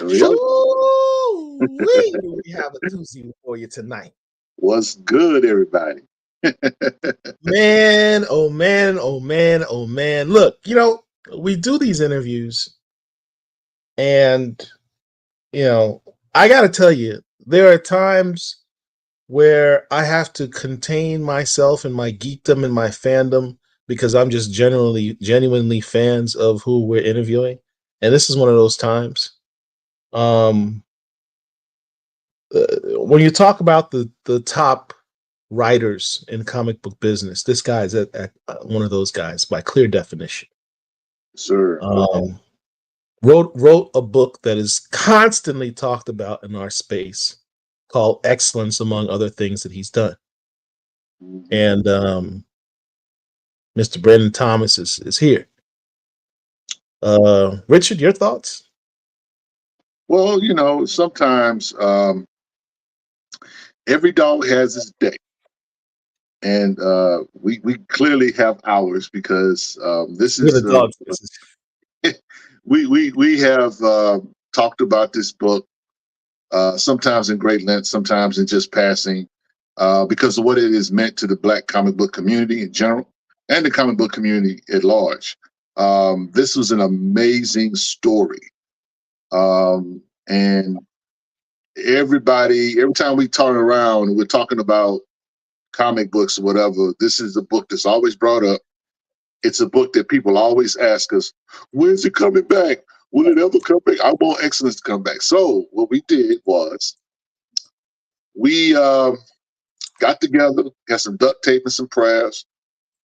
There we go. Ooh-wee, do we have a doozy for you tonight. What's good, everybody? Man, oh man, oh man, oh man. Look, we do these interviews, and, I got to tell you, there are times where I have to contain myself and my geekdom and my fandom because I'm just genuinely fans of who we're interviewing. And this is one of those times. When you talk about the top writers in comic book business, this guy is at one of those guys by clear definition. Sir. Wrote a book that is constantly talked about in our space called Excellence, among other things that he's done. And Mr. Brandon Thomas is here. Richard, your thoughts? Well, sometimes every dog has its day. And we clearly have ours because this is the dogs. We have talked about this book sometimes in great length, sometimes in just passing, because of what it is meant to the Black comic book community in general and the comic book community at large. This was an amazing story. And every time we turn around and we're talking about comic books or whatever, this is a book that's always brought up. It's a book that people always ask us, when's it coming back? Will it ever come back? I want Excellence to come back. So what we did was we got together, got some duct tape and some prayers,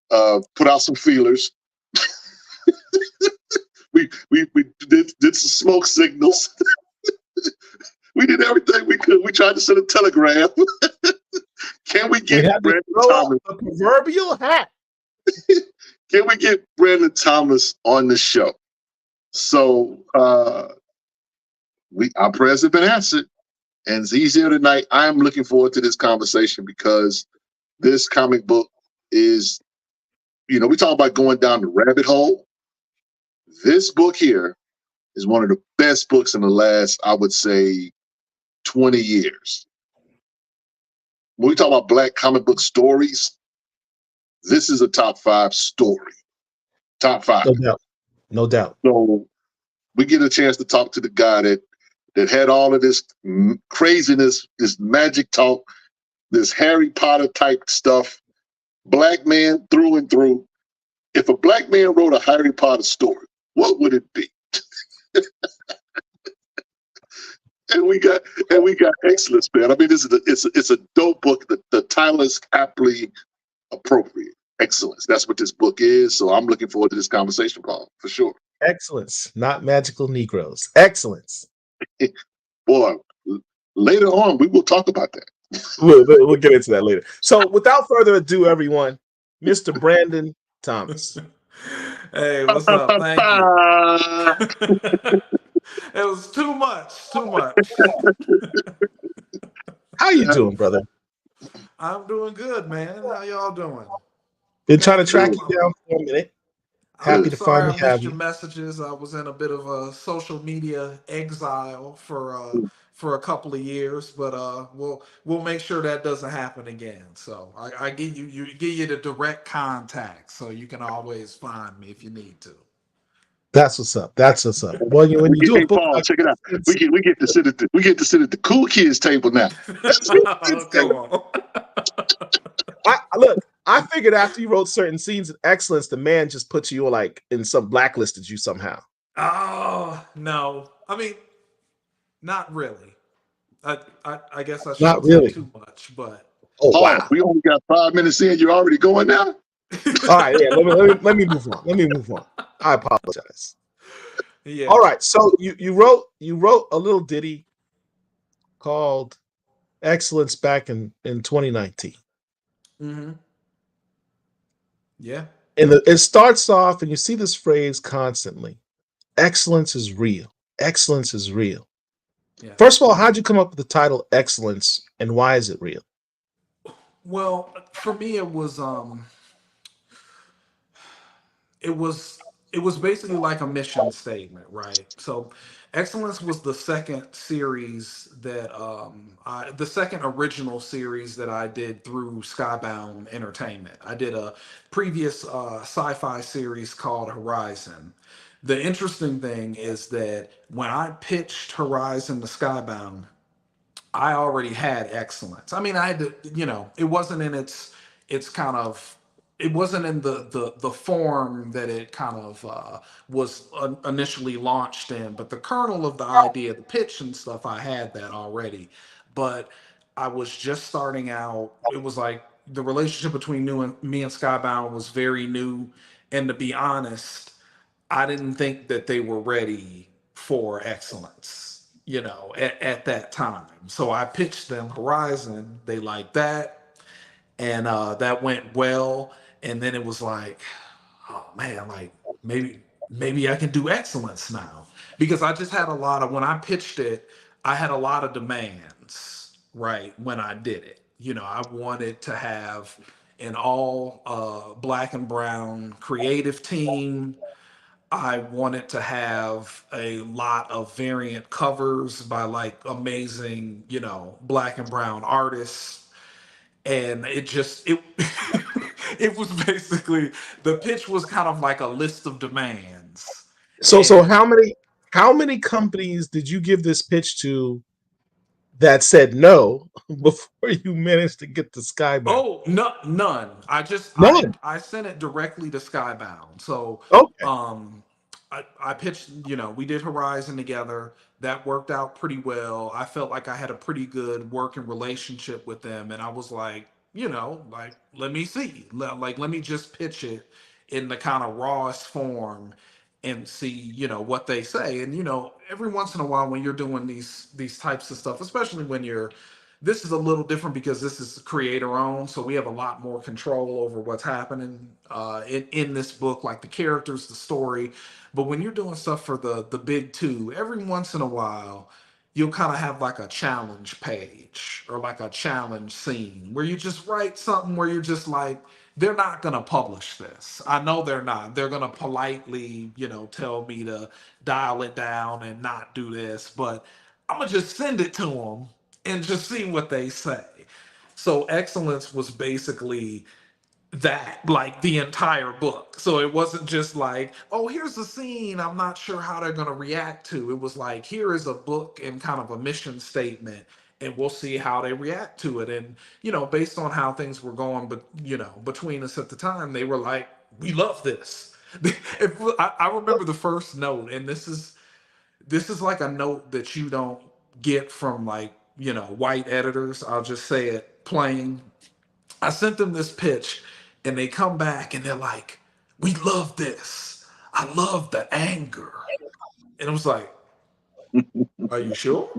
put out some feelers. we did some smoke signals. We did everything we could. We tried to send a telegram. Can we get Brandon Thomas? A proverbial hat. Can we get Brandon Thomas on the show? So our prayers have been answered, and he's here tonight. I'm looking forward to this conversation because this comic book is, we talk about going down the rabbit hole. This book here is one of the best books in the last, I would say, 20 years. When we talk about Black comic book stories, this is a top 5 story. Top 5. No doubt. So we get a chance to talk to the guy that had all of this craziness, this magic talk, this Harry Potter type stuff. Black man through and through. If a Black man wrote a Harry Potter story, what would it be? And we got Excellence, man. I mean, it's a dope book. The title is aptly appropriate. Excellence. That's what this book is. So I'm looking forward to this conversation, Paul, for sure. Excellence, not magical Negroes. Excellence. Boy, later on, we will talk about that. We'll get into that later. So without further ado, everyone, Mr. Brandon Thomas. Hey, what's up? Thank you. It was too much. How you doing, brother? I'm doing good, man. How y'all doing? Been trying to track you down for a minute. Happy to finally have you. Your messages. I was in a bit of a social media exile for a couple of years, but we'll make sure that doesn't happen again. So I give you the direct contact, so you can always find me if you need to. That's what's up. Well, when you do a book, Paul, check it out. We get to sit at the cool kids table now. Come on. Look, I figured after you wrote certain scenes of Excellence, the man just put you in some blacklisted you somehow. Oh no, I mean, not really. I guess I shouldn't say too much, but wow, we only got 5 minutes in. You're already going now. All right, yeah. Let me move on. I apologize. Yeah. All right. So you wrote a little ditty called Excellence back in 2019. Mm-hmm. Yeah. And it starts off, and you see this phrase constantly: "Excellence is real. Excellence is real." Yeah. First of all, how'd you come up with the title Excellence, and why is it real? Well, for me, it was it was basically like a mission statement, right? So Excellence was the second series that the second original series that I did through Skybound Entertainment. I did a previous sci-fi series called Horizon. The interesting thing is that when I pitched Horizon to Skybound, I already had Excellence. I mean, I had to, it wasn't in its kind of, it wasn't in the form that it kind of was initially launched in, but the kernel of the idea, the pitch and stuff, I had that already. But I was just starting out. It was like the relationship between me and Skybound was very new, and to be honest, I didn't think that they were ready for excellence, at that time. So I pitched them Horizon. They liked that, and that went well. And then it was like, oh man, like maybe I can do excellence now, because I just had a lot of, when I pitched it, I had a lot of demands, right? When I did it, I wanted to have an all black and brown creative team. I wanted to have a lot of variant covers by like amazing, black and brown artists. And it was basically, the pitch was kind of like a list of demands. So And how many companies did you give this pitch to that said no before you managed to get the Skybound? oh, no, none. I just None. I sent it directly to Skybound. So Okay. um I pitched, we did Horizon together. That worked out pretty well. I felt like I had a pretty good working relationship with them, and I was like, like, let me see. Let me just pitch it in the kind of rawest form and see, what they say. And every once in a while when you're doing these types of stuff, especially when you're, this is a little different because this is creator owned, so we have a lot more control over what's happening in this book, like the characters, the story. But when you're doing stuff for the big two, every once in a while, you'll kind of have like a challenge page or like a challenge scene where you just write something where you're just like, they're not going to publish this. I know they're not. They're going to politely, tell me to dial it down and not do this, but I'm going to just send it to them and just see what they say. So Excellence was basically that, like the entire book. So it wasn't just like, oh, here's a scene I'm not sure how they're going to react to. It was like, here is a book and kind of a mission statement, and we'll see how they react to it. And based on how things were going, but between us at the time, they were like, we love this. I remember the first note, and this is like a note that you don't get from like white editors. I'll just say it plain. I sent them this pitch, and they come back and they're like, we love this. I love the anger. And I was like, are you sure?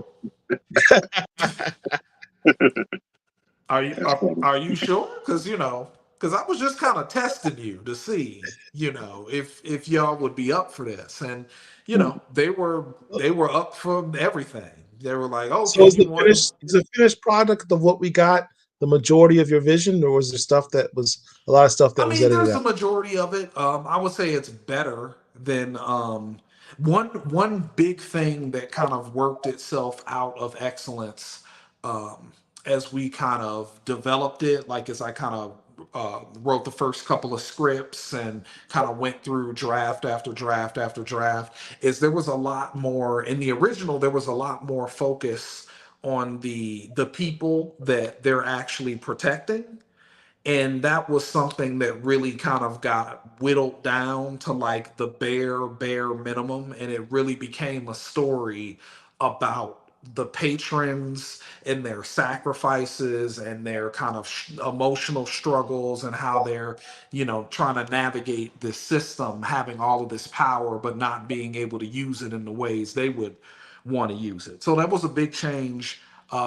Are you sure? Because I was just kind of testing you to see, if y'all would be up for this. And they were up for everything. They were like, So okay, is you the want. finished product of what we got the majority of your vision, or was there stuff that was a lot of stuff that I was mean, edited there's a out? majority of it. I would say it's better than one big thing that kind of worked itself out of excellence as we kind of developed it. Like as I kind of wrote the first couple of scripts and kind of went through draft after draft after draft, is there was a lot more in the original. There was a lot more focus on the people that they're actually protecting, and that was something that really kind of got whittled down to like the bare minimum, and it really became a story about the patrons and their sacrifices and their kind of emotional struggles, and how they're trying to navigate this system, having all of this power but not being able to use it in the ways they would want to use it. So that was a big change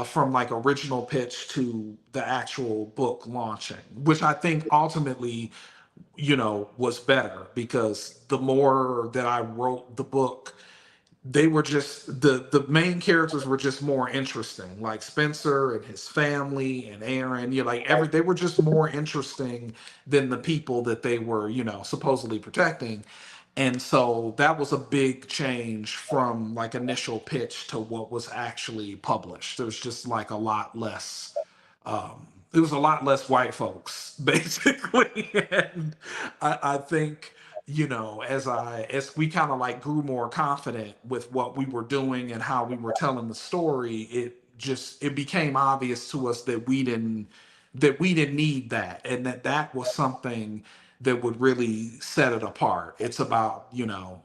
from like original pitch to the actual book launching, which I think ultimately, was better, because the more that I wrote the book, they were just the main characters were just more interesting, like Spencer and his family and Aaron. Like they were just more interesting than the people that they were, supposedly protecting. And so that was a big change from like initial pitch to what was actually published. There was just like a lot less it was a lot less white folks basically. And I think, you know, as we kind of like grew more confident with what we were doing and how we were telling the story, it became obvious to us that we didn't need that, and that was something that would really set it apart. It's about, you know,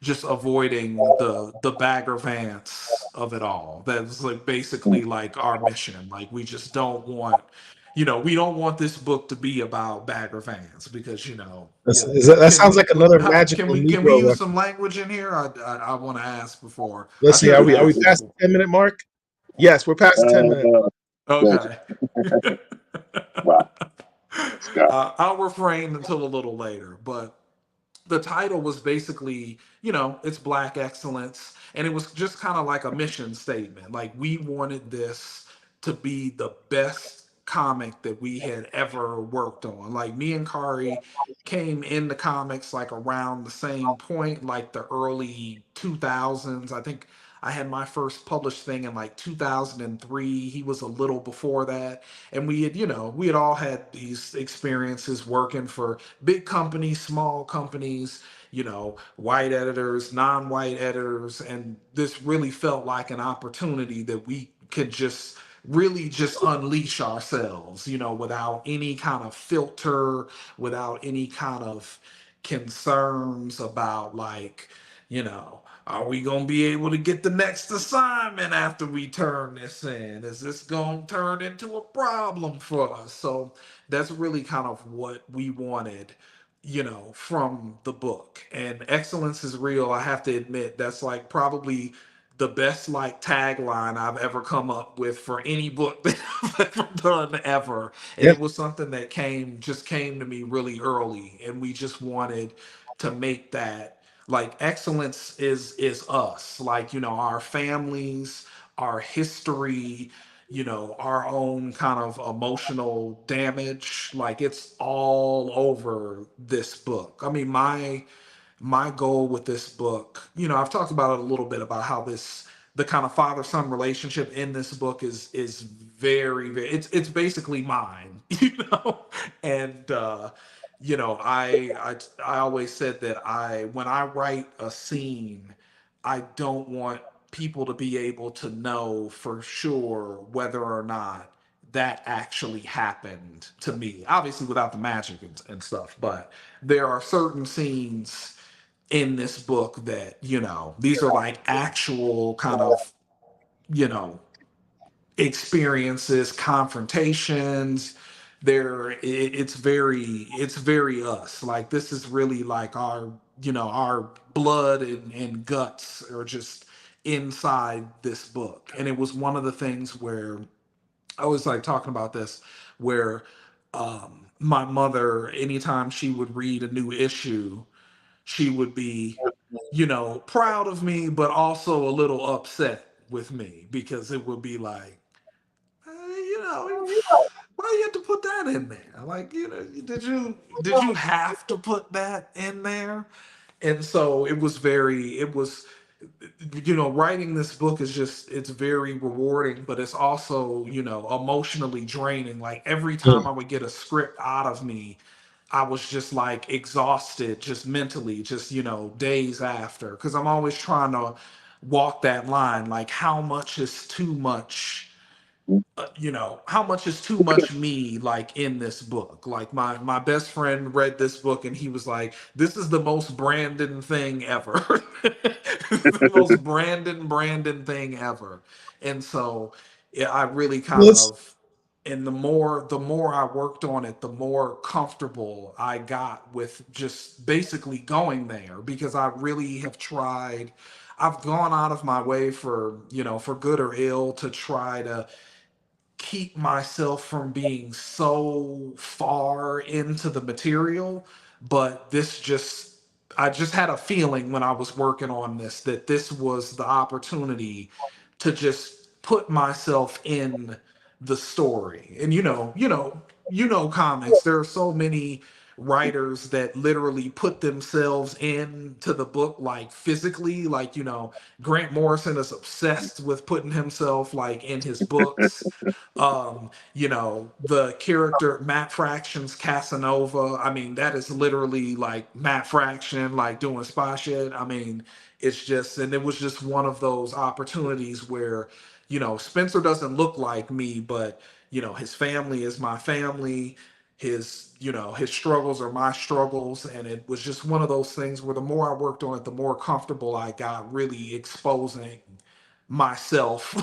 just avoiding the Bagger Vance of it all. That's like basically like our mission. Like we just don't want, you know, we don't want this book to be about Bagger Vance because, you know, yeah. That sounds like another magical Can we Negro use some reference. language in here? I want to ask before. I Let's see. should have Are we asked past before. the 10-minute mark? Yes, we're past the 10-minute. Gotcha. Okay. Wow, Scott. I'll refrain until a little later, but the title was basically, you know, it's Black excellence. And it was just kind of like a mission statement. Like we wanted this to be the best comic that we had ever worked on. Like me and Kari came into comics like around the same point, like the early 2000s. I think I had my first published thing in like 2003. He was a little before that. And we had, you know, we had all had these experiences working for big companies, small companies, you know, white editors, non-white editors, and this really felt like an opportunity that we could just really just unleash ourselves, you know, without any kind of filter, without any kind of concerns about like, you know, are we going to be able to get the next assignment after we turn this in? Is this going to turn into a problem for us? So that's really kind of what we wanted, you know, from the book. And excellence is real. I have to admit, that's like probably the best like tagline I've ever come up with for any book that I've ever done ever. And Yeah. it was something that came to me really early. And we just wanted to make that like excellence is us, like, you know, our families, our history, you know, our own kind of emotional damage, like it's all over this book. I mean, my goal with this book, you know, I've talked about it a little bit about how the kind of father son relationship in this book is very it's basically mine, you know. And you know, I always said that when I write a scene, I don't want people to be able to know for sure whether or not that actually happened to me, obviously without the magic and stuff. But there are certain scenes in this book that, you know, these are like actual kind of, you know, experiences, confrontations. It's very us. Like this is really like our, you know, our blood and guts are just inside this book. And it was one of the things where I was like talking about this, where my mother, anytime she would read a new issue, she would be, you know, proud of me, but also a little upset with me because it would be like, you know, why you have to put that in there? Like, you know, did you have to put that in there? And so it was, you know, writing this book is just, it's very rewarding, but it's also, you know, emotionally draining. Like every time Mm. I would get a script out of me, I was just like exhausted, just mentally, just, you know, days after, because I'm always trying to walk that line. Like, how much is too much? You know, how much is too much me like in this book? Like my best friend read this book and he was like, this is the most Brandon thing ever. It's the most Brandon thing ever. And so yeah, I really kind Let's of, and the more I worked on it, the more comfortable I got with just basically going there, because I really have tried, I've gone out of my way for, you know, for good or ill, to try to keep myself from being so far into the material. But this just, I just had a feeling when I was working on this that this was the opportunity to just put myself in the story. And you know, comics, there are so many writers that literally put themselves into the book, like physically. Like, Grant Morrison is obsessed with putting himself like in his books. The character Matt Fraction's Casanova, I mean, that is literally like Matt Fraction like doing spy shit. I mean, it's just, and it was just one of those opportunities where, Spencer doesn't look like me, but his family is my family. His struggles are my struggles. And it was just one of those things where the more I worked on it, the more comfortable I got really exposing myself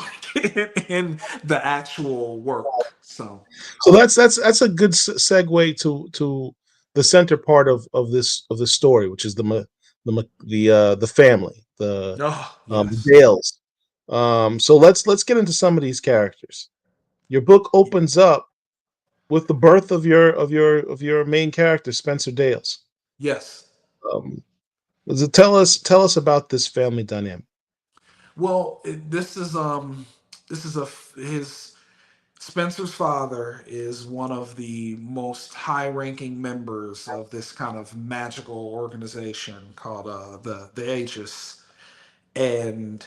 in the actual work. So So that's a good segue to the center part of this story, which is the family, oh the yes. Dales. So let's get into some of these characters. Your book opens up with the birth of your main character, Spencer Dales. Yes. Um, tell us about this family dynamic. Well, this is a his Spencer's father is one of the most high-ranking members of this kind of magical organization called the Aegis, and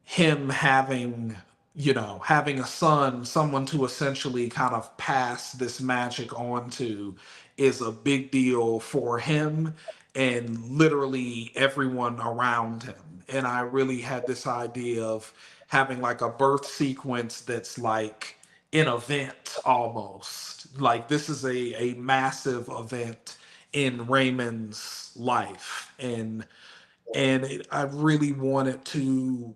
him having a son, someone to essentially kind of pass this magic on to, is a big deal for him and literally everyone around him. And I really had this idea of having like a birth sequence that's like an event almost. Like this is a massive event in Raymond's life. I really wanted to,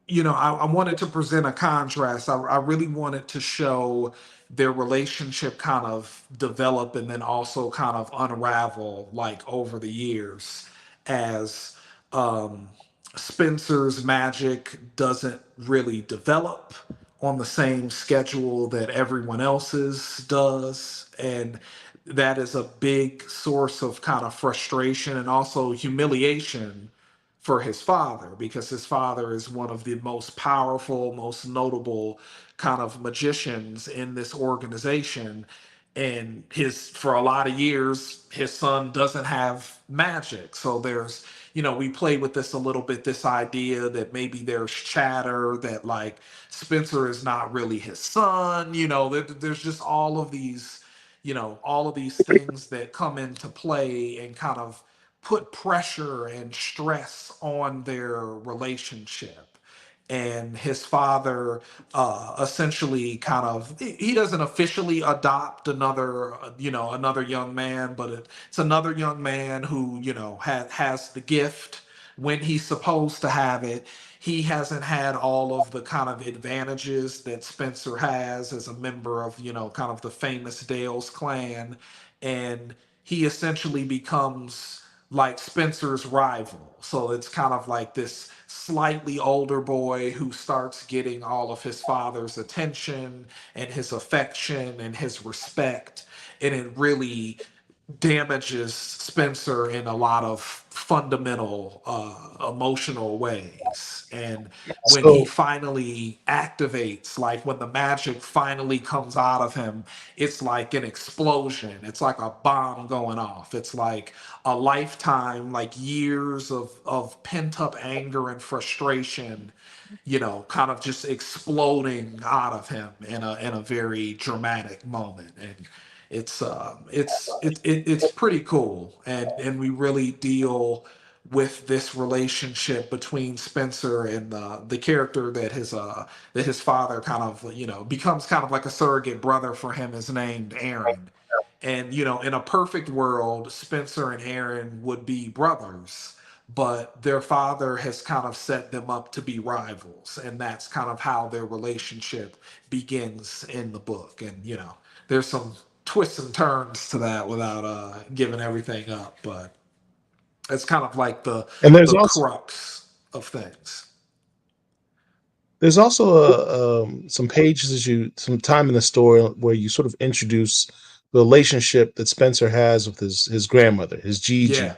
I wanted to present a contrast. I really wanted to show their relationship kind of develop and then also kind of unravel like over the years as um, Spencer's magic doesn't really develop on the same schedule that everyone else's does. And that is a big source of kind of frustration and also humiliation for his father, because his father is one of the most powerful, most notable kind of magicians in this organization. And for a lot of years, his son doesn't have magic. So we play with this a little bit, this idea that maybe there's chatter that like Spencer is not really his son. There's just all of these things that come into play and kind of put pressure and stress on their relationship. And his father essentially kind of, he doesn't officially adopt another young man, but it's another young man who has the gift when he's supposed to have it. He hasn't had all of the kind of advantages that Spencer has as a member of kind of the famous Dales clan. And he essentially becomes like Spencer's rival. So it's kind of like this slightly older boy who starts getting all of his father's attention and his affection and his respect. And it really damages Spencer in a lot of fundamental emotional ways. And when he So finally activates, like when the magic finally comes out of him, it's like an explosion. It's like a bomb going off. It's like a lifetime, like years of pent up anger and frustration, kind of just exploding out of him in a very dramatic moment. And it's pretty cool, and we really deal with this relationship between Spencer and the character that his father kind of becomes kind of like a surrogate brother for him, is named Aaron. And in a perfect world, Spencer and Aaron would be brothers, but their father has kind of set them up to be rivals, and that's kind of how their relationship begins in the book. And there's some twists and turns to that without giving everything up, but it's kind of like the and the crux of things. there's also some pages some time in the story where you sort of introduce the relationship that Spencer has with his grandmother, his Yeah,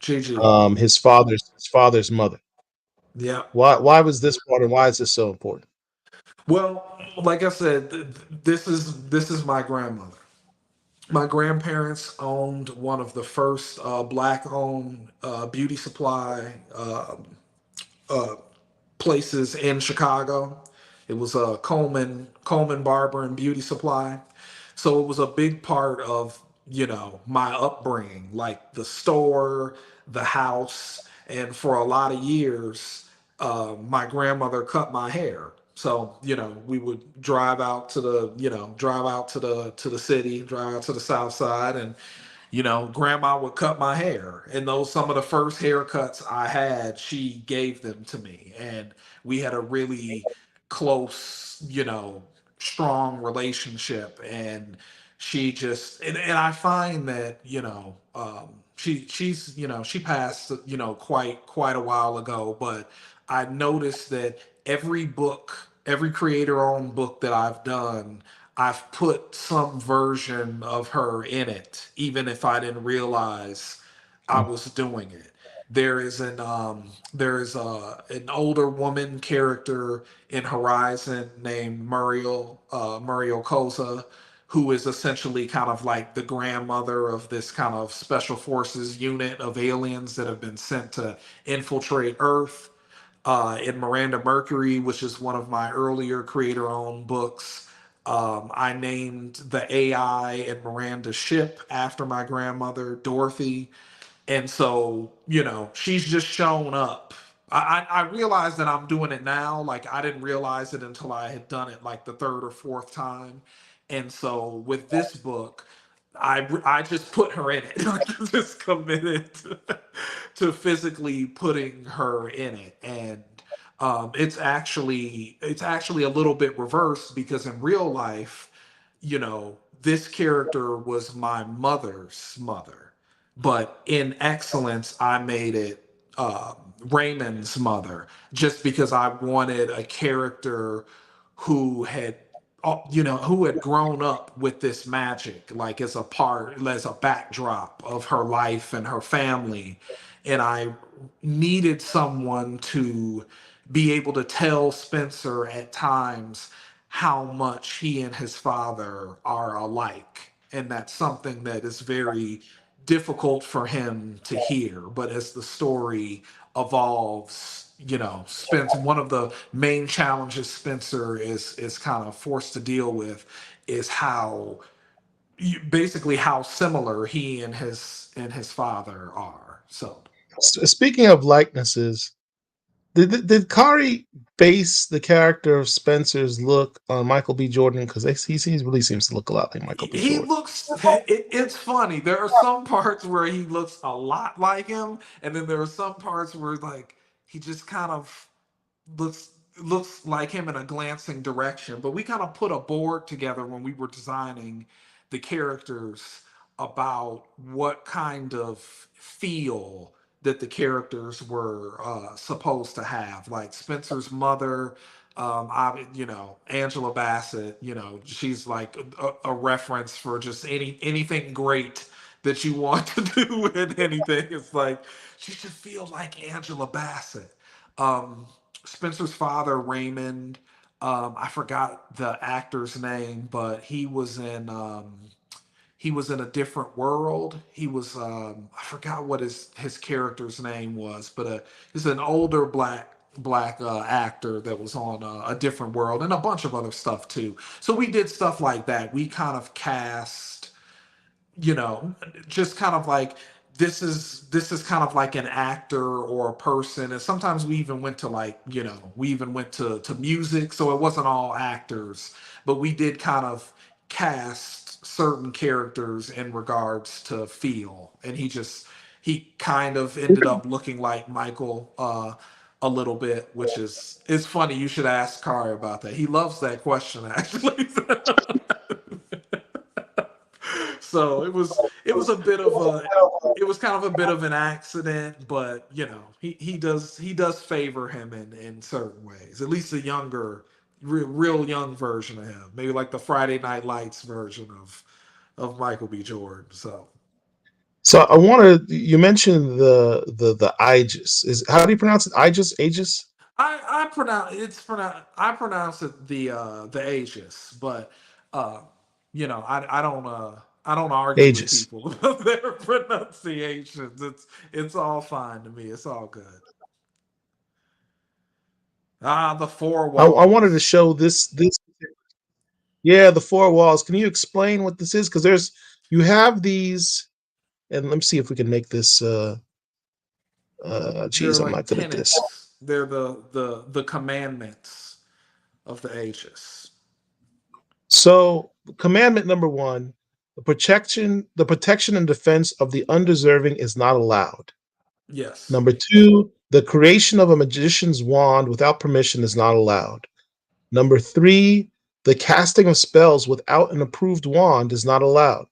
Gigi, GG. his father's mother. Yeah. Why was this part and why is this so important? Well, like I said, this is my grandmother. My grandparents owned one of the first black-owned beauty supply uh, places in Chicago. It was a Coleman Barber and Beauty Supply. So it was a big part of, my upbringing, like the store, the house, and for a lot of years, my grandmother cut my hair. So, we would drive out to the, drive out to the city, drive out to the south side, and grandma would cut my hair. And those some of the first haircuts I had, she gave them to me. And we had a really close, strong relationship. And she just and I find that, she passed, quite a while ago, but I noticed that every creator owned book that I've done, I've put some version of her in it, even if I didn't realize I was doing it. There is an older woman character in Horizon named Muriel Koza, who is essentially kind of like the grandmother of this kind of special forces unit of aliens that have been sent to infiltrate Earth. In Miranda Mercury, which is one of my earlier creator-owned books, I named the AI in Miranda's ship after my grandmother, Dorothy. And so, she's just shown up. I realized that I'm doing it now. Like, I didn't realize it until I had done it like the third or fourth time. And so with this book, I just put her in it. Like, just committed to physically putting her in it. And it's actually a little bit reversed, because in real life, this character was my mother's mother, but in excellence, I made it Raymond's mother, just because I wanted a character who had, who had grown up with this magic, like as a backdrop of her life and her family, and I needed someone to be able to tell Spencer at times how much he and his father are alike. And that's something that is very difficult for him to hear. But as the story evolves, Spencer, one of the main challenges Spencer is kind of forced to deal with is basically how similar he and his father are. So Speaking of likenesses, did Kari base the character of Spencer's look on Michael B. Jordan? Because he really seems to look a lot like Michael B. he Jordan. looks it's funny, there are some parts where he looks a lot like him, and then there are some parts where like he just kind of looks looks like him in a glancing direction. But we kind of put a board together when we were designing the characters about what kind of feel that the characters were supposed to have. Like Spencer's mother, Angela Bassett, she's like a reference for just anything great that you want to do with anything. It's like she should feel like Angela Bassett. Um, Spencer's father, Raymond, I forgot the actor's name, but he was in a different world. He was I forgot what his character's name was, but he's an older black actor that was on a different world, and a bunch of other stuff too. So we did stuff like that. We kind of cast, you know, just kind of like this is kind of like an actor or a person. And sometimes we even went to like, we even went to music, so it wasn't all actors, but we did kind of cast certain characters in regards to feel. And he kind of ended up looking like Michael a little bit, which is it's funny. You should ask Kari about that. He loves that question, actually. So it was a bit of a it was kind of a bit of an accident, but he does favor him in certain ways. At least a younger, real young version of him, maybe like the Friday Night Lights version of Michael B. Jordan. So So I wanted you mentioned the Aegis. Is how do you pronounce it? Aegis? I pronounce it the Aegis, but I don't. I don't argue with Aegis. people about their pronunciations. It's all fine to me. It's all good. Ah, the four I wanted to walls. show this. Yeah, the four walls. Can you explain what this is? Because you have these, and let me see if we can make this. They're Geez, I'm like not good at this. tenets. They're the commandments of the ages. So, commandment number one: the protection and defense of the undeserving is not allowed. Yes. Number two: the creation of a magician's wand without permission is not allowed. Number three: the casting of spells without an approved wand is not allowed.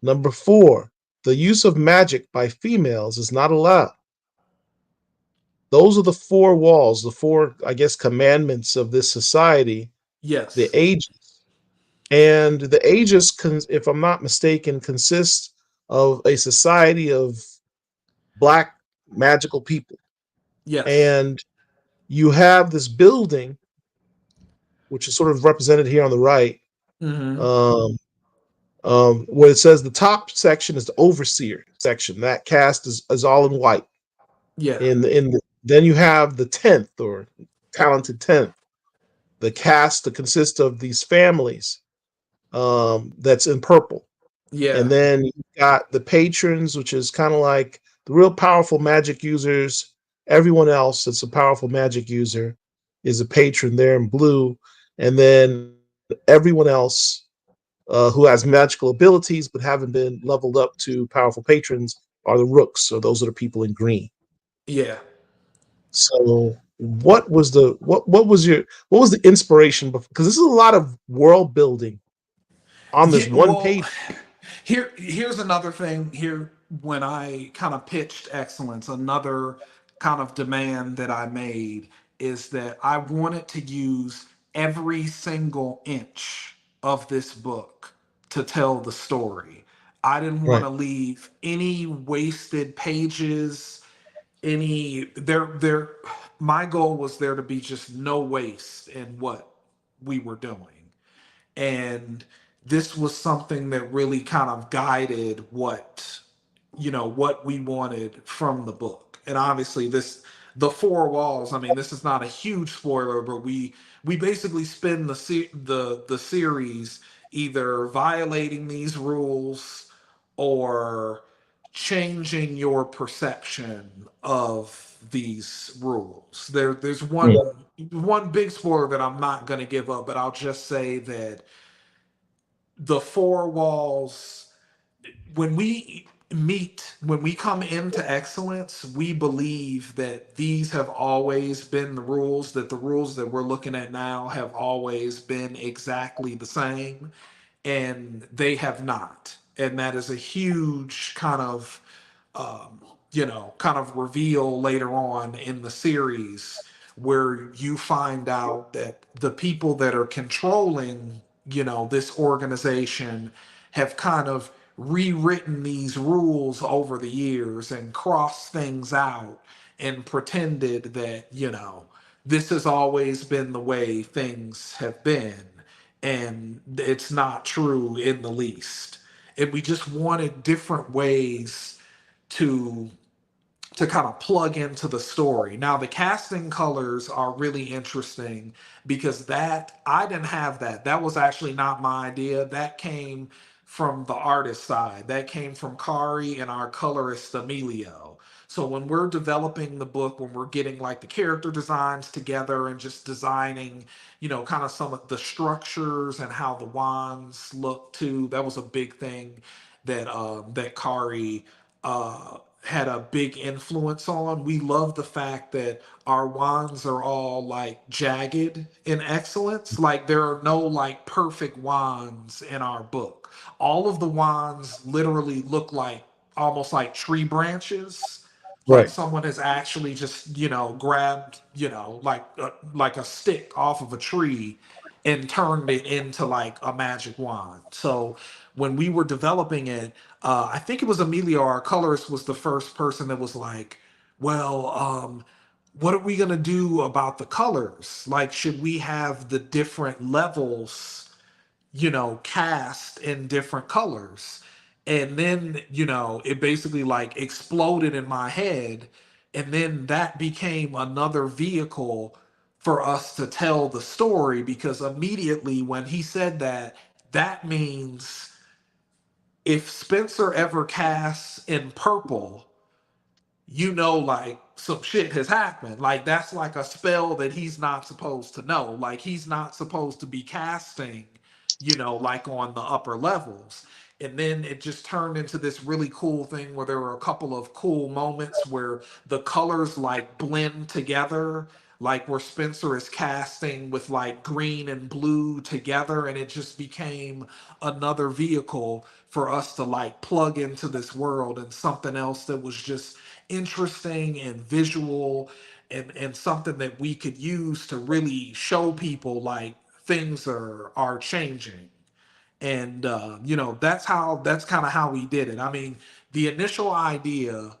Number four: the use of magic by females is not allowed. Those are the four walls, the four, I guess, commandments of this society, the Yes. ages. And the ages, if I'm not mistaken, consists of a society of black magical people. Yes. And you have this building, which is sort of represented here on the right, Mm-hmm. um, where it says the top section is the overseer section. That cast is all in white. Yeah. Then you have the 10th or talented 10th, the cast that consists of these families, that's in purple. Yeah. And then you got the patrons, which is kind of like the real powerful magic users. Everyone else that's a powerful magic user is a patron there in blue. And then everyone else who has magical abilities but haven't been leveled up to powerful patrons are the rooks. So those are the people in green. Yeah. So what was the inspiration? Because this is a lot of world building on this Yeah. one Well, page. here's another thing here when I kind of pitched excellence, another kind of demand that I made is that I wanted to use every single inch of this book to tell the story. I didn't want Right. to leave any wasted pages, any there my goal was there to be just no waste in what we were doing. And this was something that really kind of guided what we wanted from the book. And obviously this the four walls, I mean, this is not a huge spoiler, but we basically spend the series either violating these rules or changing your perception of these rules. There's Yeah. one big spoiler that I'm not going to give up, but I'll just say that the four walls, when we come into excellence, we believe that these have always been the rules, that the rules that we're looking at now have always been exactly the same, and they have not. And that is a huge um, kind of reveal later on in the series where you find out that the people that are controlling, this organization have kind of rewritten these rules over the years and crossed things out and pretended that, this has always been the way things have been. And it's not true in the least. And we just wanted different ways to kind of plug into the story. Now the casting colors are really interesting because that I didn't have that. That was actually not my idea. That came from the artist side. That came from Kari and our colorist Emilio. So when we're developing the book, when we're getting like the character designs together and just designing, kind of some of the structures and how the wands look too, that was a big thing that Kari had a big influence on. We love the fact that our wands are all like jagged in excellence. Like there are no like perfect wands in our book. All of the wands literally look like almost like tree branches. Like Right. someone has actually just, grabbed, like a stick off of a tree and turned it into like a magic wand. So when we were developing it, I think it was Emilio, our colorist, was the first person that was like, well, what are we going to do about the colors? Like, should we have the different levels, cast in different colors. And then, it basically like exploded in my head. And then that became another vehicle for us to tell the story, because immediately when he said that, that means if Spencer ever casts in purple, like some shit has happened. Like that's like a spell that he's not supposed to know. Like he's not supposed to be casting, like on the upper levels. And then it just turned into this really cool thing where there were a couple of cool moments where the colors like blend together, like where Spencer is casting with like green and blue together, and it just became another vehicle for us to like plug into this world, and something else that was just interesting and visual, and something that we could use to really show people like things are changing. And that's kind of how we did it. I mean, the initial idea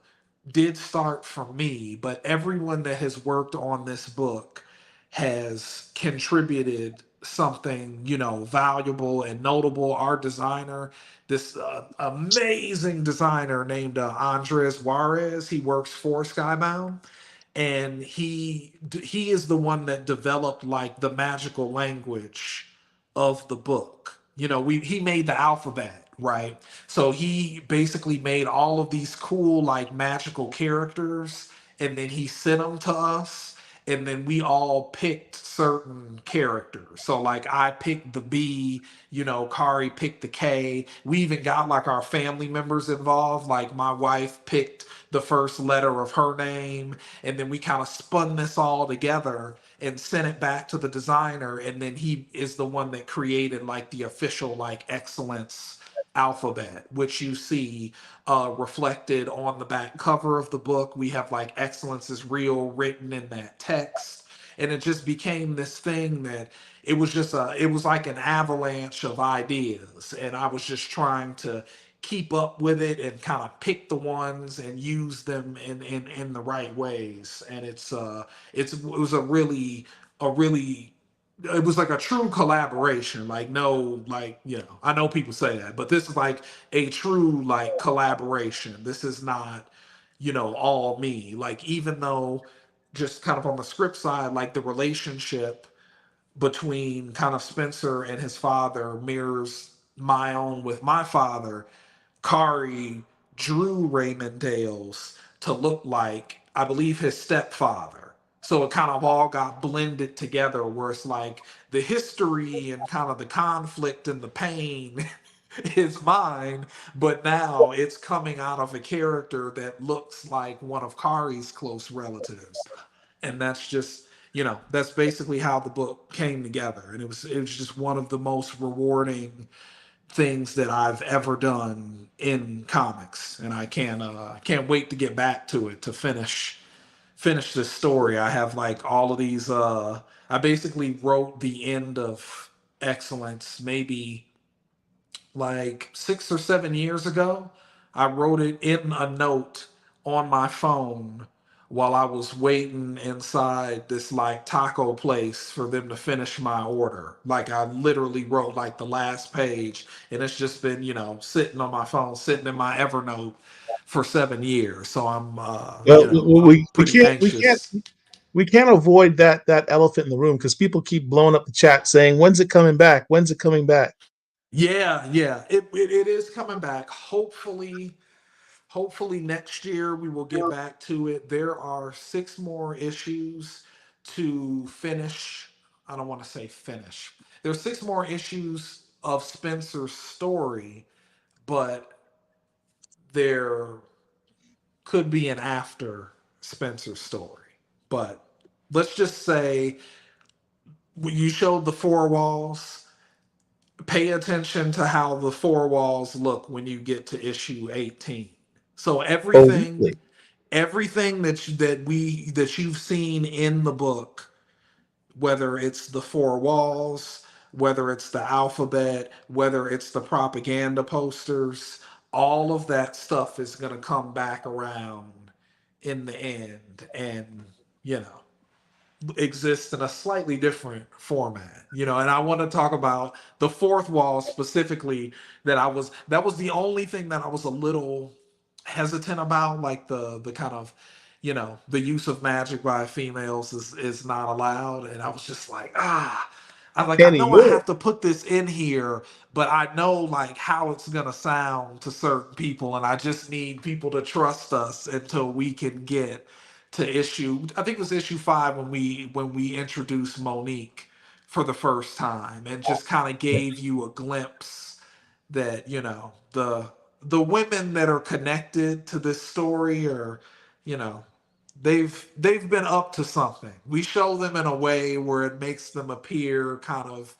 did start from me, but everyone that has worked on this book has contributed something, valuable and notable. Our designer, this amazing designer named Andres Juarez, he works for Skybound, and he is the one that developed like the magical language of the book. He made the alphabet, right? So he basically made all of these cool like magical characters, and then he sent them to us, and then we all picked certain characters. So like I picked the B, Kari picked the K. We even got like our family members involved. Like my wife picked the first letter of her name, and then we kind of spun this all together and sent it back to the designer, and then he is the one that created like the official like excellence alphabet, which you see reflected on the back cover of the book. We have like excellence is real written in that text, and it just became this thing that it was like an avalanche of ideas, and I was just trying to keep up with it and kind of pick the ones and use them in the right ways. And it was a really it was like a true collaboration. Like no, like I know people say that, but this is like a true like collaboration. This is not all me. Like even though just kind of on the script side, like the relationship between kind of Spencer and his father mirrors my own with my father. Kari drew Raymond Dales to look like, I believe, his stepfather. So it kind of all got blended together where it's like the history and kind of the conflict and the pain is mine, but now it's coming out of a character that looks like one of Kari's close relatives. And that's just, that's basically how the book came together. And it was just one of the most rewarding things that I've ever done in comics, and I can't wait to get back to it to finish this story. I have like all of these. I basically wrote the end of Excellence maybe like 6 or 7 years ago. I wrote it in a note on my phone while I was waiting inside this like taco place for them to finish my order. Like I literally wrote like the last page, and it's just been, sitting on my phone, sitting in my Evernote for 7 years. So Well, I'm we pretty can't anxious. we can't avoid that elephant in the room because people keep blowing up the chat saying, "When's it coming back? When's it coming back?" Yeah, yeah. It is coming back. Hopefully next year we will get back to it. There are 6 more issues to finish. I don't want to say finish. There's 6 more issues of Spencer's story, but there could be an after Spencer's story. But let's just say when you showed the four walls, pay attention to how the four walls look when you get to issue 18. So Oh, everything really? everything that you've seen in the book, whether it's the four walls, whether it's the alphabet, whether it's the propaganda posters, all of that stuff is going to come back around in the end. And you know exists in a slightly different format, and I want to talk about the fourth wall specifically. That was the only thing that I was a little hesitant about, like the kind of, the use of magic by females is not allowed, and I was just like, I know I Anymore. have to put this in here, but I know like how it's gonna sound to certain people, and I just need people to trust us until we can get to issue. I think it was issue 5 when we introduced Monique for the first time, and just kind of gave you a glimpse that the women that are connected to this story are, you know they've been up to something. We show them in a way where it makes them appear kind of,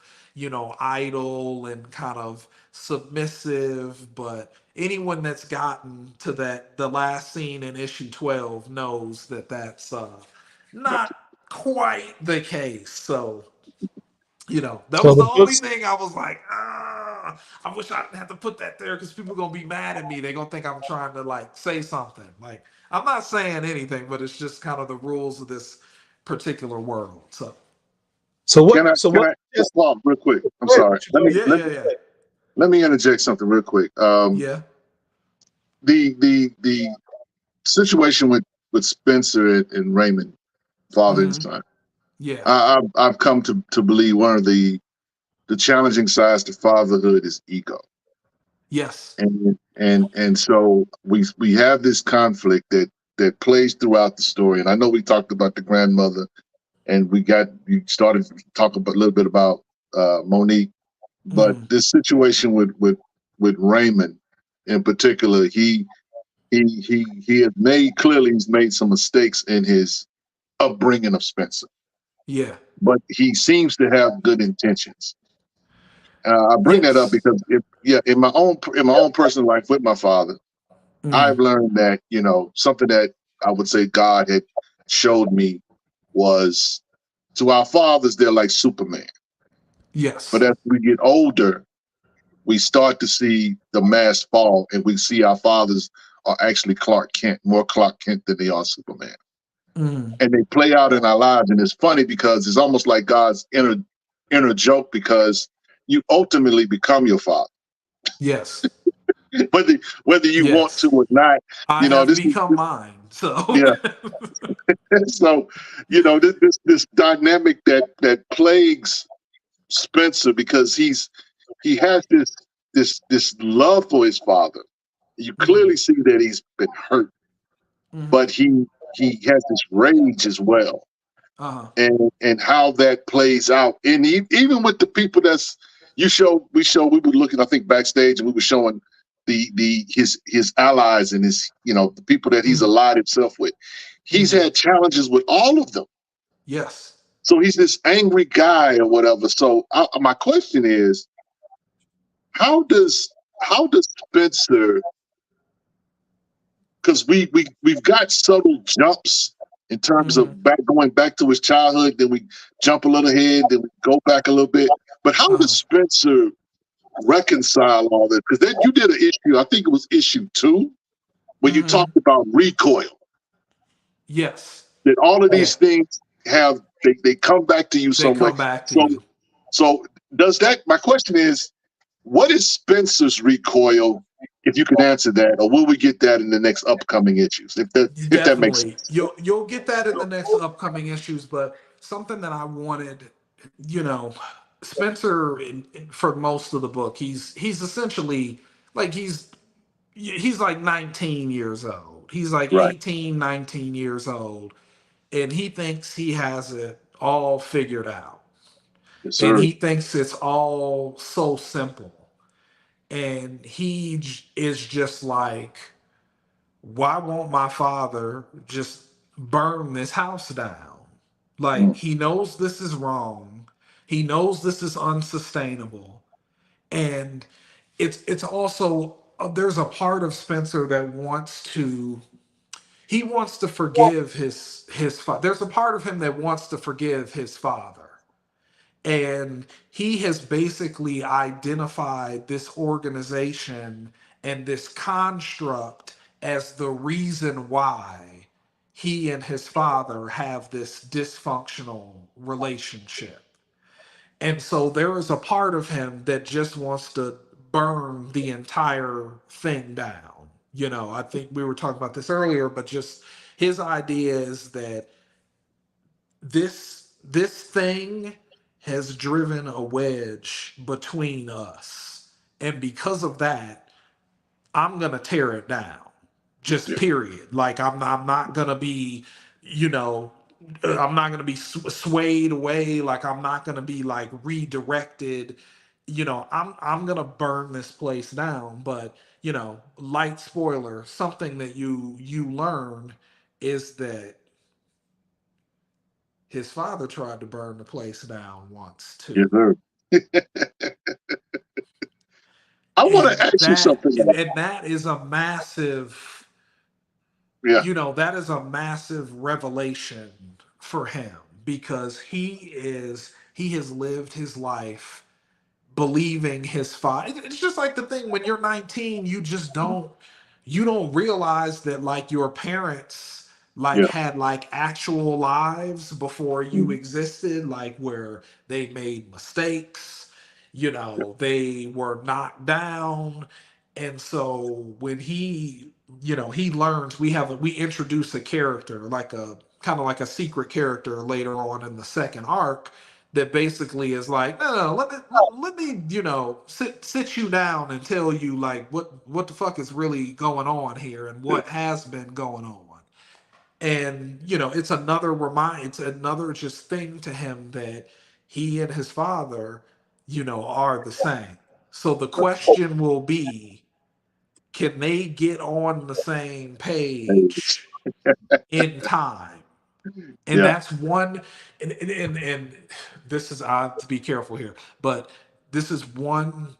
idle and kind of submissive, but anyone that's gotten to the last scene in issue 12 knows that that's not quite the case. So, that So was the the only books. thing I was like, I wish I didn't have to put that there because people gonna be mad at me. They're gonna think I'm trying to like say something. Like, I'm not saying anything, but it's just kind of the rules of this particular world. So So what? Can I So can what? I Yes, Paul, real quick? I'm go ahead. sorry. What you go ahead. yeah, Let yeah, me yeah, let me interject something real quick. yeah. The situation with Spencer and Raymond, father and Hmm. son. Yeah. I've come to believe one of the challenging sides to fatherhood is ego, Yes. and so we have this conflict that plays throughout the story. And I know we talked about the grandmother, and you started to talk about a little bit about Monique, but Hmm. this situation with Raymond in particular, he has made clearly he's made some mistakes in his upbringing of Spencer, Yeah. but he seems to have good intentions. I bring that up Yes. because yeah, in my own personal life with my father, Mm. I've learned that something that I would say God had showed me was to our fathers they're like Superman, but Yes. as we get older, we start to see the mask fall, and we see our fathers are actually Clark Kent, more Clark Kent than they are Superman, Mm. and they play out in our lives. And it's funny because it's almost like God's inner joke because you ultimately become your father. Yes. Whether you want to Yes. or not. I You know, have this is become mine. So. yeah. So, this dynamic that plagues Spencer because he has this love for his father. You Mm. clearly see that he's been hurt, Hmm. but he has this rage as well, Uh-huh. and how that plays out. And even with the people that's we were looking, I think, backstage, and we were showing his allies and his the people that he's Mm. allied himself with. He's Hmm. had challenges with all of them. Yes. So he's this angry guy or whatever. So my question is, how does how does Spencer? Because we've got subtle jumps in terms Hmm. of going back to his childhood. Then we jump a little ahead. Then we go back a little bit. But how does Uh-huh. Spencer reconcile all this? Because then you did an issue. I think it was issue 2 where you Hmm. talked about recoil. Yes. That all of Yeah. these things they come back to you They some way. come back to So you. so does that? My question is, what is Spencer's recoil? If you can answer that, or will we get that in the next upcoming issues? If that makes Definitely. sense. You'll get that in the next upcoming issues, but something that I wanted, you know, Spencer for most of the book, he's essentially like he's like 19 years old. He's like Right. 18, 19 years old, and he thinks he has it all figured out. Yes, And sir. he thinks it's all so simple. And is just like, why won't my father just burn this house down? Like, Mm. he knows this is wrong. He knows this is unsustainable. And it's also there's a part of Spencer that wants to forgive his father. There's a part of him that wants to forgive his father. And he has basically identified this organization and this construct as the reason why he and his father have this dysfunctional relationship. And so there is a part of him that just wants to burn the entire thing down. You know, I think we were talking about this earlier, but just his idea is that this thing has driven a wedge between us. And because of that, I'm gonna tear it down. Just Yeah. period. Like I'm not gonna be, you know, I'm not gonna be swayed away. Like I'm not gonna be like redirected. You know, I'm gonna burn this place down. But you know, light spoiler, something that you learn is that his father tried to burn the place down once too. Yes, sir. I want to And ask you something. that is a massive, Yeah. you know, that is a massive revelation for him because he has lived his life believing his father. It's just like the thing when you're 19, you don't realize that like your parents like Yeah. had like actual lives before you Mhm. existed, like where they made mistakes, you know, they were knocked down. And so when he, you know, he learns, we introduce a character like a kind of like a secret character later on in the second arc that basically is like, no, let me, you know, sit you down and tell you like what the fuck is really going on here and Yeah. what has been going on. And you know, it's another just thing to him that he and his father, you know, are the same. So the question will be, can they get on the same page in time? And Yeah. that's one, and this is, I have to be careful here, but this is one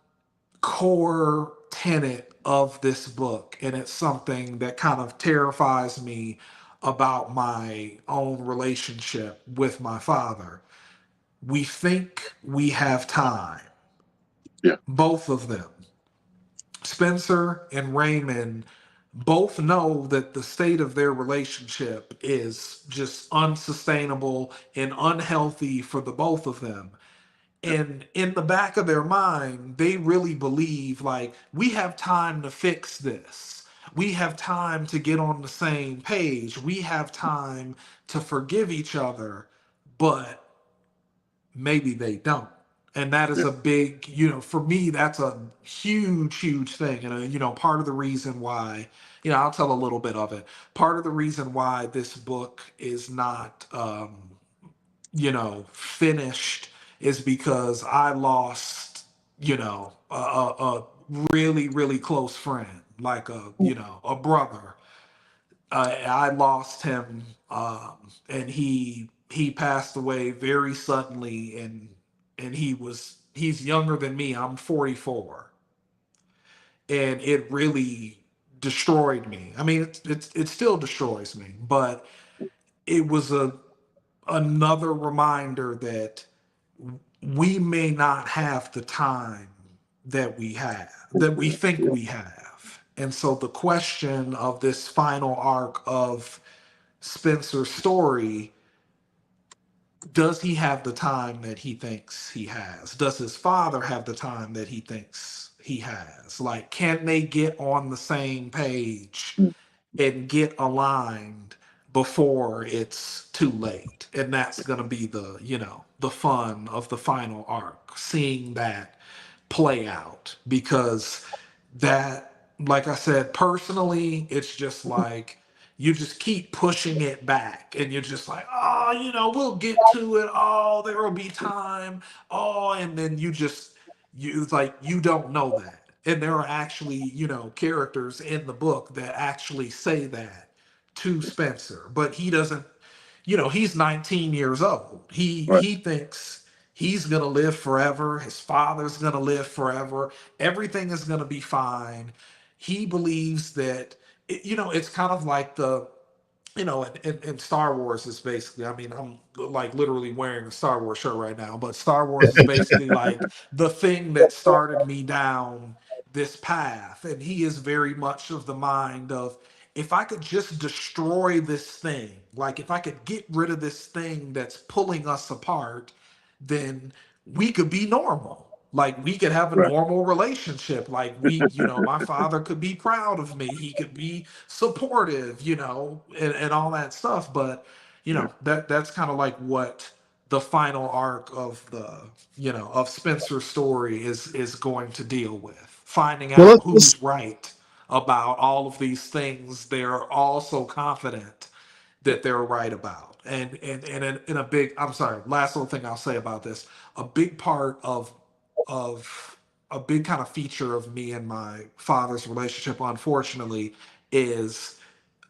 core tenet of this book, and it's something that kind of terrifies me about my own relationship with my father. We think we have time, Yeah. both of them. Spencer and Raymond both know that the state of their relationship is just unsustainable and unhealthy for the both of them. Yeah. And in the back of their mind, they really believe like we have time to fix this. We have time to get on the same page. We have time to forgive each other, but maybe they don't. And that is Yeah. a big, you know, for me, that's a huge, huge thing. And, you know, part of the reason why, you know, I'll tell a little bit of it. Part of the reason why this book is not, you know, finished is because I lost, you know, a really, really close friend, like a, you know, a brother. I lost him, and he passed away very suddenly, and he's younger than me. I'm 44, and it really destroyed me. I mean, it still destroys me, but it was a another reminder that we may not have the time that we think Yeah. we have. And so the question of this final arc of Spencer's story, does he have the time that he thinks he has? Does his father have the time that he thinks he has? Like, can they get on the same page and get aligned before it's too late? And that's going to be the, you know, the fun of the final arc, seeing that play out. Because that, like I said, personally, it's just like you just keep pushing it back and you're just like, oh, you know, we'll get to it. Oh, there will be time. Oh, and then it's like you don't know that. And there are actually, you know, characters in the book that actually say that to Spencer, but he doesn't, you know, he's 19 years old. Right. He thinks he's going to live forever. His father's going to live forever. Everything is going to be fine. He believes that you know, it's kind of like the, you know, in Star Wars is basically, I mean, I'm like literally wearing a Star Wars shirt right now, but Star Wars is basically like the thing that started me down this path. And he is very much of the mind of if I could just destroy this thing, like if I could get rid of this thing that's pulling us apart, then we could be normal. Like we could have a Right. normal relationship. Like my father could be proud of me. He could be supportive, and all that stuff. But Yeah. that's kind of like what the final arc of of Spencer's story is going to deal with. Finding Well, out let's who's right about all of these things they're all so confident that they're right about. And in a big, I'm sorry, last little thing I'll say about this, a big part of a big kind of feature of me and my father's relationship, unfortunately, is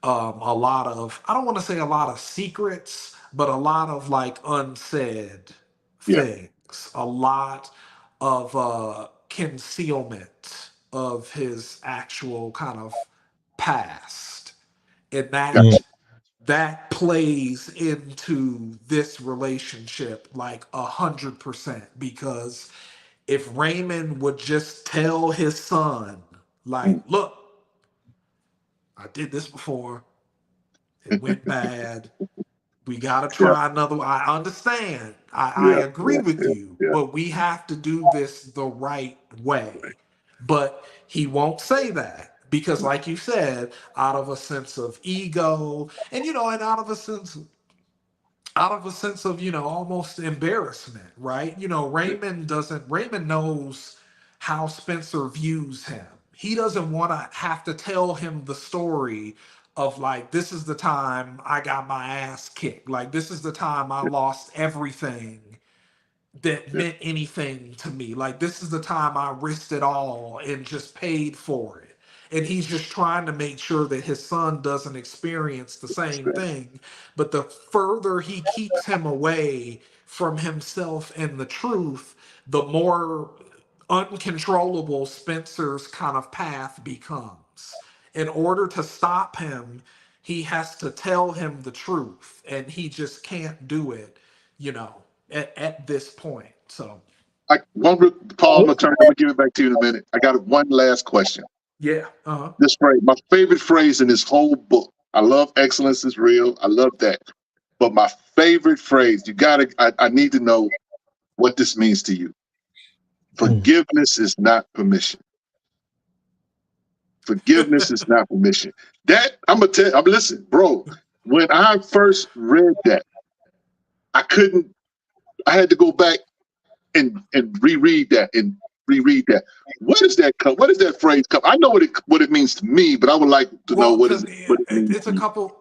a lot of, I don't want to say a lot of secrets, but a lot of like unsaid Yeah. things, a lot of concealment of his actual kind of past. And Mm. that plays into this relationship like 100%, because if Raymond would just tell his son, like, Mm. look, I did this before, it went bad, we got to Yeah. try another. I understand. I Yeah. agree Yeah. with Yeah. you, Yeah. but we have to do this the right way. But he won't say that because, like you said, out of a sense of ego and out of a sense of almost embarrassment, right? Yeah. Raymond knows how Spencer views him. He doesn't want to have to tell him the story of like, this is the time I got my ass kicked, like this is the time I lost everything that Yeah. meant anything to me. Like this is the time I risked it all and just paid for it. And he's just trying to make sure that his son doesn't experience the same Understand. thing. But the further he keeps him away from himself and the truth, the more uncontrollable Spencer's kind of path becomes. In order to stop him, he has to tell him the truth, and he just can't do it, you know, at this point. So, Paul, I'm gonna turn. I'm gonna give it back to you in a minute. I got one last question. yeah, This phrase, my favorite phrase in this whole book. I love excellence is real. I love that. But my favorite phrase, I need to know what this means to you. Mm. Forgiveness is not permission. Forgiveness is not permission. That I'm gonna tell. I'm listen, bro. When I first read that, I couldn't. I had to go back and reread that. What does that come? What does that phrase come? I know what it means to me, but I would like to know well, what it means it's to a you. couple.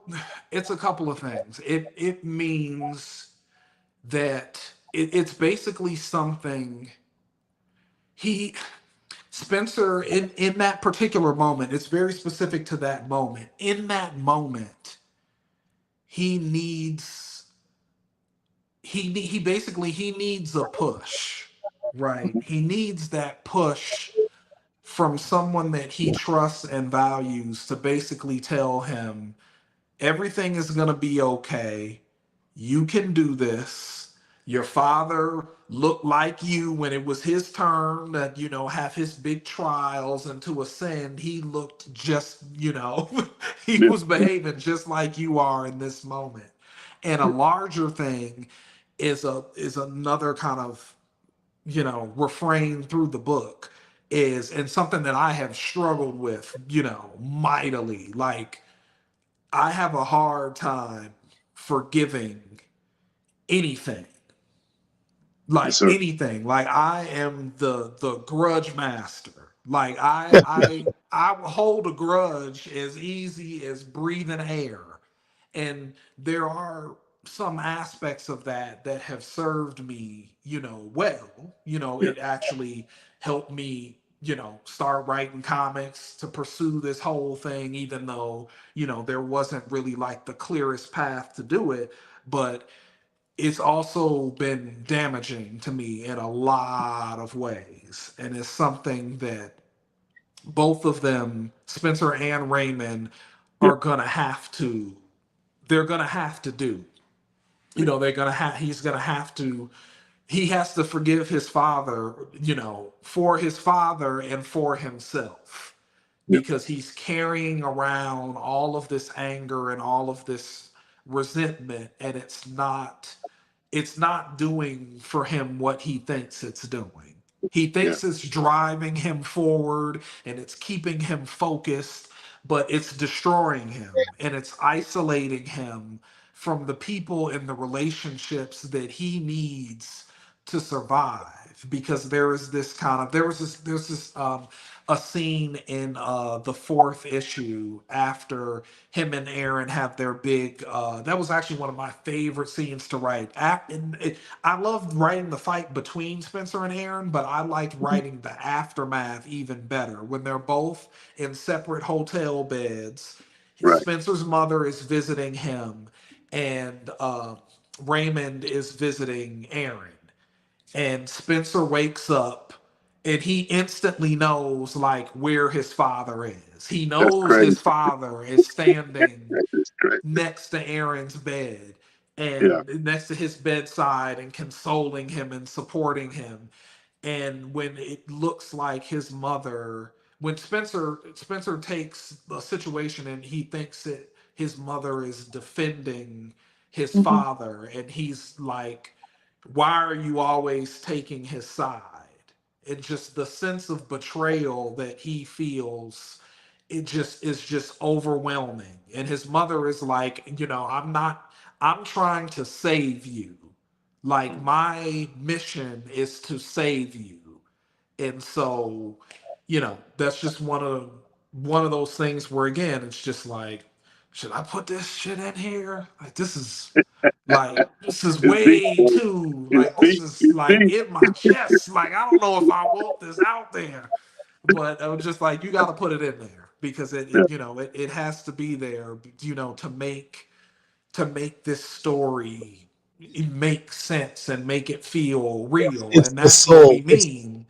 It's a couple of things. It means that it's basically something he Spencer in that particular moment. It's very specific to that moment. In that moment, he needs he basically he needs a push, right? He needs that push from someone that he trusts and values to basically tell him everything is going to be okay. You can do this. Your father looked like you when it was his turn to, have his big trials and to ascend. He looked just, he Yeah, was behaving just like you are in this moment. And a yeah, larger thing is another kind of, refrain through the book is, and something that I have struggled with, mightily. Like I have a hard time forgiving anything, yes, like sir. anything. Like I am the grudge master. Like I hold a grudge as easy as breathing air. And there are some aspects of that have served me, well. Yeah, It actually helped me, start writing comics to pursue this whole thing, even though, there wasn't really like the clearest path to do it. But it's also been damaging to me in a lot of ways. And it's something that both of them, Spencer and Raymond, yeah, are gonna have to they're gonna have to do. He's gonna have to he has to forgive his father, for his father and for himself. Yeah. because he's carrying around all of this anger and all of this resentment, and it's not doing for him what he thinks it's doing. He Yeah. thinks it's driving him forward and it's keeping him focused, but it's destroying him and it's isolating him from the people and the relationships that he needs to survive. Because there's this a scene in the fourth issue after him and Aaron have their big. That was actually one of my favorite scenes to write. I loved writing the fight between Spencer and Aaron, but I liked writing the aftermath even better when they're both in separate hotel beds. Right. Spencer's mother is visiting him, and Raymond is visiting Aaron, and Spencer wakes up and he instantly knows like where his father is. He That's knows crazy. his father is standing That's crazy. next to Aaron's bed Yeah. and next to his bedside and consoling him and supporting him. And when it looks like his mother, when Spencer takes a situation and he thinks that his mother is defending his Hmm. father, and he's like, why are you always taking his side? And just the sense of betrayal that he feels, it just is just overwhelming. And his mother is like, I'm trying to save you. Like my mission is to save you. And so, that's just one of those things where again, it's just like, should I put this shit in here? This is It's deep, way boy. too It's this deep. is It's like deep. in my chest. Like I don't know if I want this out there. But I was just like, you gotta put it in there because Yeah. it has to be there, to make this story make sense and make it feel real. It's And the that's what we soul. mean.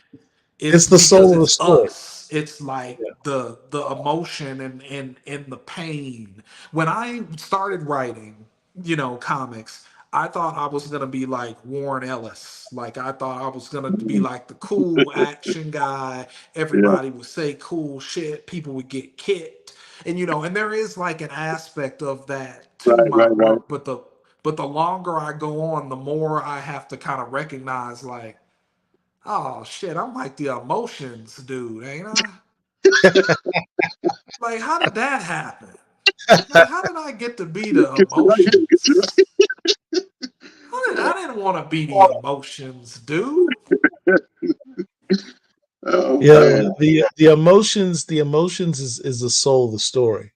It's It's the because soul of the it's story. us. It's like Yeah. the emotion and the pain. When I started writing, comics, I thought I was gonna be like Warren Ellis. Like I thought I was gonna be Mhm. like the cool action guy. Yeah. Everybody would say cool shit. People would get kicked. And there is like an aspect of that to Right. my Right. Right. work, but the longer I go on, the more I have to kind of recognize like, oh shit, I'm like the emotions dude, ain't I? Like, how did that happen? Like, how did I get to be the Get you right here. Get you emotions? I didn't want to be the emotions dude. right. Oh Yeah, man. the emotions is the soul of the story.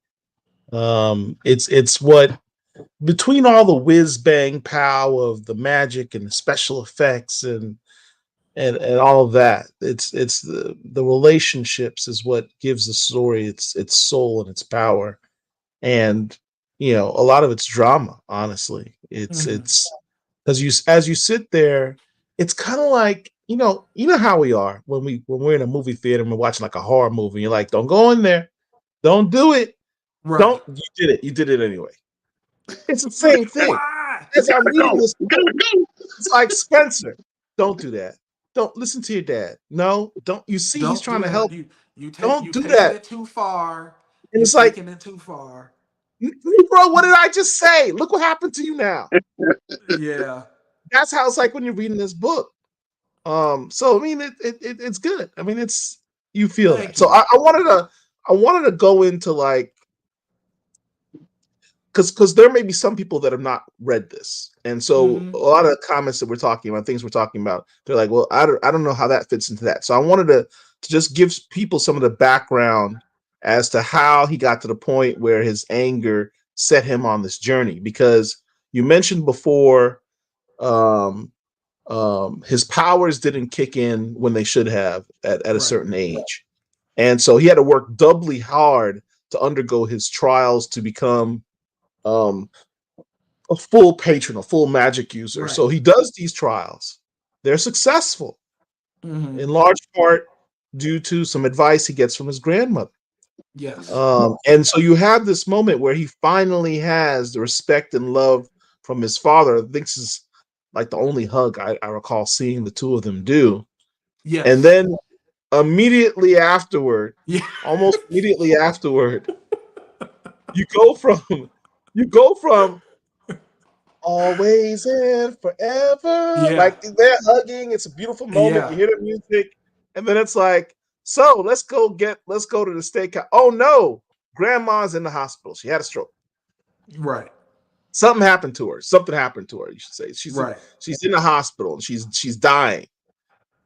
It's what between all the whiz bang pow of the magic and the special effects and all of that, it's the relationships is what gives the story its soul and its power. And a lot of it's drama, honestly. it's Hmm. it's because you as you sit there, it's kind of like you know how we are when we're in a movie theater and we're watching like a horror movie. You're like, don't go in there, don't do it, Right. don't you did it anyway. It's the Right. same thing. Why? We As I'm gotta reading go. this We book, gotta go. it's like, Spencer, don't do that. Don't listen to your dad. No, don't. You see he's Don't trying do to that. help. You Don't do taking that. it too far. And You it's like, taking it too far. bro, what did I just say? Look what happened to you now. Yeah. That's how it's like when you're reading this book. So I mean, it's good. I mean, it's you feel that. Thank So you. I wanted to go into like because there may be some people that have not read this, and so Hmm. a lot of the comments that we're talking about, things we're talking about, they're like, well, I don't know how that fits into that. So I wanted to just give people some of the background as to how he got to the point where his anger set him on this journey. Because you mentioned before, um, his powers didn't kick in when they should have at a Right. certain age, and so he had to work doubly hard to undergo his trials to become um, a full patron, a full magic user. Right. So he does these trials. They're successful Hmm. in large part due to some advice he gets from his grandmother. Yes. Mhm. And so you have this moment where he finally has the respect and love from his father. I think this is like the only hug I recall seeing the two of them do. And Yes. then immediately afterward, Yeah. almost immediately afterward, you go from you go from always and forever. Yeah. Like they're hugging. It's a beautiful moment. You Yeah. hear the music, and then it's like, so let's go to the steakhouse. Oh no, grandma's in the hospital. She had a stroke. Right. Something happened to her. Something happened to her. You should say Right. she's in the hospital and she's dying.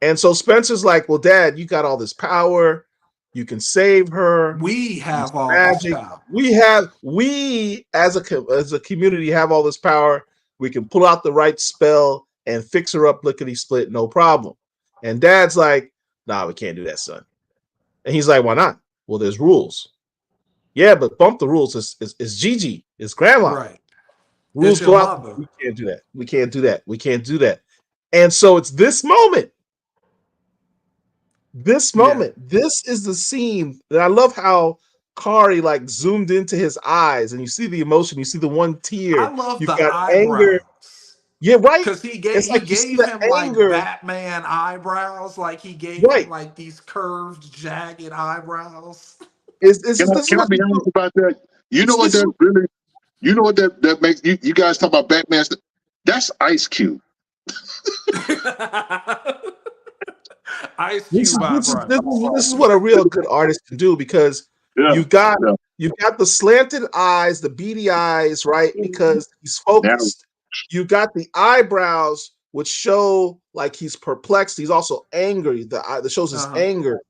And so Spencer's like, well, Dad, you got all this power. You can save her. We Use have all this magic. power. We as a community have all this power. We can pull out the right spell and fix her up lickety split, no problem. And Dad's like, nah, we can't do that, son. And he's like, why not? Well, there's rules. Yeah, but bump the rules. It's Gigi. It's grandma. Right. It's Rules your go out. mother. We can't do that. We can't do that. We can't do that. And so it's this moment. This Yeah. moment. This is the scene that I love how Kari like zoomed into his eyes and you see the emotion. You see the one I tear. love You've the got anger. eyebrows. Yeah, right. Cause It's he like you see gave the him like anger. Batman eyebrows, like he gave him Right. like these curved, jagged eyebrows. Is this is Can I what be honest about that? You know what this is that really? You know what that makes you guys talk about Batman? That's Ice Cube. Ice this is Cube this is this eyebrows. is this is what a real good artist can do because Yeah. you got Yeah. you got the slanted eyes, the beady eyes, right? Because he's Now, focused. You got the eyebrows, which show like he's perplexed. He's also angry. The eye that shows his Uh-huh. anger,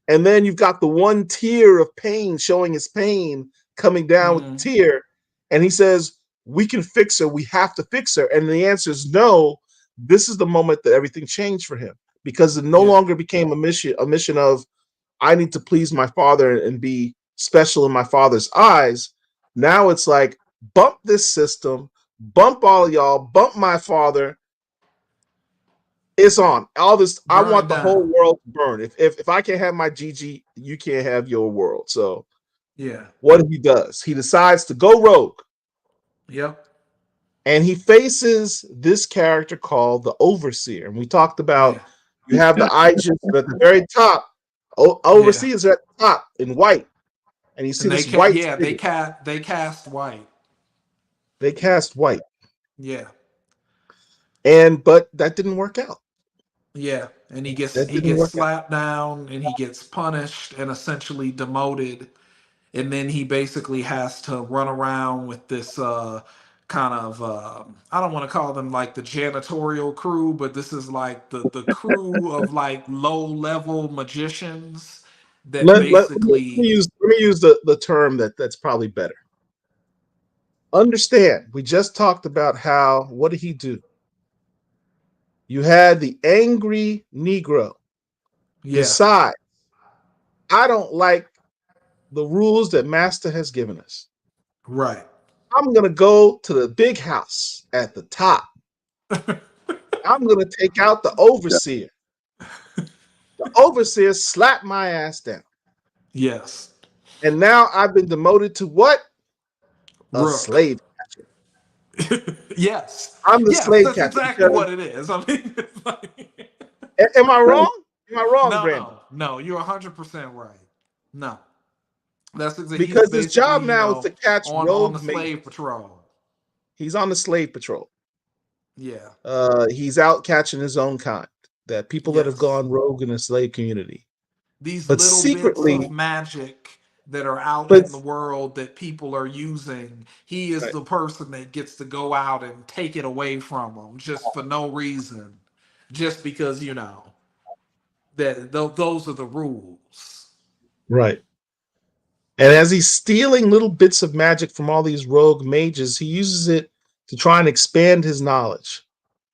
and then you've got the one tear of pain showing his pain coming down with the Mm-hmm. tear, and he says, "We can fix her. We have to fix her." And the answer is no. This is the moment that everything changed for him because it no Yeah. longer became a mission of I need to please my father and be special in my father's eyes. Now it's like bump this system, bump all of y'all, bump my father. It's on. All this, I Burn want it the whole down. world to burn. If I can't have my Gigi, you can't have your world. So Yeah. what he does, he decides to go rogue. Yep. And he faces this character called the Overseer. And we talked about Yeah. you have the Aegis at the very top. Yeah. Overseers are at the top in white. And you see And they this can't. white Yeah. figure. They cast white. They cast white. Yeah. But that didn't work out. Yeah. And That he didn't gets work out. slapped down and he gets punished and essentially demoted. And then he basically has to run around with this kind of I don't want to call them like the janitorial crew, but this is like the crew of like low level magicians that basically Let me use the term that's probably better. Understand, we just talked about how what did he do? You had the angry Negro yeah, decide, I don't like the rules that Master has given us. right. I'm gonna go to the big house at the top. I'm gonna take out the yeah. overseer. The overseer slapped my ass down. Yes. And now I've been demoted to what? A Rook. slave. Yes. I'm the Yes, slave that's catcher exactly because what it is. I mean, it's like, am I Right. wrong? Am I wrong, Brandon? no, you're 100% right. No. That's exactly he's Because his basically, job now is to catch on the rogue slave mages. patrol. He's on the slave patrol. Yeah. He's out catching his own kind, that people that have Yes. gone rogue in the slave community. These But little bits of secretly, magic that are out but in the world that people are using, he is right, the person that gets to go out and take it away from them just for no reason. Just because, that those are the rules. right. And as he's stealing little bits of magic from all these rogue mages, he uses it to try and expand his knowledge,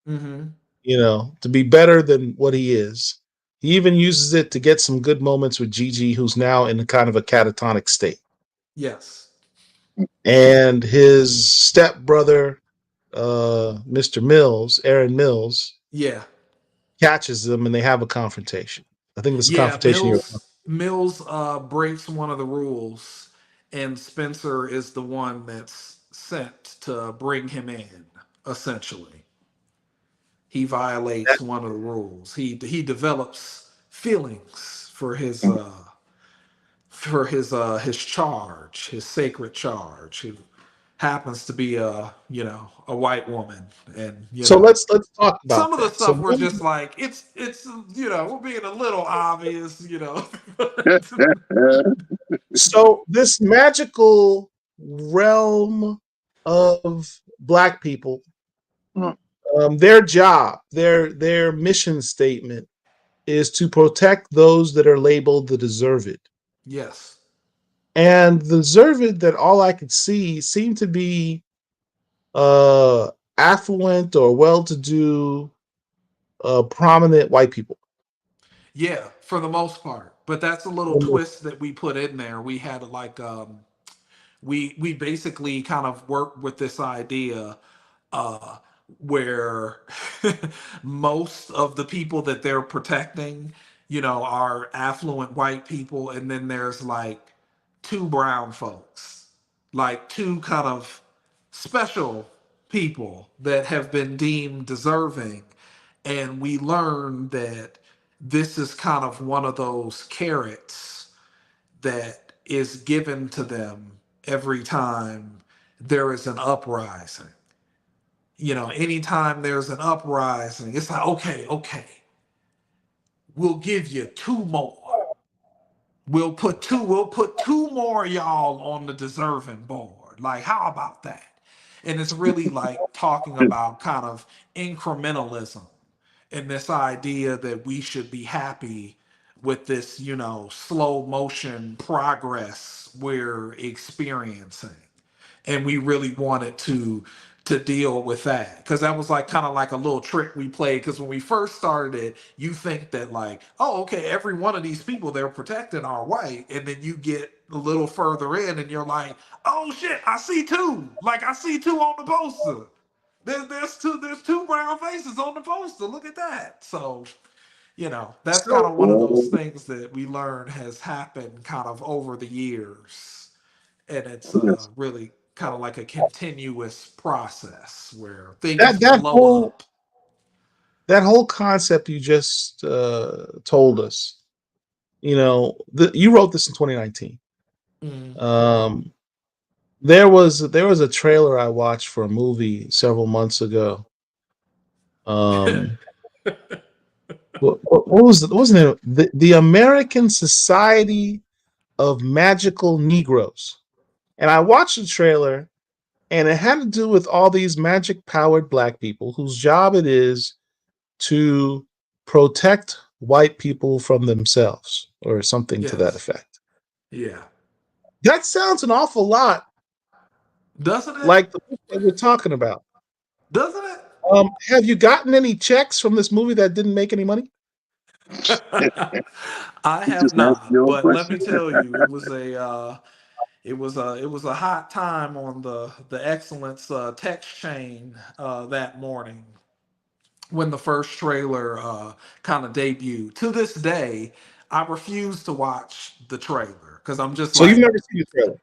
Mm-hmm. to be better than what he is. He even uses it to get some good moments with Gigi, who's now in a kind of a catatonic state. Yes. And his stepbrother, Mr. Mills, Aaron Mills, Yeah. catches them and they have a confrontation. I think this Yeah, confrontation here. Mills breaks one of the rules, and Spencer is the one that's sent to bring him in. Essentially, he violates one of the rules. He develops feelings for his charge, his sacred charge, who happens to be a white woman, and So let's talk some about of the that. So stuff we're just like it's we're being a little obvious. so this magical realm of Black people, their job, their mission statement is to protect those that are labeled the deserved. Yes. And the deserved that all I could see seemed to be uh, affluent or well-to-do, prominent white people. Yeah, for the most part. But that's a little twist that we put in there. We had like we basically kind of worked with this idea uh where most of the people that they're protecting, are affluent white people, and then there's like two brown folks, like two kind of special people that have been deemed deserving. And we learned that this is kind of one of those carrots that is given to them every time there is an uprising. Anytime there's an uprising, it's like, okay, we'll give you two more. We'll put two more y'all on the deserving board. Like, how about that? And it's really like talking about kind of incrementalism and this idea that we should be happy with this, slow motion progress we're experiencing. And we really wanted to deal with that, because that was like kind of like a little trick we played, because when we first started it, you think that like, oh, okay, every one of these people they're protecting are white, and then you get a little further in and you're like, oh shit, I see two, like I see two on the poster. There's two brown faces on the poster. Look at that. So, that's kind So of one of those things that we learned has happened kind of over the years. And it's Yes. really kind of like a continuous process where things that that blow whole up. that whole concept you just told us, you wrote this in 2019. Mm. Um, there was a trailer I watched for a movie several months ago. Um, what was it? Wasn't it the American Society of Magical Negroes? And I watched the trailer, and it had to do with all these magic powered Black people whose job it is to protect white people from themselves, or something to that Yes. effect. Yeah. That sounds an awful lot Doesn't it? like the book that we're talking about. Doesn't it? Have you gotten any checks from this movie that didn't make any money? I You have just asked not, your own but let me question. tell you, it was a hot time on the excellence text chain that morning when the first trailer kind of debuted. To this day, I refuse to watch the trailer because I'm just So you've like, never seen the trailer.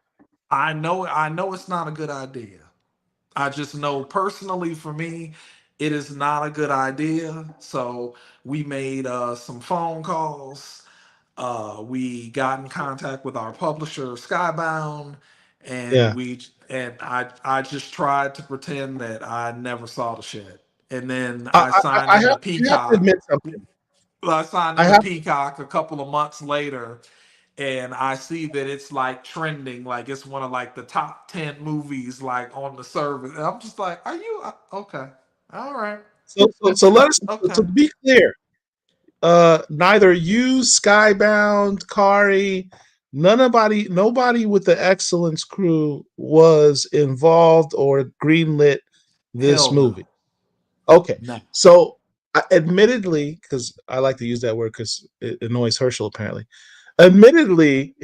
I know it's not a good idea. I just know personally for me, it is not a good idea. So we made some phone calls. We got in contact with our publisher, Skybound, and Yeah. I just tried to pretend that I never saw the shit. And then I, I I, signed I into have to Peacock. admit something. Well, I signed I into have Peacock a couple of months later, and I see that it's like trending, like it's one of like the top 10 movies like on the service. And I'm just like, are you okay? All right, so let us, okay. to be clear, neither you, Skybound, Kari, nobody with the Excellence crew was involved or greenlit this Hell no, movie. Okay, no. so admittedly, because I like to use that word because it annoys Herschel apparently. Admittedly,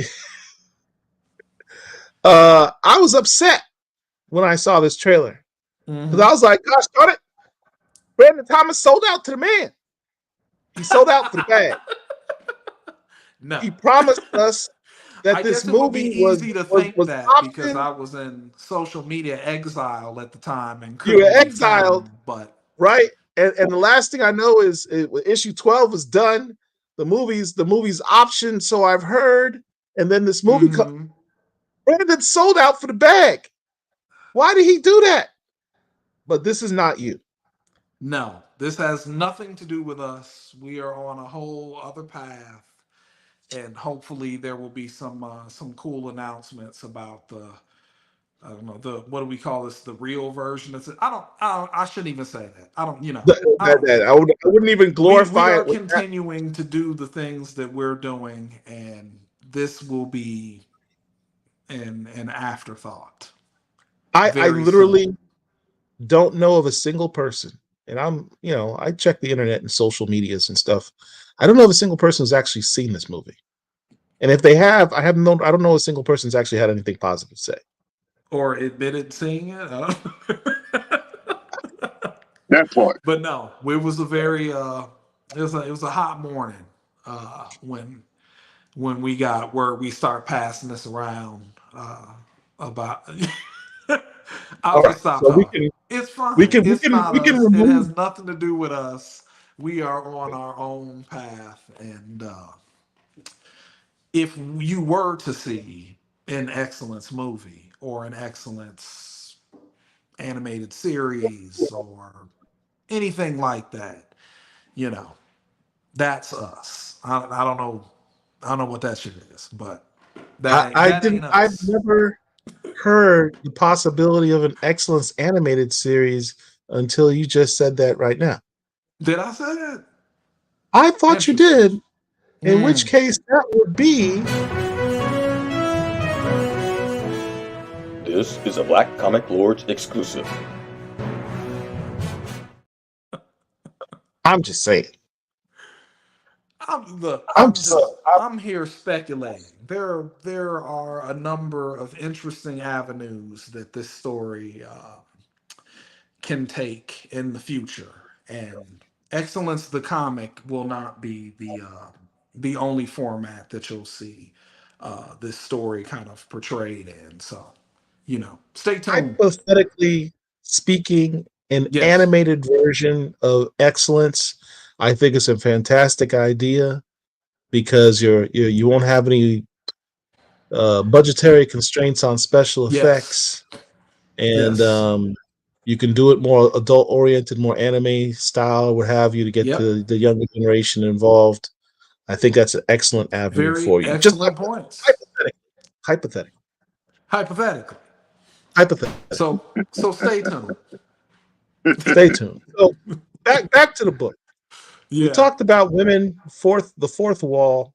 I was upset when I saw this trailer because I Hmm. was like, "Gosh darn it, Brandon Thomas sold out to the man. He sold out for the bag. No. He promised us that I this guess it would be movie was easy to was think was that because option. I was in social media exile at the time and You were couldn't be exiled, found. But right? And the last thing I know is issue 12 was done. the movie's option, so I've heard. And then this movie, Hmm. Brandon sold out for the bag. Why did he do that? But this is not you. No, this has nothing to do with us. We are on a whole other path, and hopefully there will be some cool announcements about the I don't know the what do we call this the real version. I shouldn't even say that. I don't I don't know. I wouldn't even We glorify are it with that. continuing to do the things that we're doing, and this will be an afterthought I very soon. literally don't know of a single person, and I check the internet and social medias and stuff. I don't know of a single person who's actually seen this movie. And if they have, I don't know a single person's actually had anything positive to say. Or admitted seeing it. That part. But no, it was a very it was a hot morning when we got where we start passing this around about I'll All right, just stop so we talking. can It's we fine. can we It's can not we can us. It remove. has nothing to do with us. We are on our own path, and if you were to see an excellence movie or an excellence animated series or anything like that, you know, that's us. I don't know. I don't know what that shit is, but I that didn't. ain't I've us. never heard the possibility of an excellence animated series until you just said that right now. Did I say that? I thought you Interesting. did. In which Hmm. case, that would be. This is a Black Comic Lords exclusive. I'm just saying. Look, I'm just. I'm here speculating. There are a number of interesting avenues that this story can take in the future, and Excellence the comic will not be the only format that you'll see this story kind of portrayed in. So, stay tuned. Hypothetically speaking, an Yes. animated version of Excellence, I think it's a fantastic idea because you won't have any budgetary constraints on special Yes. effects, and Yes. you can do it more adult oriented, more anime style, what have you, to get Yep. the younger generation involved. I think that's an excellent avenue Very for you. Just excellent points. hypothetically, hypothetically, Hypothetically. hypothetically. So stay tuned. Stay tuned. So back to the book. We Yeah. talked about women, the fourth wall,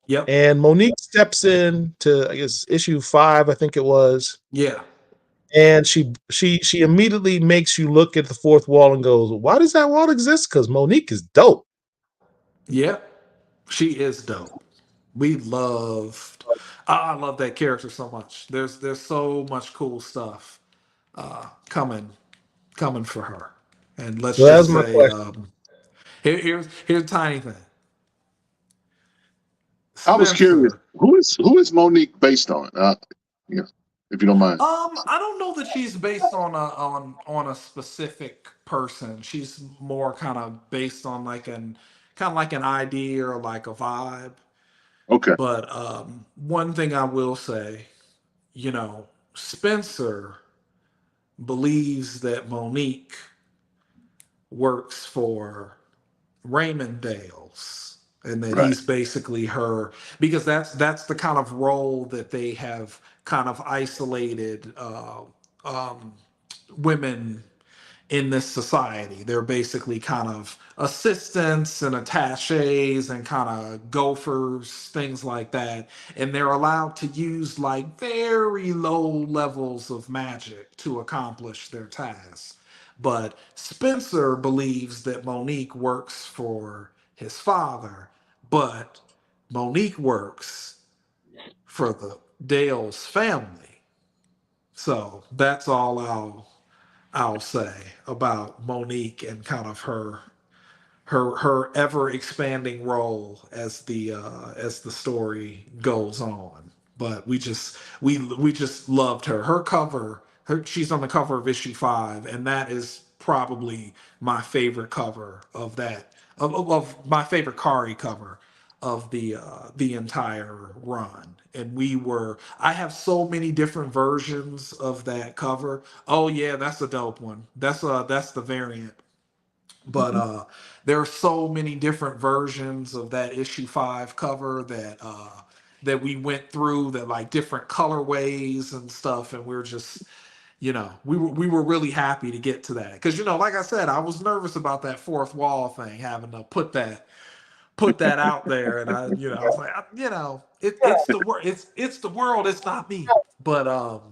Yep. and Monique steps in to, I guess, issue 5, I think it was, Yeah. and she immediately makes you look at the fourth wall and goes, "Why does that wall exist?" Because Monique is dope. Yep. She is dope. We loved. I love that character so much. There's so much cool stuff coming for her. And let's So that's just my say, question. here's a tiny thing. I was curious. Spencer. Who is Monique based on? Yeah, if you don't mind. I don't know that she's based on a specific person. She's more kind of based on kind of like an idea or like a vibe. Okay. But one thing I will say, Spencer believes that Monique works for Raymond Dales and that Right. he's basically her because that's the kind of role that they have kind of isolated um, women in this society. They're basically kind of assistants and attaches and kind of gophers, things like that. And they're allowed to use like very low levels of magic to accomplish their tasks. But Spencer believes that Monique works for his father, but Monique works for the Dale's family. So that's all I'll say about Monique and kind of her ever expanding role as the story goes on. But we just loved her. Her cover, she's on the cover of issue 5, and that is probably my favorite cover of that of my favorite Kari cover of the entire run. And I have so many different versions of that cover. Oh yeah, that's a dope one. That's the variant. But there are so many different versions of that issue 5 cover that we went through, that like different colorways and stuff, and we're just, we were really happy to get to that, because like I said, I was nervous about that fourth wall thing, having to put that out there, and I was like, it's the world, it's the world, it's not me. But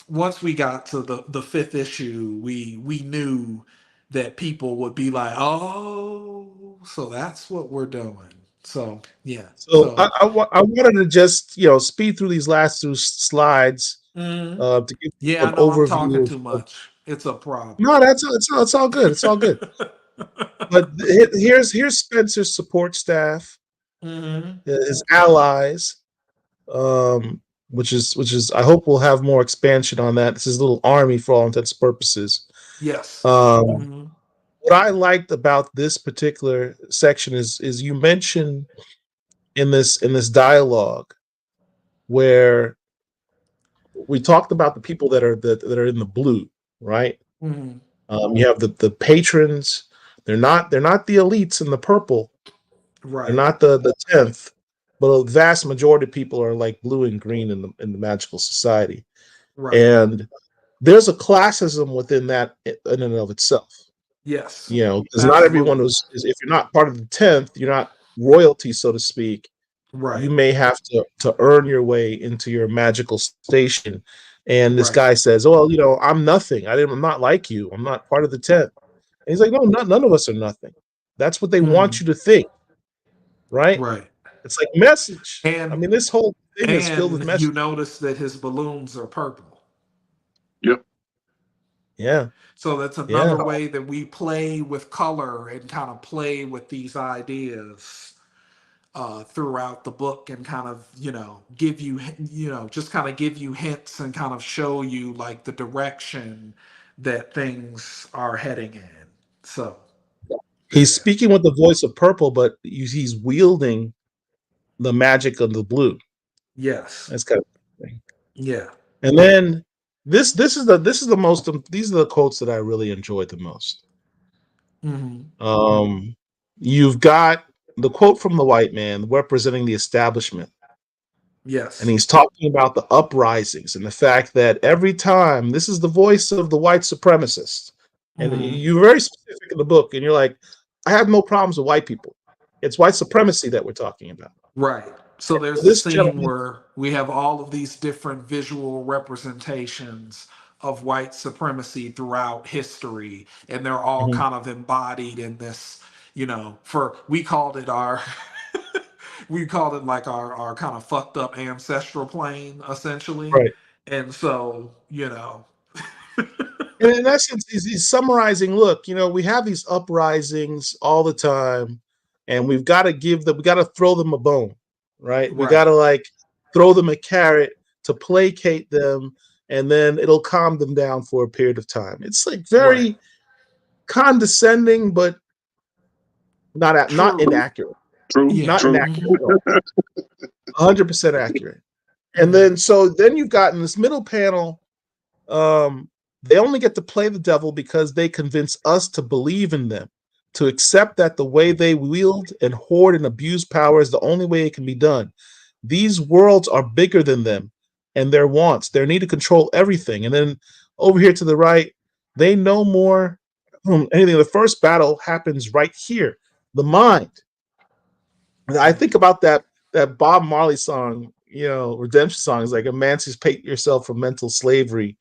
once we got to the fifth issue, we knew that people would be like, oh, so that's what we're doing. So yeah, So I wanted to just speed through these last two slides mhm. to give Yeah, you I an know I'm talking overview too of. much. It's a problem. No, it's all good. It's all good. But here's Spencer's support staff, Hmm. his allies, um, which is I hope we'll have more expansion on that. This is a little army for all intents and purposes. Yes. Um, Hmm. what I liked about this particular section is you mentioned in this dialogue where we talked about the people that are in the blue, right? Hmm. You have the patrons. They're not the elites in the purple. They're Right. not the 10th, but a vast majority of people are like blue and green in the magical society. Right. And there's a classism within that in and of itself. Yes. Because not everyone Absolutely. if you're not part of the 10th, you're not royalty, so to speak. You Right. may have to earn your way into your magical station. And this Right. guy says, "Well, I'm nothing. I'm not like you. I'm not part of the 10th." And he's like, "No, none of us are nothing. That's what they want Hmm. you to think, right?" Right. It's like message. I And mean, this whole thing is filled with and you message. notice that his balloons are purple. Yep. Yeah, So that's yeah. another way that we play with color and kind of play with these ideas throughout the book, and kind of give you just kind of give you hints and kind of show you like the direction that things are heading in. So He's yeah. speaking with the voice of purple, but he's wielding the magic of the blue. Yes. That's kind of thing. Yeah. And then this is the most these are the quotes that I really enjoyed the most. Hmm. Um, you've got the quote from the white man representing the establishment, and Yes. he's talking about the uprisings and the fact that every time this is the voice of the white supremacist, and Hmm. you're very specific in the book, and you're like, I have no problems with white people. It's white supremacy that we're talking about. Right. So there's a This scene gentleman, where we have all of these different visual representations of white supremacy throughout history, and they're all mhm, kind of embodied in this, for we called it our we called it like our kind of fucked up ancestral plane, essentially. right? And so, And in essence, he's summarizing. Look, we have these uprisings all the time, and we got to throw them a bone, right? We got right, to like throw them a carrot to placate them, and then it'll calm them down for a period of time. It's like right. very condescending, but not True. inaccurate, True. Yeah. not True. inaccurate at all. 100% accurate. And Hmm. then you've got in this middle panel, um, they only get to play the devil because they convince us to believe in them, to accept that the way they wield and hoard and abuse power is the only way it can be done. These worlds are bigger than them and their wants, their need to control everything. And then over here to the right, they know more. Anything. The first battle happens right here, the mind. And I think about that Bob Marley song, redemption song is like emancipate yourself from mental slavery,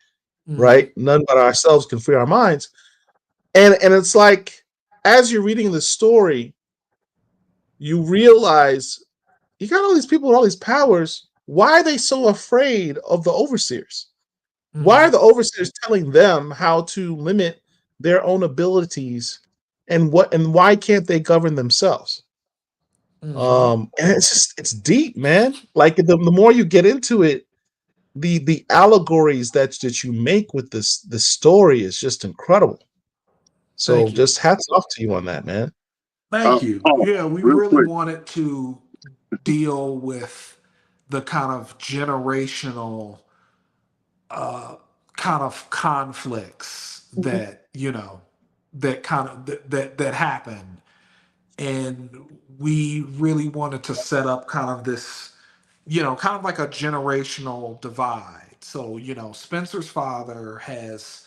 Hmm. right? None but ourselves can free our minds. And it's like as you're reading the story, you realize you got all these people with all these powers. Why are they so afraid of the overseers? Why are Hmm. the overseers telling them how to limit their own abilities, and why can't they govern themselves? Hmm. And it's deep, man. Like the more you get into it, the allegories that you make with this story is just incredible. So Thank you. just hats off to you on that, man. Thank you. Paul, Yeah, we real really quick. wanted to. deal with the kind of generational kind of conflicts that that kind of that happen, and we really wanted to set up kind of this, kind of like a generational divide. So, Spencer's father has,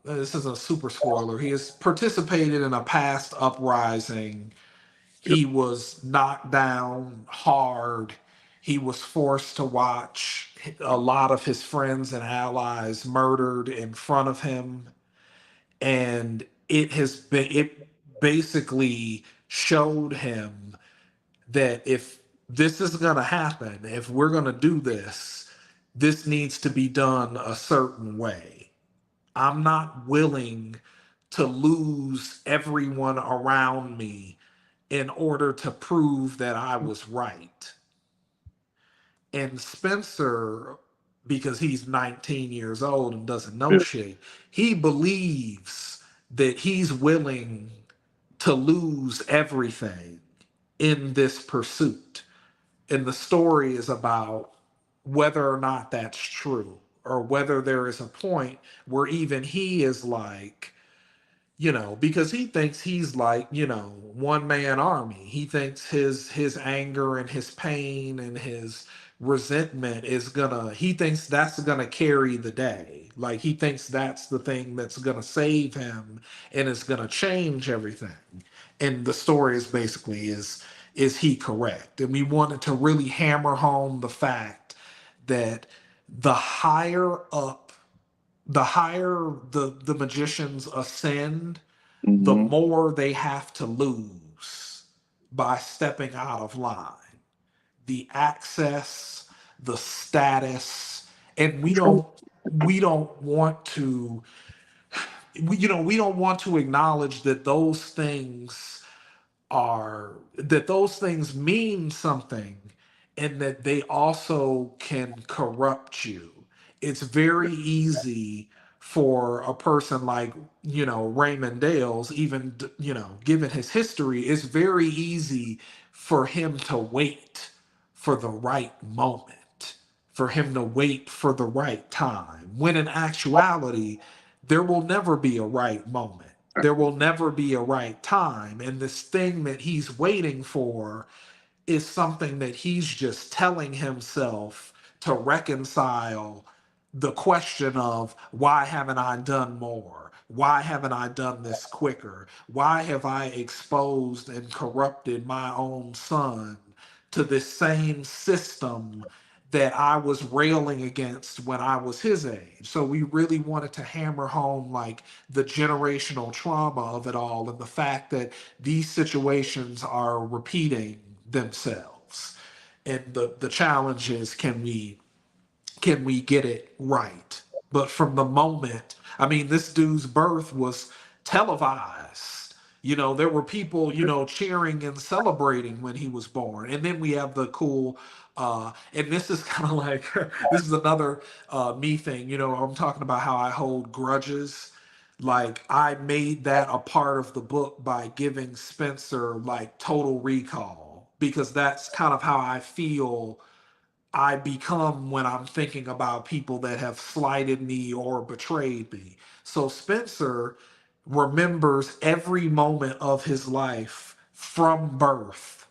this is a super spoiler, he has participated in a past uprising. Yep. He was knocked down hard. He was forced to watch a lot of his friends and allies murdered in front of him. And it basically showed him that if this is going to happen, if we're going to do this, this needs to be done a certain way. I'm not willing to lose everyone around me in order to prove that I was right. And Spencer, because he's 19 years old and doesn't know Yeah. shit, he believes that he's willing to lose everything in this pursuit. And the story is about whether or not that's true, or whether there is a point where even he is like, because he thinks he's like, one man army. He thinks his anger and his pain and his resentment he thinks that's gonna carry the day. Like, he thinks that's the thing that's gonna save him and is gonna change everything. And the story is basically, is he correct? And we wanted to really hammer home the fact that the higher up the higher the magicians ascend, the Mm-hmm. more they have to lose by stepping out of line. The access, the status, and we don't want to we don't want to acknowledge that those things mean something, and that they also can corrupt you. It's very easy for a person like, Raymond Dales, even, given his history, it's very easy for him to wait for the right moment, for him to wait for the right time, when in actuality, there will never be a right moment. There will never be a right time. And this thing that he's waiting for is something that he's just telling himself to reconcile the question of, why haven't I done more? Why haven't I done this quicker? Why have I exposed and corrupted my own son to this same system that I was railing against when I was his age? So we really wanted to hammer home like the generational trauma of it all, and the fact that these situations are repeating themselves. And the challenge is, can we get it right? But from the moment, I mean, this dude's birth was televised. There were people, cheering and celebrating when he was born. And then we have the cool, and this is kind of like, this is another me thing. I'm talking about how I hold grudges. Like, I made that a part of the book by giving Spencer like total recall, because that's kind of how I feel I become when I'm thinking about people that have slighted me or betrayed me. So Spencer remembers every moment of his life from birth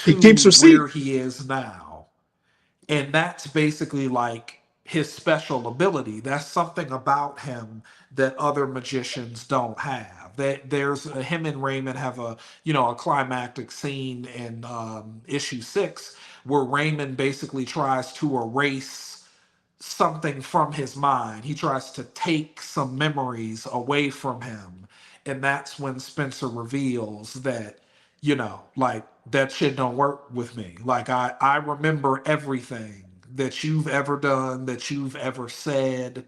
He to keeps receipt. where he is now. And that's basically like his special ability. That's something about him that other magicians don't have. That there's him and Raymond have a climactic scene in issue 6, where Raymond basically tries to erase something from his mind. He tries to take some memories away from him. And that's when Spencer reveals that, like, that shit don't work with me. Like, I remember everything that you've ever done, that you've ever said.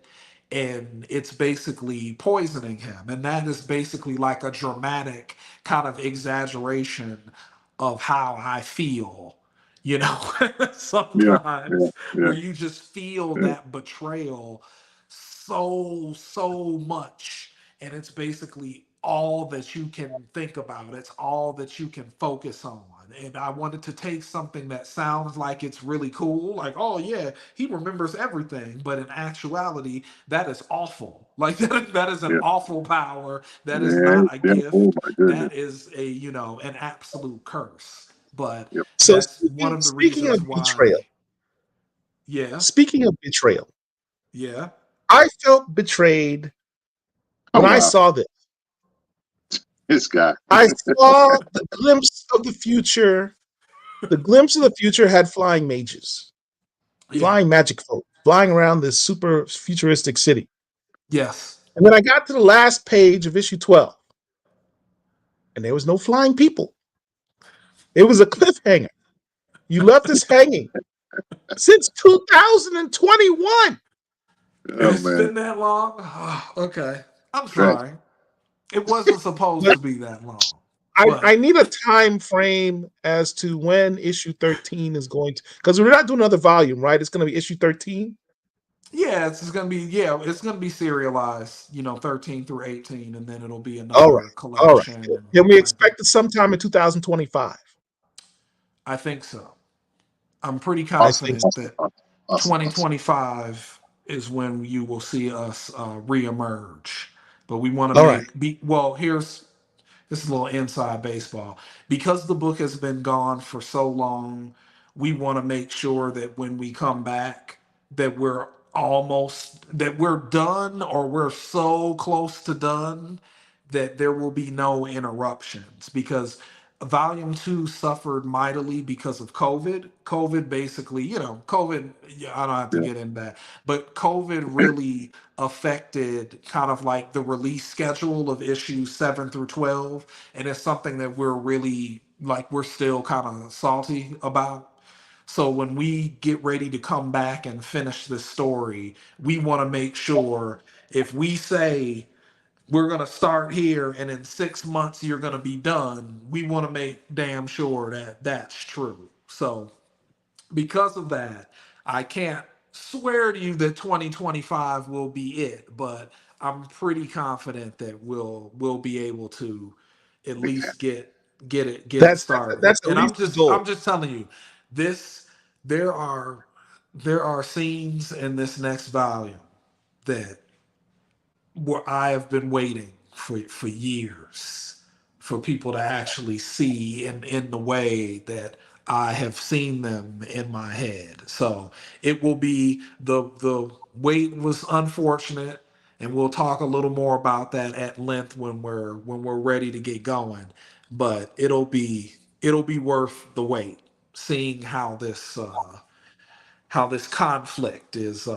And it's basically poisoning him. And that is basically like a dramatic kind of exaggeration of how I feel, Yeah. Yeah. sometimes, Yeah. where you just feel Yeah. that betrayal so much, and it's basically all that you can think about, it's all that you can focus on. And I wanted to take something that sounds like it's really cool, like, oh yeah, he remembers everything, but in actuality, that is awful. Like that is an Yeah. awful power. That is Man, not a yeah. Oh gift. my goodness. That is a, an absolute curse. But Yep. So that's one of the speaking of reasons betrayal, why. Yeah, yeah, I felt betrayed Oh when I wow. saw this. This guy. I saw the glimpse of the future. The glimpse of the future had flying mages, yeah, flying magic folk, flying around this super futuristic city. yes. And then I got to the last page of issue 12, and there was no flying people. It was a cliffhanger. You left us hanging since 2021. Oh It's man. been that long. Okay, I'm Right. sorry. It wasn't supposed But to be that long. I But need a time frame as to when issue 13 is going to, because we're not doing another volume, right? It's going to be issue 13. yeah, it's gonna be serialized, 13 through 18, and then it'll be All right. another All right. collection. Can we Like, expect it sometime in 2025? I think so. I'm pretty I think confident Awesome. that Awesome. Awesome. Awesome. 2025 is when you will see us reemerge. But we want to all right. here's this is a little inside baseball. Because the book has been gone for so long, we want to make sure that when we come back, that we're done, or we're so close to done that there will be no interruptions, because volume 2 suffered mightily because of COVID basically, COVID, yeah, I don't have to Yeah. get into that, but COVID really affected kind of like the release schedule of issues 7 through 12. And it's something that we're really, like, we're still kind of salty about. So when we get ready to come back and finish this story, we want to make sure, if we say we're going to start here and in 6 months you're going to be done, we want to make damn sure that that's true. So because of that, I can't swear to you that 2025 will be it, but I'm pretty confident that we'll be able to at Make it least get it That's started. that's at And I'm least the just goal. I'm just telling you, this there are there are scenes in this next volume that where I have been waiting for years for people to actually see in the way that I have seen them in my head. So it will be, the wait was unfortunate, and we'll talk a little more about that at length when we're ready to get going. But it'll be worth the wait, seeing how this conflict is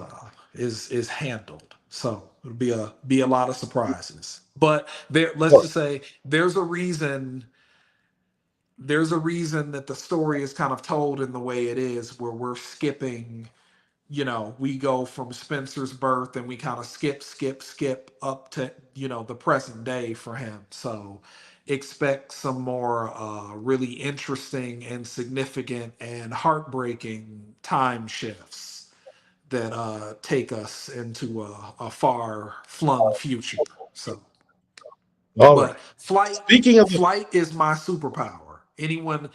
handled. So it'll be a lot of surprises. But let's just say there's a reason that the story is kind of told in the way it is, where we're skipping, we go from Spencer's birth and we kind of skip up to, the present day for him. So expect some more really interesting and significant and heartbreaking time shifts that take us into a far flung future. So, All right. but flight Speaking of the, flight is my superpower. Anyone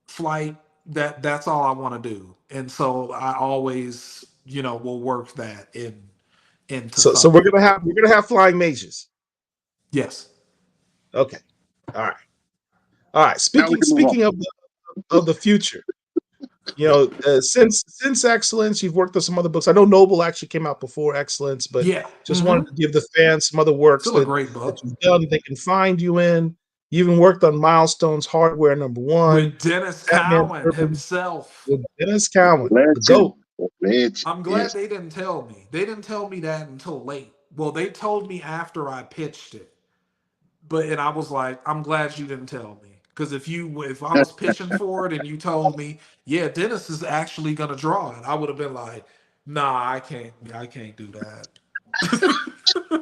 flight, that's all I want to do. And so I always, will work that into so we're something. gonna have flying mages. Yes. Okay. All right. All right. Now we Speaking can move on. speaking of the future, since Excellence, you've worked on some other books. I know Noble actually came out before Excellence, but Yeah. just wanted to give the fans some other works Still a that great that book you've done. They can find you in. You even worked on Milestones Hardware #1, with Dennis Batman Cowan Urban himself. with Dennis Cowan, the Legend. GOAT. Legend. I'm glad Yes. they didn't tell me. They didn't tell me that until late. Well, they told me after I pitched it. And I was like, I'm glad you didn't tell me. Because if I was pitching for it and you told me, yeah, Dennis is actually gonna draw it, I would have been like, nah, I can't do that.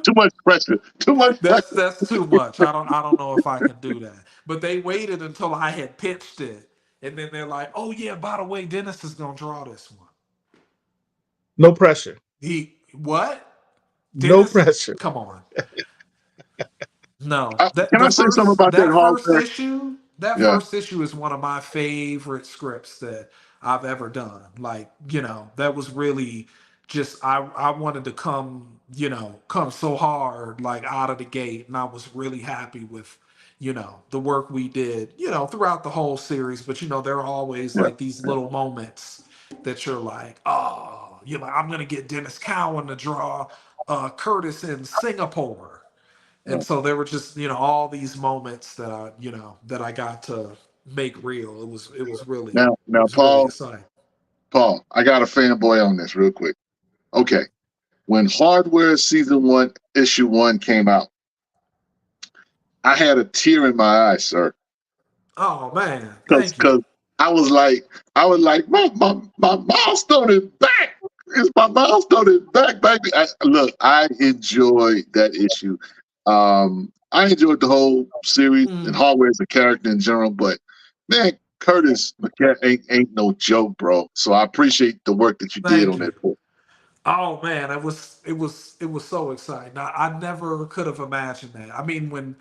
Too much pressure. Too much That's pressure. that's too much. I don't know if I can do that. But they waited until I had pitched it, and then they're like, oh yeah, by the way, Dennis is gonna draw this one. No pressure. He what? No Dennis, pressure. come on. No. That Can the I say something first about that that first hardware? issue, that Yeah. first issue is one of my favorite scripts that I've ever done. Like, that was really just I wanted to come so hard like out of the gate, and I was really happy with the work we did, throughout the whole series. But there are always Yeah. like these little moments that you're like, oh, I'm gonna get Dennis Cowan to draw Curtis in Singapore. And Yeah. so there were just, all these moments that I got to make real. It Now, was really exciting. Paul, I got a fanboy on this real quick. Okay. When Hardware Season 1, Issue 1 came out, I had a tear in my eye, sir. Oh man, Cause, thank you. cause I was like, my milestone is back. It's my milestone is back, baby. Look, I enjoyed that issue. I enjoyed the whole series and Mm, Hardware as a character in general, but man, Curtis McCann ain't no joke, bro. So I appreciate the work that you did thank on you. that book. Oh man, it was so exciting. I never could have imagined that. I mean, when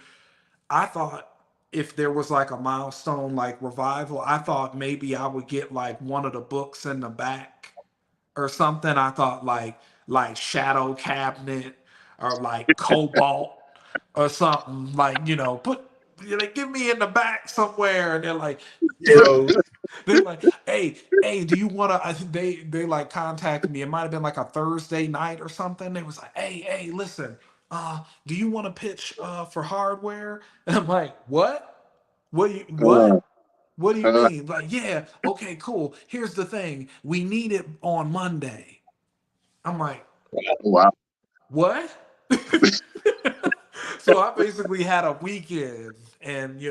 I thought if there was like a milestone like revival, I thought maybe I would get like one of the books in the back or something. I thought like Shadow Cabinet or like Cobalt or something, like put give me in the back somewhere. And they're like, Yo, they're like, hey, do you want to? I think they like contacted me. It might have been like a Thursday night or something. They was like, hey, listen, do you want to pitch for Hardware? And I'm like, what? Uh, What? What do you uh, mean? Like, yeah, okay, cool. Here's the thing. We need it on Monday. I'm like, wow. what? So I basically had a weekend, and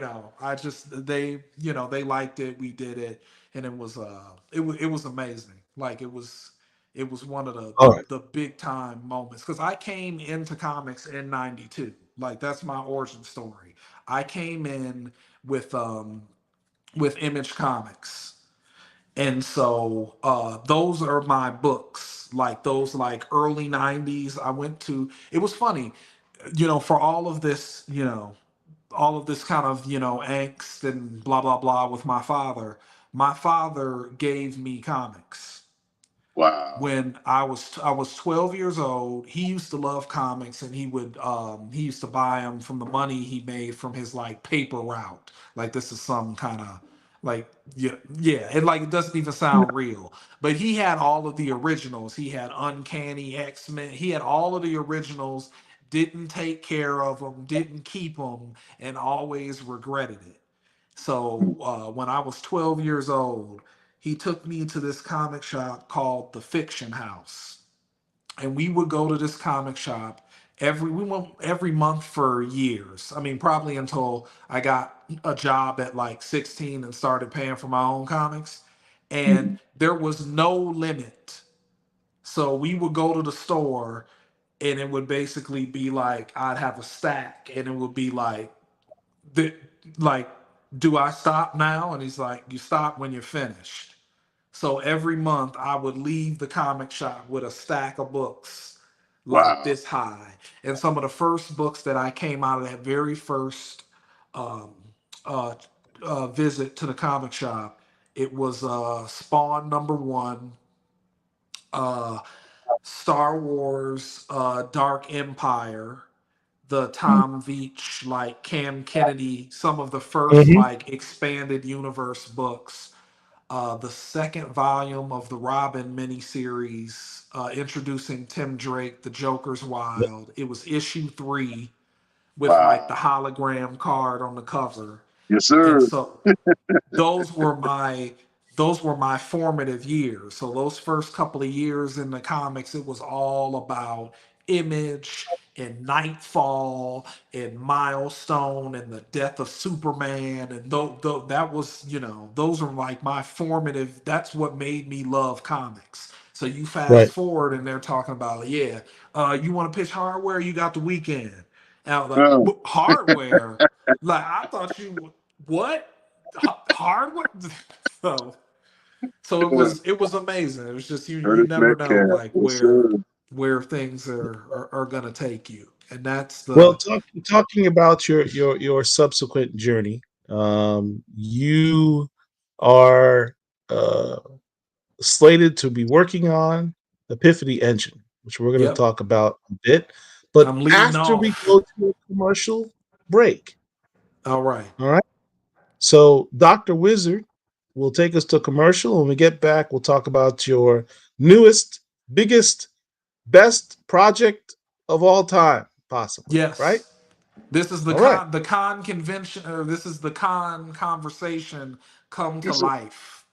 I just they liked it. We did it, and it was amazing. Like it was one of the all the, right. the big time moments, because I came into comics in '92. Like that's my origin story. I came in with Image Comics. And so those are my books, like those like early 90s. I went to, it was funny, for all of this kind of, angst and blah, blah, blah with my father gave me comics Wow. when I was 12 years old. He used to love comics, and he used to buy them from the money he made from his like paper route. Like this is some kind of like, yeah, it like it doesn't even sound real. But he had all of the originals. He had Uncanny X-Men. He had all of the originals. Didn't take care of them. Didn't keep them, and always regretted it. So when I was 12 years old, he took me to this comic shop called the Fiction House, and we would go to this comic shop we went every month for years. I mean, probably until I got a job at like 16 and started paying for my own comics, and there was no limit. So we would go to the store, and it would basically be like I'd have a stack, and it would be the, like, do I stop now? And he's like, you stop when you're finished. So every month I would leave the comic shop with a stack of books like Wow. this high. And some of the first books that I came out of that very first um, uh, visit to the comic shop, it was Spawn #1, uh, Star Wars Dark Empire, the Tom Veitch, like Cam Kennedy, some of the first Hmm. like expanded universe books. The second volume of the Robin miniseries, introducing Tim Drake, The Joker's Wild. It was issue 3 with like the Wow. hologram card on the cover. Yes, And sir. so those were my those were my formative years. So those first couple of years in the comics, it was all about Image and Nightfall and Milestone and the death of Superman. And that was, those are like my formative. That's what made me love comics. So you fast Right. forward, and they're talking about, yeah, you want to pitch Hardware? You got the weekend. And I was like, Oh, Hardware? Like I thought you what? Hardware? So so it yeah. was it was amazing. It was just you Curtis never know Metcalf. like Yes, sir. where things are gonna take you. And that's Well, the talking about your subsequent journey, You are slated to be working on Epiphany Engine, which we're going to Yep. talk about a bit. But I'm leading after we off. go to a commercial break, All right. all right? So Dr. Wizard will take us to a commercial. When we get back, we'll talk about your newest, biggest, best project of all time, possibly. Yes. Right? This is the All right. con convention, or this is the con conversation come to Yes, sir. life.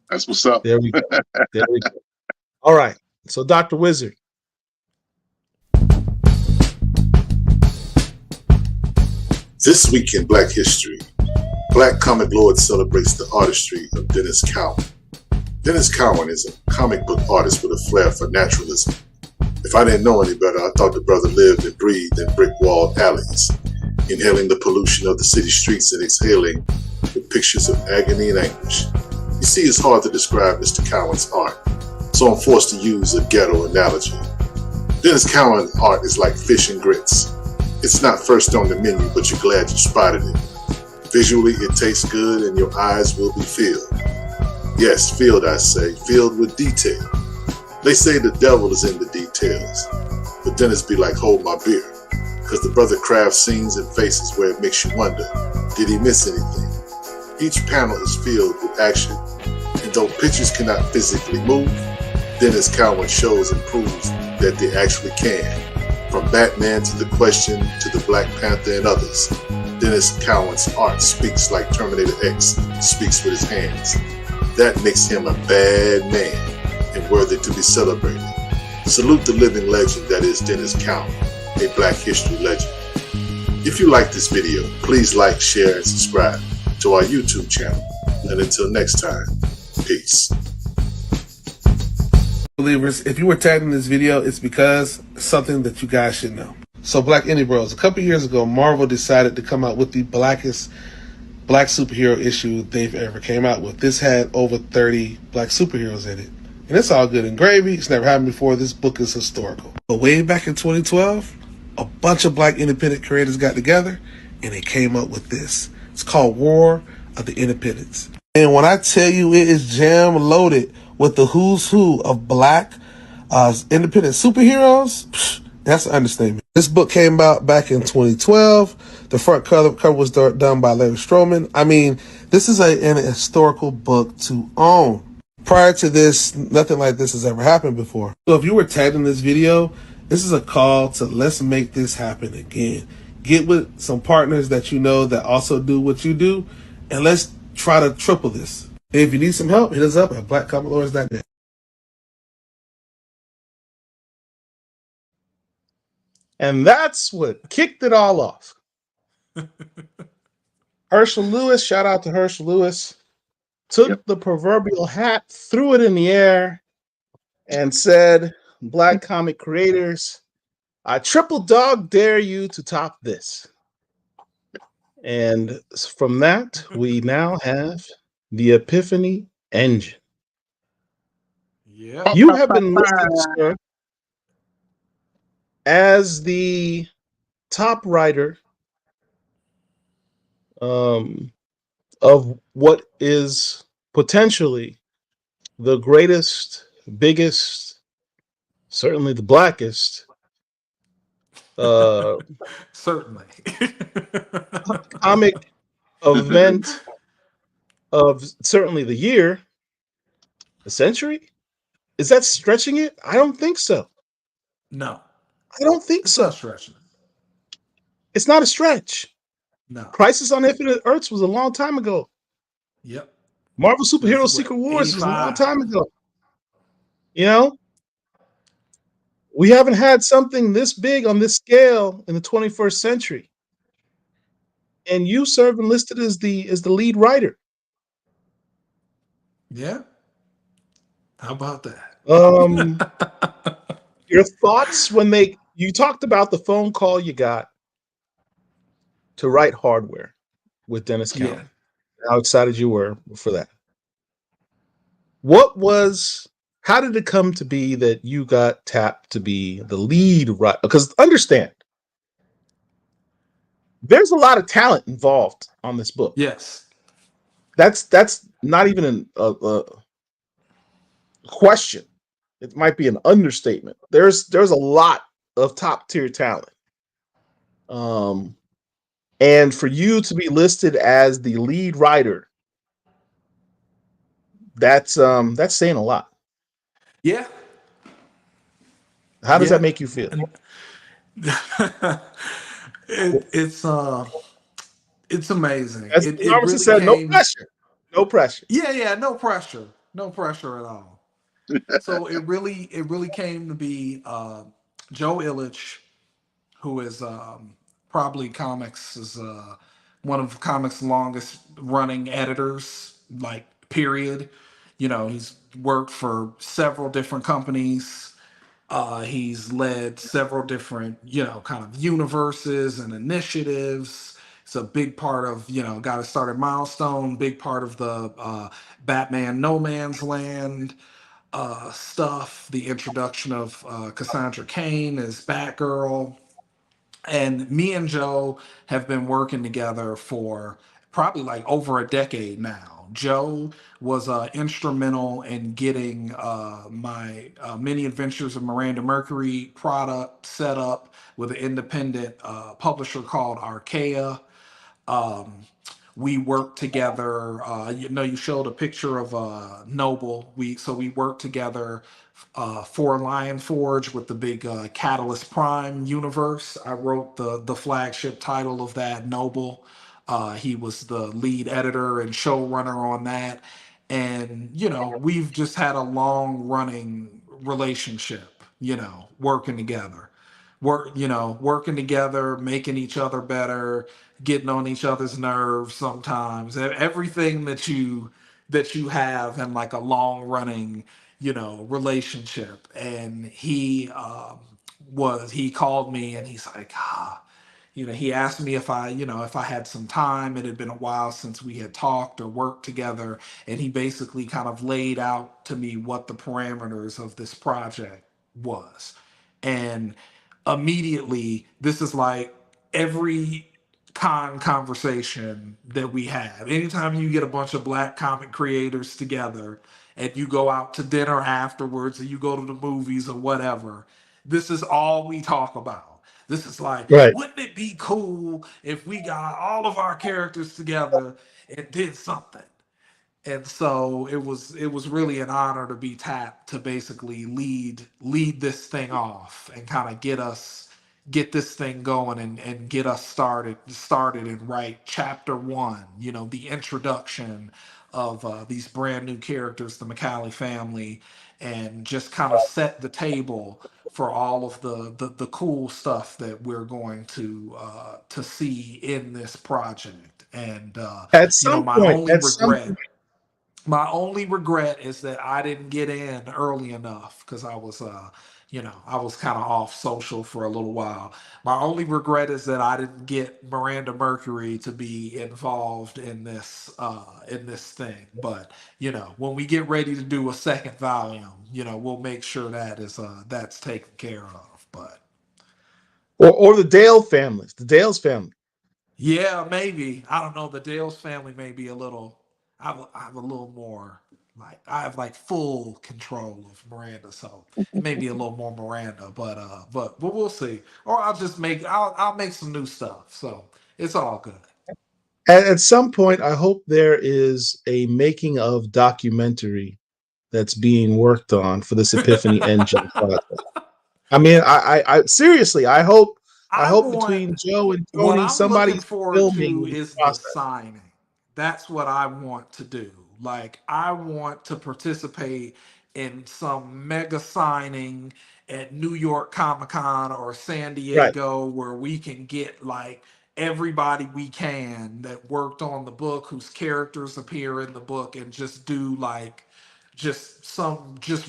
That's what's up. There we go. There we go. All right. So Dr. Wizard. This week in Black History, Black Comic Lord celebrates the artistry of Dennis Cowan. Dennis Cowan is a comic book artist with a flair for naturalism. If I didn't know any better, I thought the brother lived and breathed in brick-walled alleys, inhaling the pollution of the city streets and exhaling the pictures of agony and anguish. You see, it's hard to describe Mr. Cowan's art, so I'm forced to use a ghetto analogy. Dennis Cowan's art is like fish and grits. It's not first on the menu, but you're glad you spotted it. Visually, it tastes good and your eyes will be filled. Yes, filled, I say, filled with detail. They say the devil is in the details, but Dennis be like, hold my beer, because the brother crafts scenes and faces where it makes you wonder, did he miss anything? Each panel is filled with action, and though pictures cannot physically move, Dennis Cowan shows and proves that they actually can. From Batman to The Question to the Black Panther and others, Dennis Cowan's art speaks like Terminator X speaks with his hands. That makes him a bad man and worthy to be celebrated. Salute the living legend that is Dennis Cowan, a Black history legend. If you like this video, please like, share, and subscribe to our YouTube channel. And until next time, peace. Believers, if you were tagged in this video, it's because something that you guys should know. So, Black Indie Bros, a couple years ago, Marvel decided to come out with the blackest black superhero issue they've ever came out with. This had over 30 black superheroes in it. And it's all good and gravy. It's never happened before. This book is historical. But way back in 2012, a bunch of black independent creators got together and they came up with this. It's called War of the Independents. And when I tell you it is jam loaded with the who's who of black independent superheroes, that's an understatement. This book came out back in 2012. The front cover was done by Larry Stroman. I mean, this is an historical book to own. Prior to this, nothing like this has ever happened before. So if you were tagged in this video, this is a call to let's make this happen again. Get with some partners that you know that also do what you do, and let's try to triple this. And if you need some help, hit us up at blackcomiclords.net. And that's what kicked it all off. Herschel Lewis, shout out to Herschel Lewis, took the proverbial hat, threw it in the air, and said, Black comic creators, I triple dog dare you to top this. And from that, we now have the Epiphany Engine. Yeah. You have been listed, sir, as the top writer of what is potentially the greatest, biggest, certainly the blackest Certainly. comic event of certainly the year, the century. Is that stretching it? I don't think so. No. I don't think It's so. not stretching. It's not a stretch. No. Crisis on Infinite Earths was a long time ago. Yep. Marvel Superhero What, Secret Wars was a long 85? time ago. You know, we haven't had something this big on this scale in the 21st century. And you serve and listed as the lead writer. Yeah. How about that? Your thoughts when you talked about the phone call you got to write Hardware with Dennis Cowan. Yeah. How excited you were for that. How did it come to be that you got tapped to be the lead writer? Because understand, there's a lot of talent involved on this book. Yes. That's not even a question. It might be an understatement. There's a lot of top tier talent. Um, and for you to be listed as the lead writer, that's saying a lot. Yeah. How does that Yeah. make you feel? And it's amazing. As It Robinson really said, no came. pressure. No pressure. Yeah, no pressure. No pressure at all. So it really came to be Joe Illich, who is probably comics is one of comics longest running editors, like period. He's worked for several different companies. He's led several different, kind of universes and initiatives. It's a big part of, got to start at Milestone, big part of the Batman No Man's Land stuff, the introduction of Cassandra Cain as Batgirl. And me and Joe have been working together for probably like over a decade now. Joe was instrumental in getting my Many Adventures of Miranda Mercury product set up with an independent publisher called Archaea. Um, we worked together. You showed a picture of Noble. We worked together for Lion Forge with the big Catalyst Prime universe. I wrote the flagship title of that, Noble. He was the lead editor and showrunner on that, and we've just had a long running relationship. Working together working together, making each other better, getting on each other's nerves sometimes. Everything that you have in like a long running, relationship. And he called me and he's like, he asked me if I had some time. It had been a while since we had talked or worked together, and he basically kind of laid out to me what the parameters of this project was. And immediately, this is like every conversation that we have. Anytime you get a bunch of black comic creators together and you go out to dinner afterwards or you go to the movies or whatever, this is all we talk about. This is like, Right. wouldn't it be cool if we got all of our characters together and did something? And so it was really an honor to be tapped to basically lead this thing off and kind of get this thing going and get us started and write chapter one, the introduction of these brand new characters, the McCallie family, and just kind of set the table for all of the cool stuff that we're going to see in this project. And At some my point, only regret my only regret is that I didn't get in early enough because I was kind of off social for a little while. My only regret is that I didn't get Miranda Mercury to be involved in this thing. But when we get ready to do a second volume, we'll make sure that's taken care of. But or the Dale families, the Dale's family. yeah, maybe. I don't know. The Dales family may be a little. I have a little more. Like I have like full control of Miranda, so it may be a little more Miranda. But we'll see. Or I'll make some new stuff. So it's all good. At some point, I hope there is a making of documentary that's being worked on for this Epiphany Engine project. I mean, I seriously, I I hope want between Joe and what Tony, I'm looking somebody's forward filming to this is the process. signing. That's what I want to do. Like I want to participate in some mega signing at New York Comic Con or San Right. Diego where we can get like everybody we can that worked on the book, whose characters appear in the book, and just do like just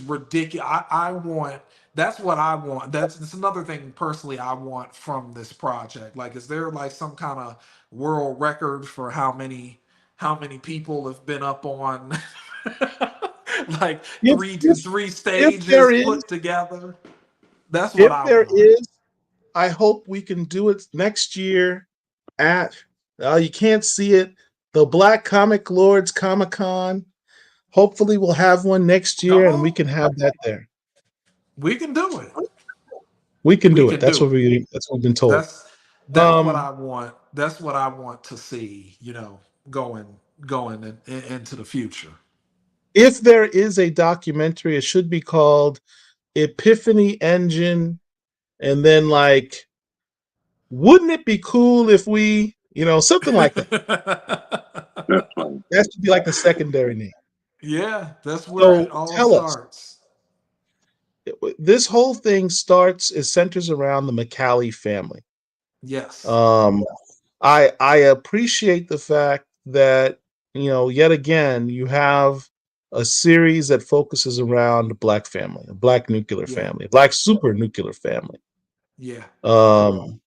ridiculous. I want that's what I want. That's another thing personally I want from this project. Like, is there like some kind of world record for how many people have been up on like If three if there stages is put together? That's what if I there want. is, I hope we can do it next year at you can't see it, the Black Comic Lords Comic Con. Hopefully, we'll have one next Come year, and we on, can have that there. we can do it. We can We do it. can do it. That's what we've been told. That's that's what Um, I want. That's what I want to see. Going into the future. if there is a documentary, it should be called Epiphany Engine, and then like, wouldn't it be cool if we, something like that. That's funny. That should be like the secondary name. Yeah, that's where So it all tell us, starts. this whole thing centers around the McCallie family. Yes. Um, I appreciate the fact that yet again you have a series that focuses around a black family, a black nuclear Yeah. family, a black super nuclear family. Yeah. Um,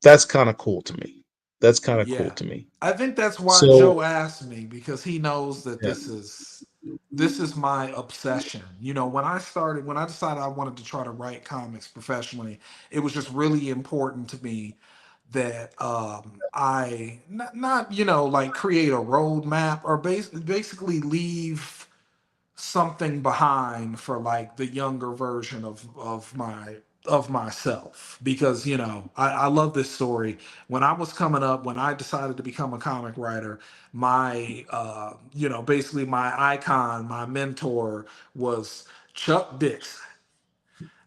that's kind of cool to me. That's kind of cool Yeah. to me. I think that's why So Joe asked me, because he knows that yeah, this is my obsession. When I decided I wanted to try to write comics professionally, it was just really important to me that I not like create a roadmap or basically leave something behind for like the younger version of myself, because I love this story. When I was coming up, when I decided to become a comic writer, my basically my icon, my mentor was Chuck Dixon.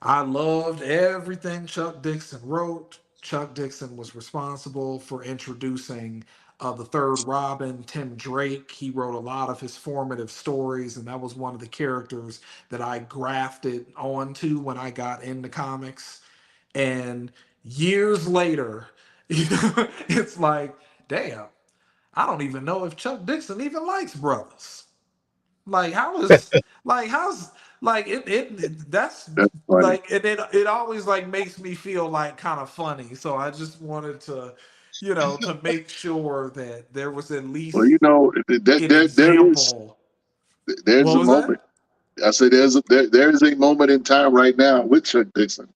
I loved everything Chuck Dixon wrote. Chuck Dixon was responsible for introducing the third Robin, Tim Drake. He wrote a lot of his formative stories, and that was one of the characters that I grafted onto when I got into comics. And years later, it's like, damn, I don't even know if Chuck Dixon even likes brothers. Like how is like how's like that's That's funny. like, and it always like makes me feel like kind of funny. So I just wanted to, to make sure that there was at Well, least an there is example. there's What a was that? moment. I say there is a moment in time right now with Chuck Dixon.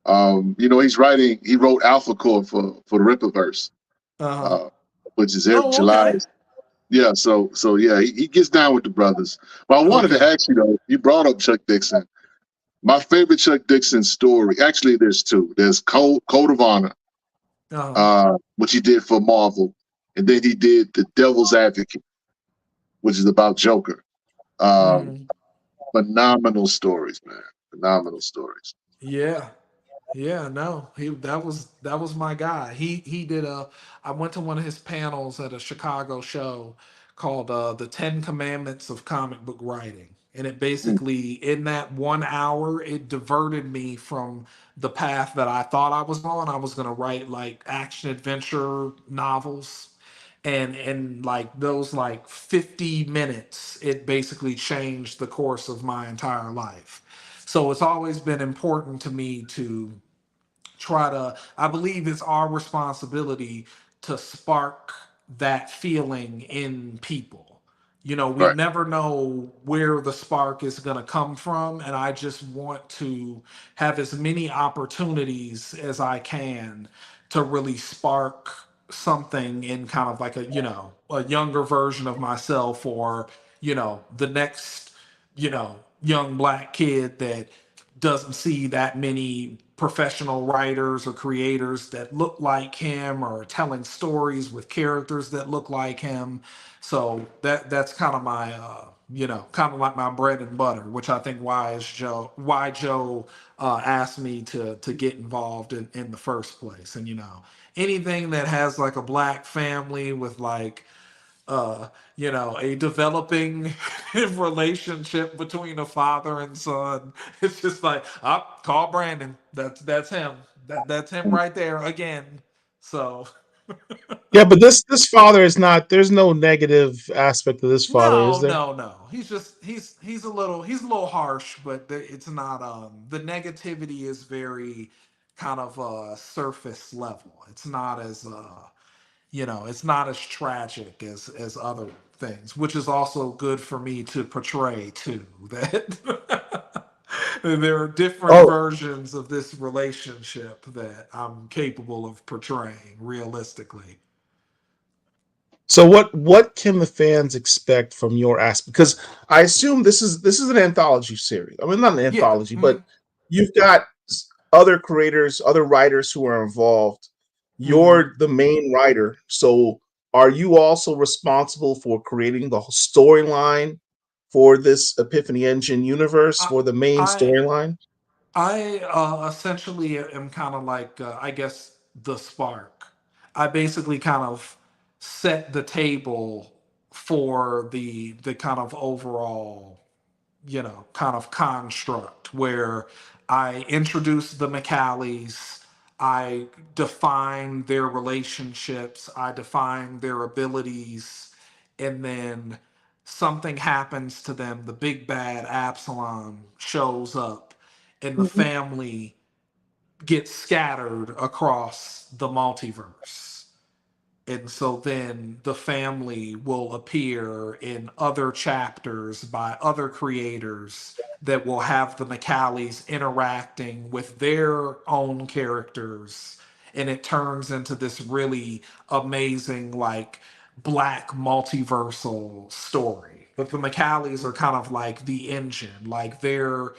He wrote Alpha Core for the Rippaverse, Uh-huh. uh, which is every Oh, July. okay. Yeah, so yeah, he gets down with the brothers. But I wanted to Okay. ask you though, you brought up Chuck Dixon. My favorite Chuck Dixon story, actually, there's two. There's Code of Honor, Uh-huh. which he did for Marvel, and then he did The Devil's Advocate, which is about Joker. Um, Mm. Phenomenal stories, man. Phenomenal stories. Yeah. Yeah, no, that was my guy. He did a. I went to one of his panels at a Chicago show called "The 10 Commandments of Comic Book Writing," and it Mm, basically, in that 1 hour, it diverted me from the path that I thought I was on. I was gonna write like action adventure novels, and like those like 50 minutes, it basically changed the course of my entire life. So it's always been important to me to I believe it's our responsibility to spark that feeling in people. We right. never know where the spark is going to come from, and I just want to have as many opportunities as I can to really spark something in kind of like a younger version of myself, or the next young black kid that doesn't see that many professional writers or creators that look like him, or telling stories with characters that look like him. So that's kind of my kind of like my bread and butter, which I think why Joe asked me to get involved in the first place. And anything that has like a black family with like a developing relationship between a father and son. It's just like, call Brandon. That's him. That's him right there again. So yeah, but this father is not. There's no negative aspect of this father, is no, there? no, no. He's a little harsh, but it's not. The negativity is very kind of surface level. It's not as it's not as tragic as other things, which is also good for me to portray too. That There are different versions of this relationship that I'm capable of portraying realistically. So what can the fans expect from your aspect? Because I assume this is an anthology series. I mean, not an Yeah. anthology, but you've got other creators, other writers who are involved. Mhm. You're the main writer, so are you also responsible for creating the storyline for this Epiphany Engine universe, I for the main I storyline? I essentially am kind of like I guess the spark. I basically kind of set the table for the kind of overall, kind of construct where I introduce the McCallies, I define their relationships, I define their abilities, and then something happens to them. The big bad Absalom shows up, and the family gets scattered across the multiverse. And so then the family will appear in other chapters by other creators that will have the McCallies interacting with their own characters. And it turns into this really amazing, like, black multiversal story. But the McCallies are kind of like the engine, like their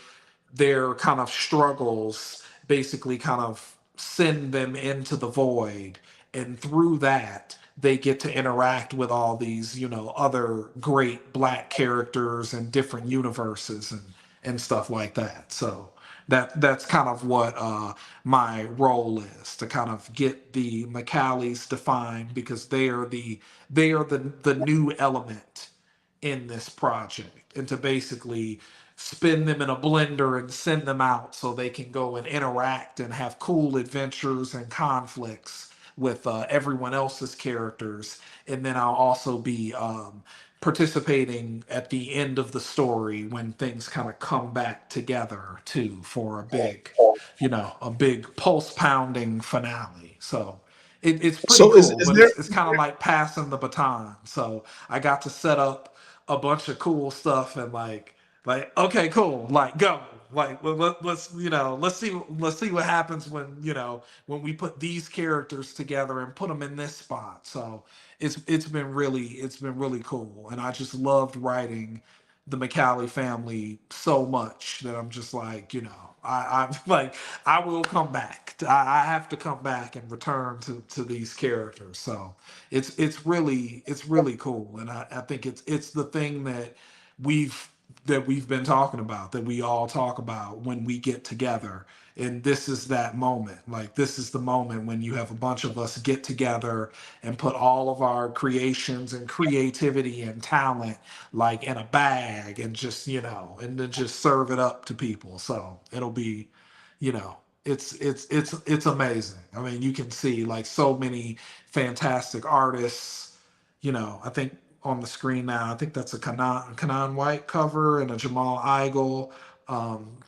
kind of struggles basically kind of send them into the void, and through that they get to interact with all these other great black characters and different universes and stuff like that. So that's kind of what my role is, to kind of get the McCallies defined, because they are the new element in this project, and to basically spin them in a blender and send them out so they can go and interact and have cool adventures and conflicts with everyone else's characters. And then I'll also be participating at the end of the story when things kind of come back together too, for a big pulse pounding finale. So it's pretty So cool, is but there it's kind of like passing the baton. So I got to set up a bunch of cool stuff, and like okay, cool, like go, like let's see what happens when we put these characters together and put them in this spot. So it's been really cool, and I just loved writing the McCallie family so much that I'm just like, I'm like, I will come back. I have to come back and return to these characters. So it's really cool, and I think it's the thing we've we've been talking about, that we all talk about when we get together. And this is that moment. Like, this is the moment when you have a bunch of us get together and put all of our creations and creativity and talent like in a bag, and just and then just serve it up to people. So it'll be, it's amazing. I mean, you can see like so many fantastic artists. I think on the screen now, I think that's a Kanan White cover and a Jamal Igle.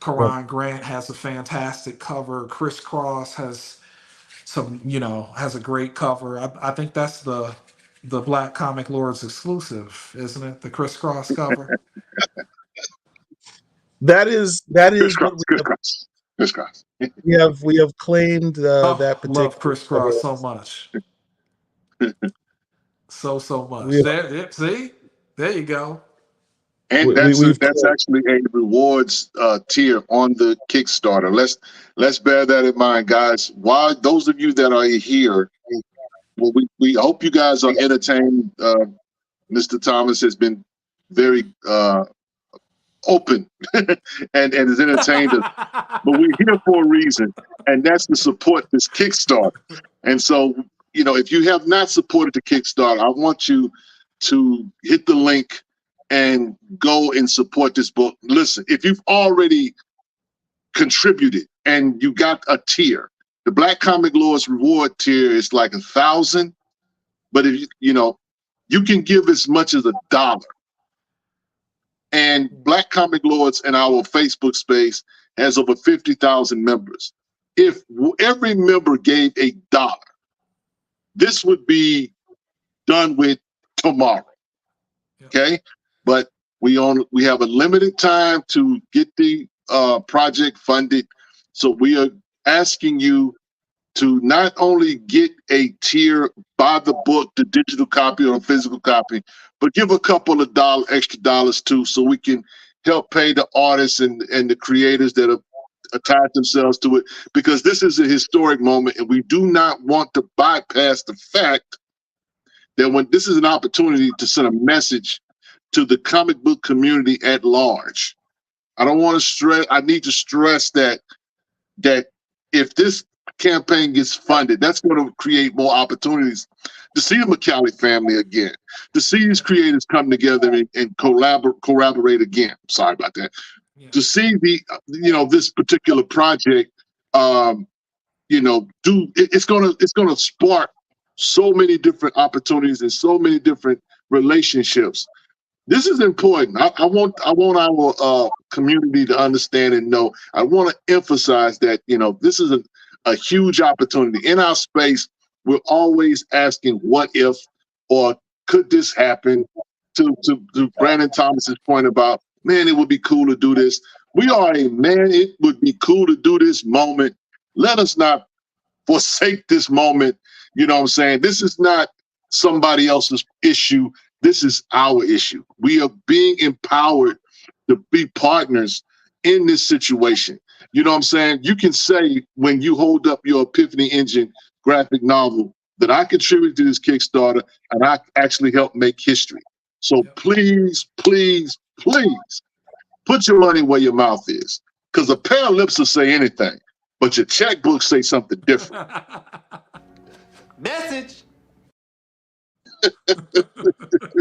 Karan Grant has a fantastic cover. Chris Cross has a great cover. I think that's the Black Comic Lords exclusive, isn't it? The Chris Cross cover. that is what Crisscross. Crisscross. we have claimed Oh, that love particular Chris cover. Cross so much, so much. We There, see, there you go. And we, we we've that's actually a rewards tier on the Kickstarter. Let's bear that in mind, guys. While those of you that are here, well, we hope you guys are entertained. Mr. Thomas has been very open and has entertained us. But we're here for a reason, and that's to support this Kickstarter. And so, if you have not supported the Kickstarter, I want you to hit the link and go and support this book. Listen, if you've already contributed and you got a tier, the Black Comic Lords reward tier is like 1,000. But if you can give as much as $1. And Black Comic Lords in our Facebook space has over 50,000 members. If every member gave $1, this would be done with tomorrow. Okay, but we have a limited time to get the project funded. So we are asking you to not only get a tier, buy the book, the digital copy or a physical copy, but give a couple of extra dollars too, so we can help pay the artists and the creators that have attached themselves to it, because this is a historic moment, and we do not want to bypass the fact that when this is an opportunity to send a message to the comic book community at large. I don't want to stress. I need to stress that if this campaign gets funded, that's going to create more opportunities to see the McCallie family again, to see these creators come together and collaborate again. Sorry about that. Yeah. To see this particular project, it's gonna spark so many different opportunities and so many different relationships. This is important. I want our community to understand and know. I want to emphasize that this is a huge opportunity in our space. We're always asking, "What if?" or "Could this happen?" To Brandon Thomas's point about, man, it would be cool to do this. We are a man. It would be cool to do this moment. Let us not forsake this moment. You know what I'm saying? This is not somebody else's issue. This is our issue. We are being empowered to be partners in this situation. You know what I'm saying? You can say when you hold up your Epiphany Engine graphic novel that I contributed to this Kickstarter and I actually helped make history. So please, please, please put your money where your mouth is, because a pair of lips will say anything, but your checkbook say something different. Message.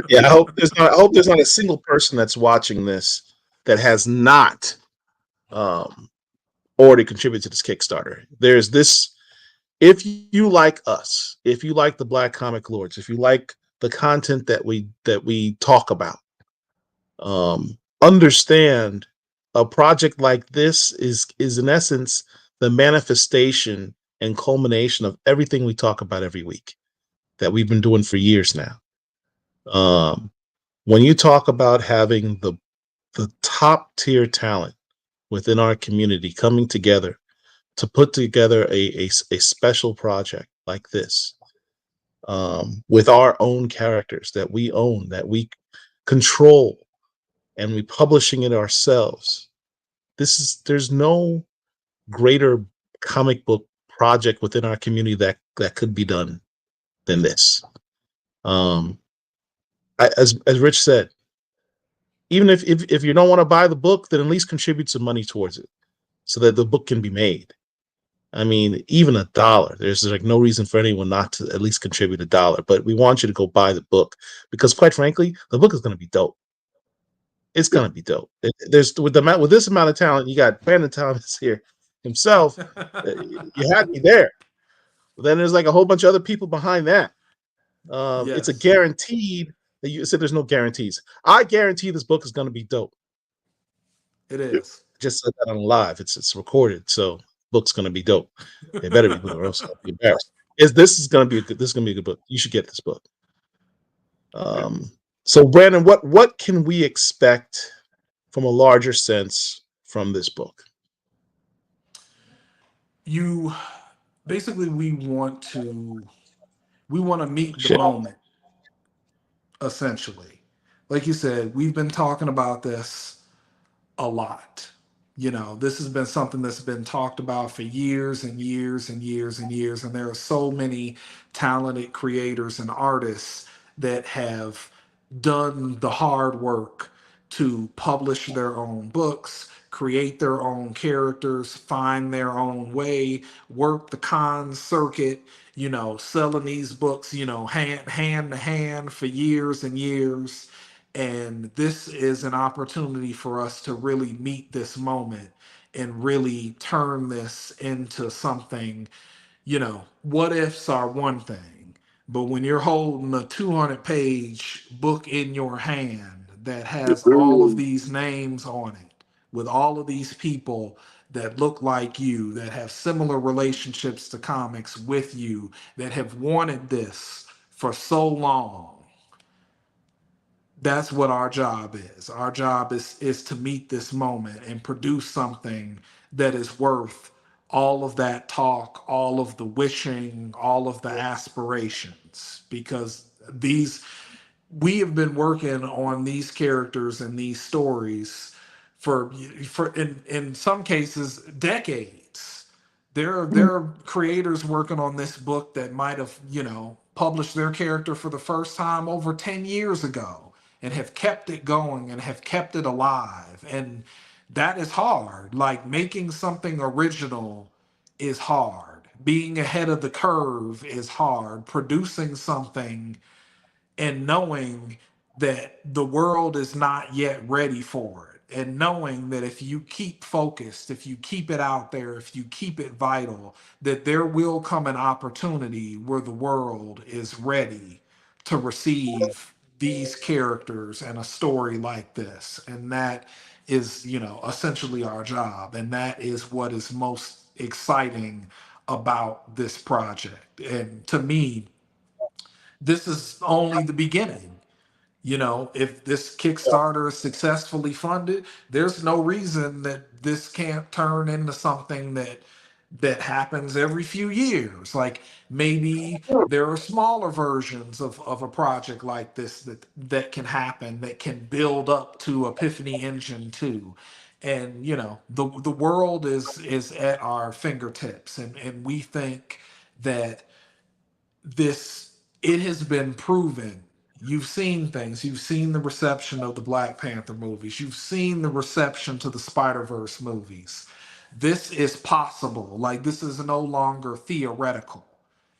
Yeah, I hope there's not a single person that's watching this that has not already contributed to this Kickstarter. There's this. If you like us, if you like the Black Comic Lords, if you like the content that we talk about, understand a project like this is in essence the manifestation and culmination of everything we talk about every week that we've been doing for years now. When you talk about having the top tier talent within our community coming together to put together a special project like this, with our own characters that we own, that we control, and we publishing it ourselves. There's no greater comic book project within our community that could be done than this. As Rich said, even if you don't want to buy the book, then at least contribute some money towards it so that the book can be made. I mean, even $1, there's like no reason for anyone not to at least contribute $1, but we want you to go buy the book because, quite frankly, the book is going to be dope. It's going to be dope. There's with this amount of talent, you got Brandon Thomas here himself. You had me there. Then there's like a whole bunch of other people behind that. Yes. It's a guaranteed. You said there's no guarantees. I guarantee this book is going to be dope. It is. Just said that on live. It's recorded, so book's going to be dope. It better be good, or else I'll be embarrassed. This is going to be a good book. You should get this book. So Brandon, what can we expect from a larger sense from this book? Basically we want to meet the moment. Essentially, like you said, we've been talking about this a lot. This has been something that's been talked about for years and years and years and years. And there are so many talented creators and artists that have done the hard work to publish their own books, create their own characters, find their own way, work the con circuit, selling these books, hand to hand for years and years. And this is an opportunity for us to really meet this moment and really turn this into something. What ifs are one thing, but when you're holding a 200-page book in your hand that has all of these names on it, with all of these people that look like you, that have similar relationships to comics with you, that have wanted this for so long, that's what our job is. Our job is to meet this moment and produce something that is worth all of that talk, all of the wishing, all of the aspirations, because these we have been working on these characters and these stories for in some cases decades. There are creators working on this book that might have, published their character for the first time over 10 years ago and have kept it going and have kept it alive. And that is hard. Like making something original is hard. Being ahead of the curve is hard. Producing something and knowing that the world is not yet ready for it, and knowing that if you keep focused, if you keep it out there, if you keep it vital, that there will come an opportunity where the world is ready to receive these characters and a story like this. And that is, essentially our job, and that is what is most exciting about this project. And to me, this is only the beginning. If this Kickstarter is successfully funded, there's no reason that this can't turn into something that happens every few years. Like maybe there are smaller versions of a project like this that can happen, that can build up to Epiphany Engine 2. And the world is at our fingertips, and we think that this it has been proven. You've seen things. You've seen the reception of the Black Panther movies. You've seen the reception to the Spider-Verse movies. This is possible. Like, this is no longer theoretical.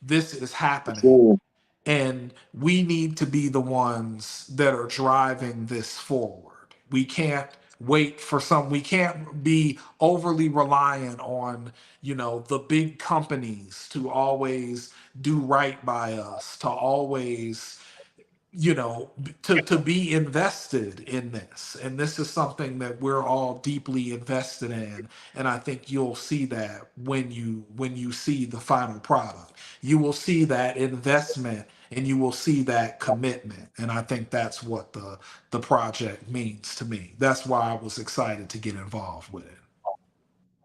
This is happening. And we need to be the ones that are driving this forward. We can't we can't be overly reliant on, the big companies to always do right by us, to always, to be invested in this. And this is something that we're all deeply invested in. And I think you'll see that when you see the final product. You will see that investment and you will see that commitment. And I think that's what the project means to me. That's why I was excited to get involved with it.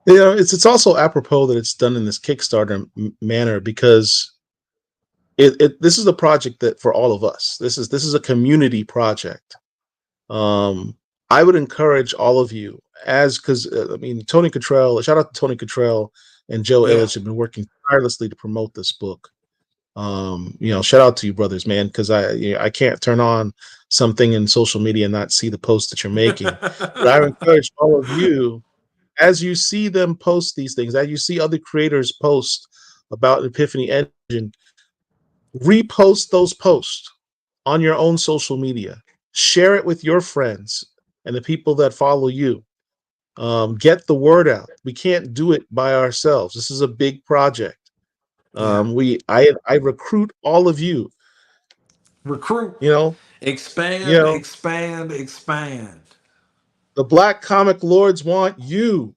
It's also apropos that it's done in this Kickstarter manner, because this is a project that for all of us. This is a community project. I would encourage all of you, because Tony Cottrell, shout out to Tony Cottrell and Joe Yeah. Illich have been working tirelessly to promote this book. Shout out to you, brothers, man, because I can't turn on something in social media and not see the post that you're making. But I encourage all of you, as you see them post these things, as you see other creators post about Epiphany Engine, repost those posts on your own social media. Share it with your friends and the people that follow you. Get the word out. We can't do it by ourselves. This is a big project. I recruit all of you. Recruit. Expand. Expand. The Black Comic Lords want you.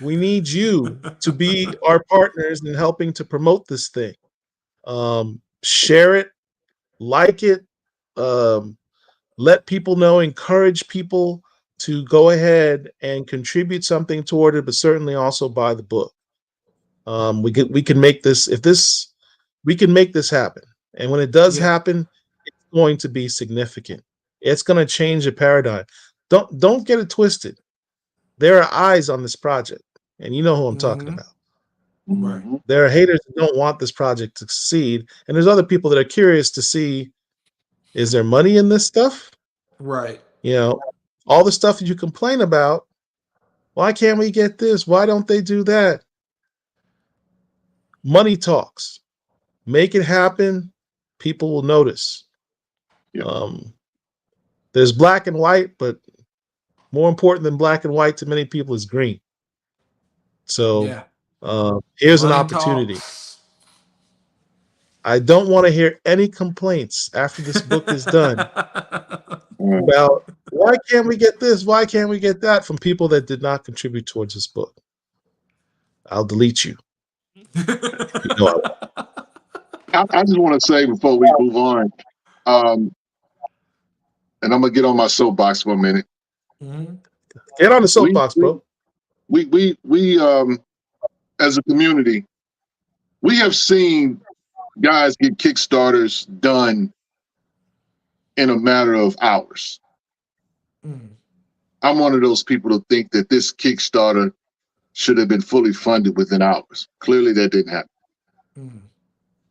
We need you to be our partners in helping to promote this thing. Share it, like it, let people know, encourage people to go ahead and contribute something toward it, but certainly also buy the book. We can make this, we can make this happen. And when it does happen, it's going to be significant. It's going to change the paradigm. Don't get it twisted. There are eyes on this project, and you know who I'm talking about. Right. There are haters that don't want this project to succeed, and there's other people that are curious to see, is there money in this stuff? Right. All the stuff that you complain about, why can't we get this? Why don't they do that? Money talks. Make it happen. People will notice. There's black and white, but more important than black and white to many people is green. So here's Money an opportunity. talks. I don't want to hear any complaints after this book is done about why can't we get this? Why can't we get that from people that did not contribute towards this book. I'll delete you. I just want to say before we move on, and I'm gonna get on my soapbox for a minute. Mm-hmm. Get on the soapbox, bro. We as a community, we have seen guys get Kickstarters done in a matter of hours. Mm-hmm. I'm one of those people to think that this Kickstarter should have been fully funded within hours. Clearly, that didn't happen. Mm-hmm.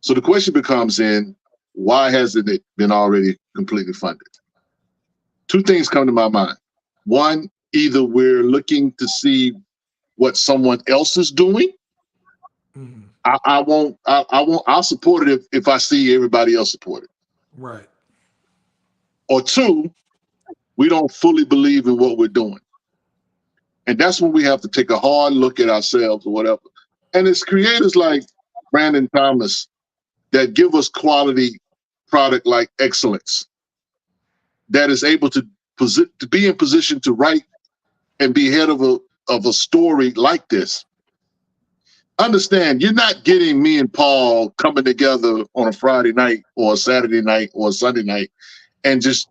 So the question becomes then, why hasn't it been already completely funded? Two things come to my mind. One, either we're looking to see what someone else is doing. Mm-hmm. I'll support it if I see everybody else support it. Right. Or two, we don't fully believe in what we're doing. And that's when we have to take a hard look at ourselves or whatever. And it's creators like Brandon Thomas that give us quality product like excellence, that is able to be in position to write and be head of a story like this. Understand, you're not getting me and Paul coming together on a Friday night or a Saturday night or a Sunday night and just,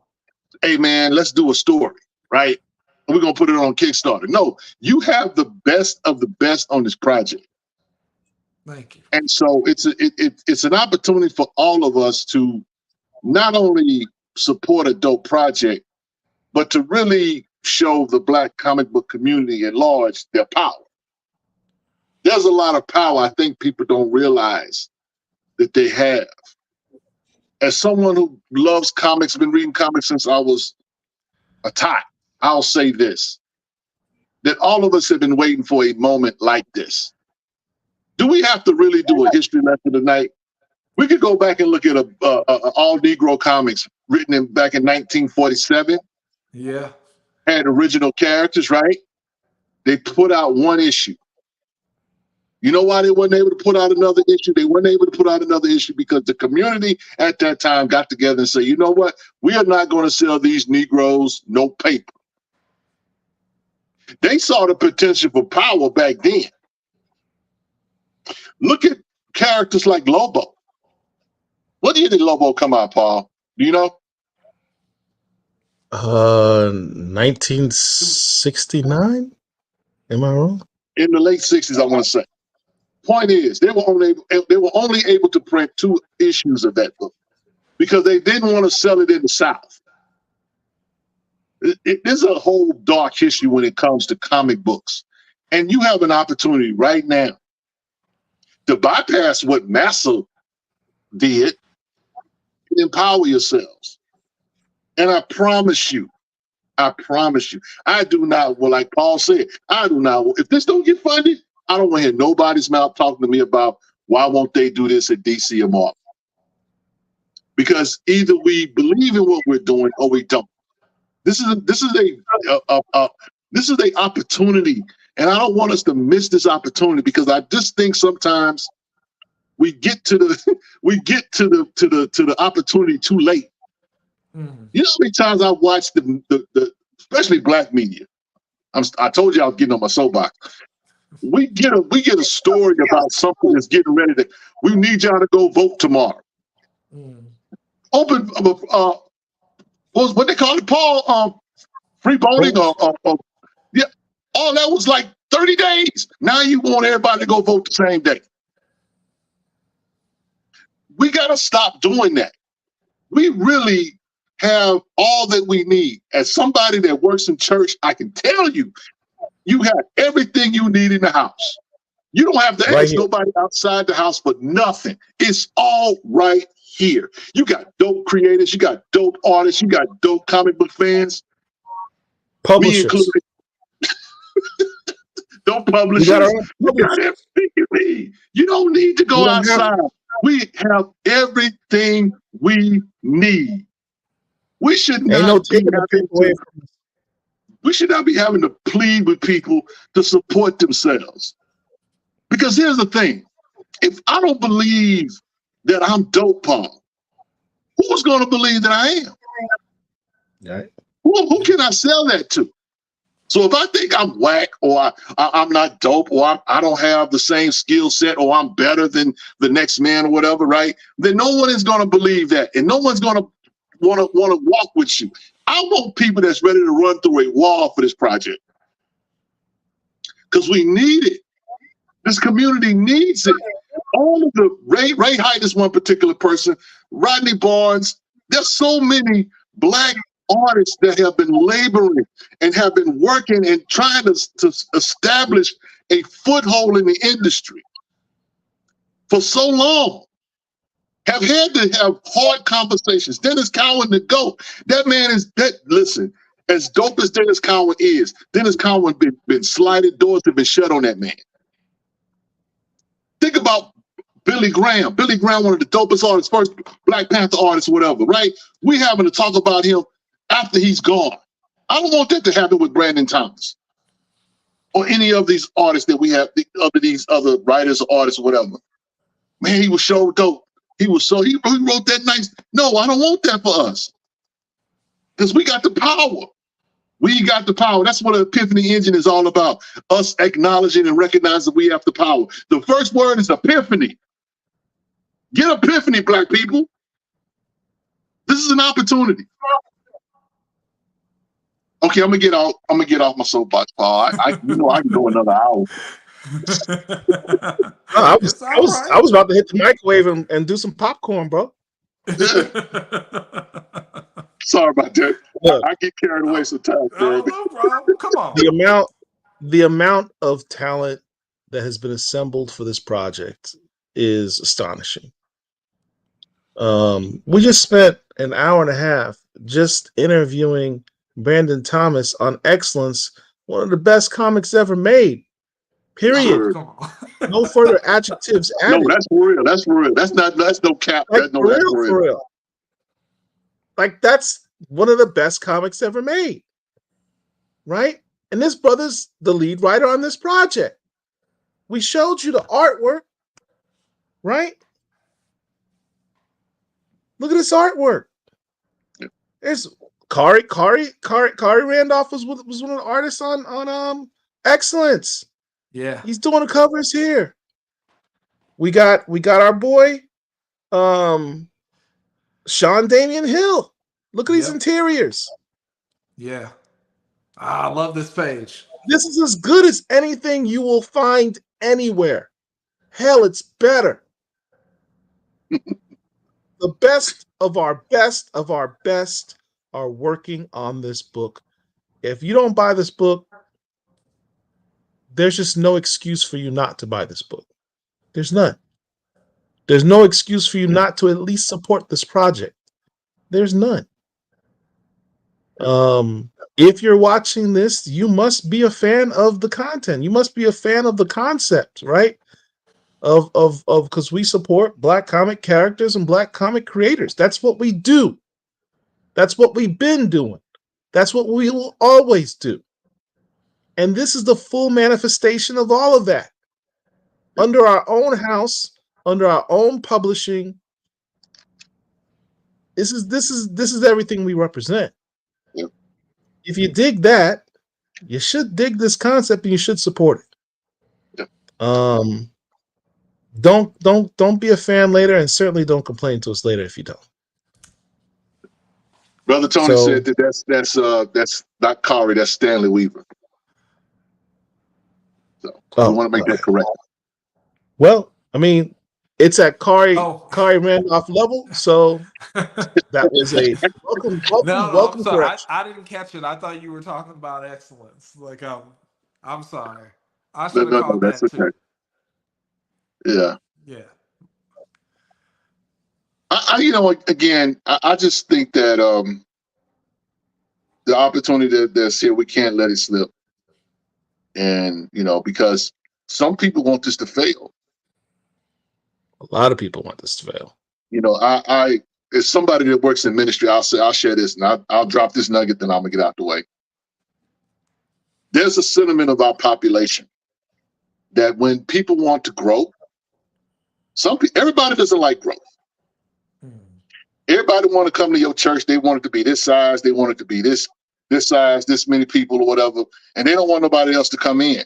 hey man, let's do a story, right? And we're gonna put it on Kickstarter. No, you have the best of the best on this project. Thank you. And so it's an opportunity for all of us to not only support a dope project, but to really show the Black comic book community at large their power. There's a lot of power I think people don't realize that they have. As someone who loves comics, been reading comics since I was a tot, I'll say this, that all of us have been waiting for a moment like this. Do we have to really do a history lesson tonight? We could go back and look at all Negro comics written back in 1947. Yeah. Had original characters, right? They put out one issue. You know why they weren't able to put out another issue? They weren't able to put out another issue because the community at that time got together and said, you know what? We are not going to sell these Negroes no paper. They saw the potential for power back then. Look at characters like Lobo. What year did Lobo come out, Paul? Do you know? 1969? Am I wrong? In the late 60s, I want to say. Point is, they were only able to print 2 issues of that book because they didn't want to sell it in the South. There's a whole dark history when it comes to comic books. And you have an opportunity right now to bypass what Massa did and empower yourselves. And I promise you, I do not, well, like Paul said, I do not, if this don't get funded, I don't want to hear nobody's mouth talking to me about why won't they do this at DC or Marvel. Because either we believe in what we're doing or we don't. This is an opportunity, and I don't want us to miss this opportunity because I just think sometimes we get to the opportunity too late. Mm-hmm. You know how many times I've watched the especially Black media. I told you I was getting on my soapbox. We get a story about something that's getting ready to. We need y'all to go vote tomorrow. Mm. Open what they call it, Paul? Free voting yeah. All that was like 30 days. Now you want everybody to go vote the same day. We got to stop doing that. We really have all that we need. As somebody that works in church, I can tell you, you have everything you need in the house. You don't have to ask nobody outside the house for nothing. It's all right here. You got dope creators, you got dope artists, you got dope comic book fans. Publishers. Me included. Dope publishers. You got everything you need. You don't need to go outside. We have everything we need. We should not be having to plead with people to support themselves. Because here's the thing. If I don't believe that I'm dope, Paul, who's going to believe that I am? Right. Who can I sell that to? So if I think I'm whack or I'm not dope or I don't have the same skill set or I'm better than the next man or whatever, right? Then no one is going to believe that. And no one's going to want to walk with you. I want people that's ready to run through a wall for this project. Because we need it. This community needs it. All of the Ray Hyde is one particular person. Rodney Barnes. There's so many Black artists that have been laboring and have been working and trying to establish a foothold in the industry for so long. Have had to have hard conversations. Dennis Cowan, the GOAT. That man is that. Listen, as dope as Dennis Cowan is, Dennis Cowan been slighted, doors have been shut on that man. Think about Billy Graham. Billy Graham, one of the dopest artists, first Black Panther artist, whatever, right? We having to talk about him after he's gone. I don't want that to happen with Brandon Thomas or any of these artists that we have, these other writers or artists or whatever. Man, he was so dope. He wrote that nice. No, I don't want that for us. Because we got the power. We got the power. That's what the Epiphany Engine is all about. Us acknowledging and recognizing we have the power. The first word is epiphany. Get epiphany, Black people. This is an opportunity. Okay, I'm gonna get off my soapbox, Paul. I can go another hour. I was about to hit the microwave and do some popcorn, bro. Sorry about that. Look, I get carried away sometimes. No, bro. Come on. The amount of talent that has been assembled for this project is astonishing. We just spent an hour and a half just interviewing Brandon Thomas on Excellence, one of the best comics ever made. Period. No further adjectives added. No, that's for real. That's for real. That's no cap. Like, for real. Like, that's one of the best comics ever made. Right? And this brother's the lead writer on this project. We showed you the artwork. Right? Look at this artwork. There's Kari Randolph was one of the artists on Excellence. Yeah, he's doing the covers here. We got our boy, Sean Damian Hill. Look at these interiors. Yeah, I love this page. This is as good as anything you will find anywhere. Hell, it's better. The best of our best are working on this book. If you don't buy this book, there's just no excuse for you not to buy this book. There's none. There's no excuse for you not to at least support this project. There's none. If you're watching this, you must be a fan of the content. You must be a fan of the concept, right? Of because we support Black comic characters and Black comic creators. That's what we do. That's what we've been doing. That's what we will always do. And this is the full manifestation of all of that. Under our own house, under our own publishing. This is everything we represent. Yep. If you dig that, you should dig this concept and you should support it. Yep. Don't be a fan later, and certainly don't complain to us later if you don't. Brother Tony said that that's not Kari, that's Stanley Weaver. So I want to make that correct. Well, I mean, it's at Kari Randolph level, so that was a welcome correction. I didn't catch it. I thought you were talking about Excellence. Like, I'm sorry. I should have called that too. Okay. Yeah. Yeah. I just think that the opportunity that's here, we can't let it slip. And, because some people want this to fail. A lot of people want this to fail. I as somebody that works in ministry, I'll share this, and I'll drop this nugget, then I'm gonna get out the way. There's a sentiment of our population that when people want to grow, everybody doesn't like growth. Everybody want to come to your church. They want it to be this size. They want it to be this size, this many people or whatever, and they don't want nobody else to come in.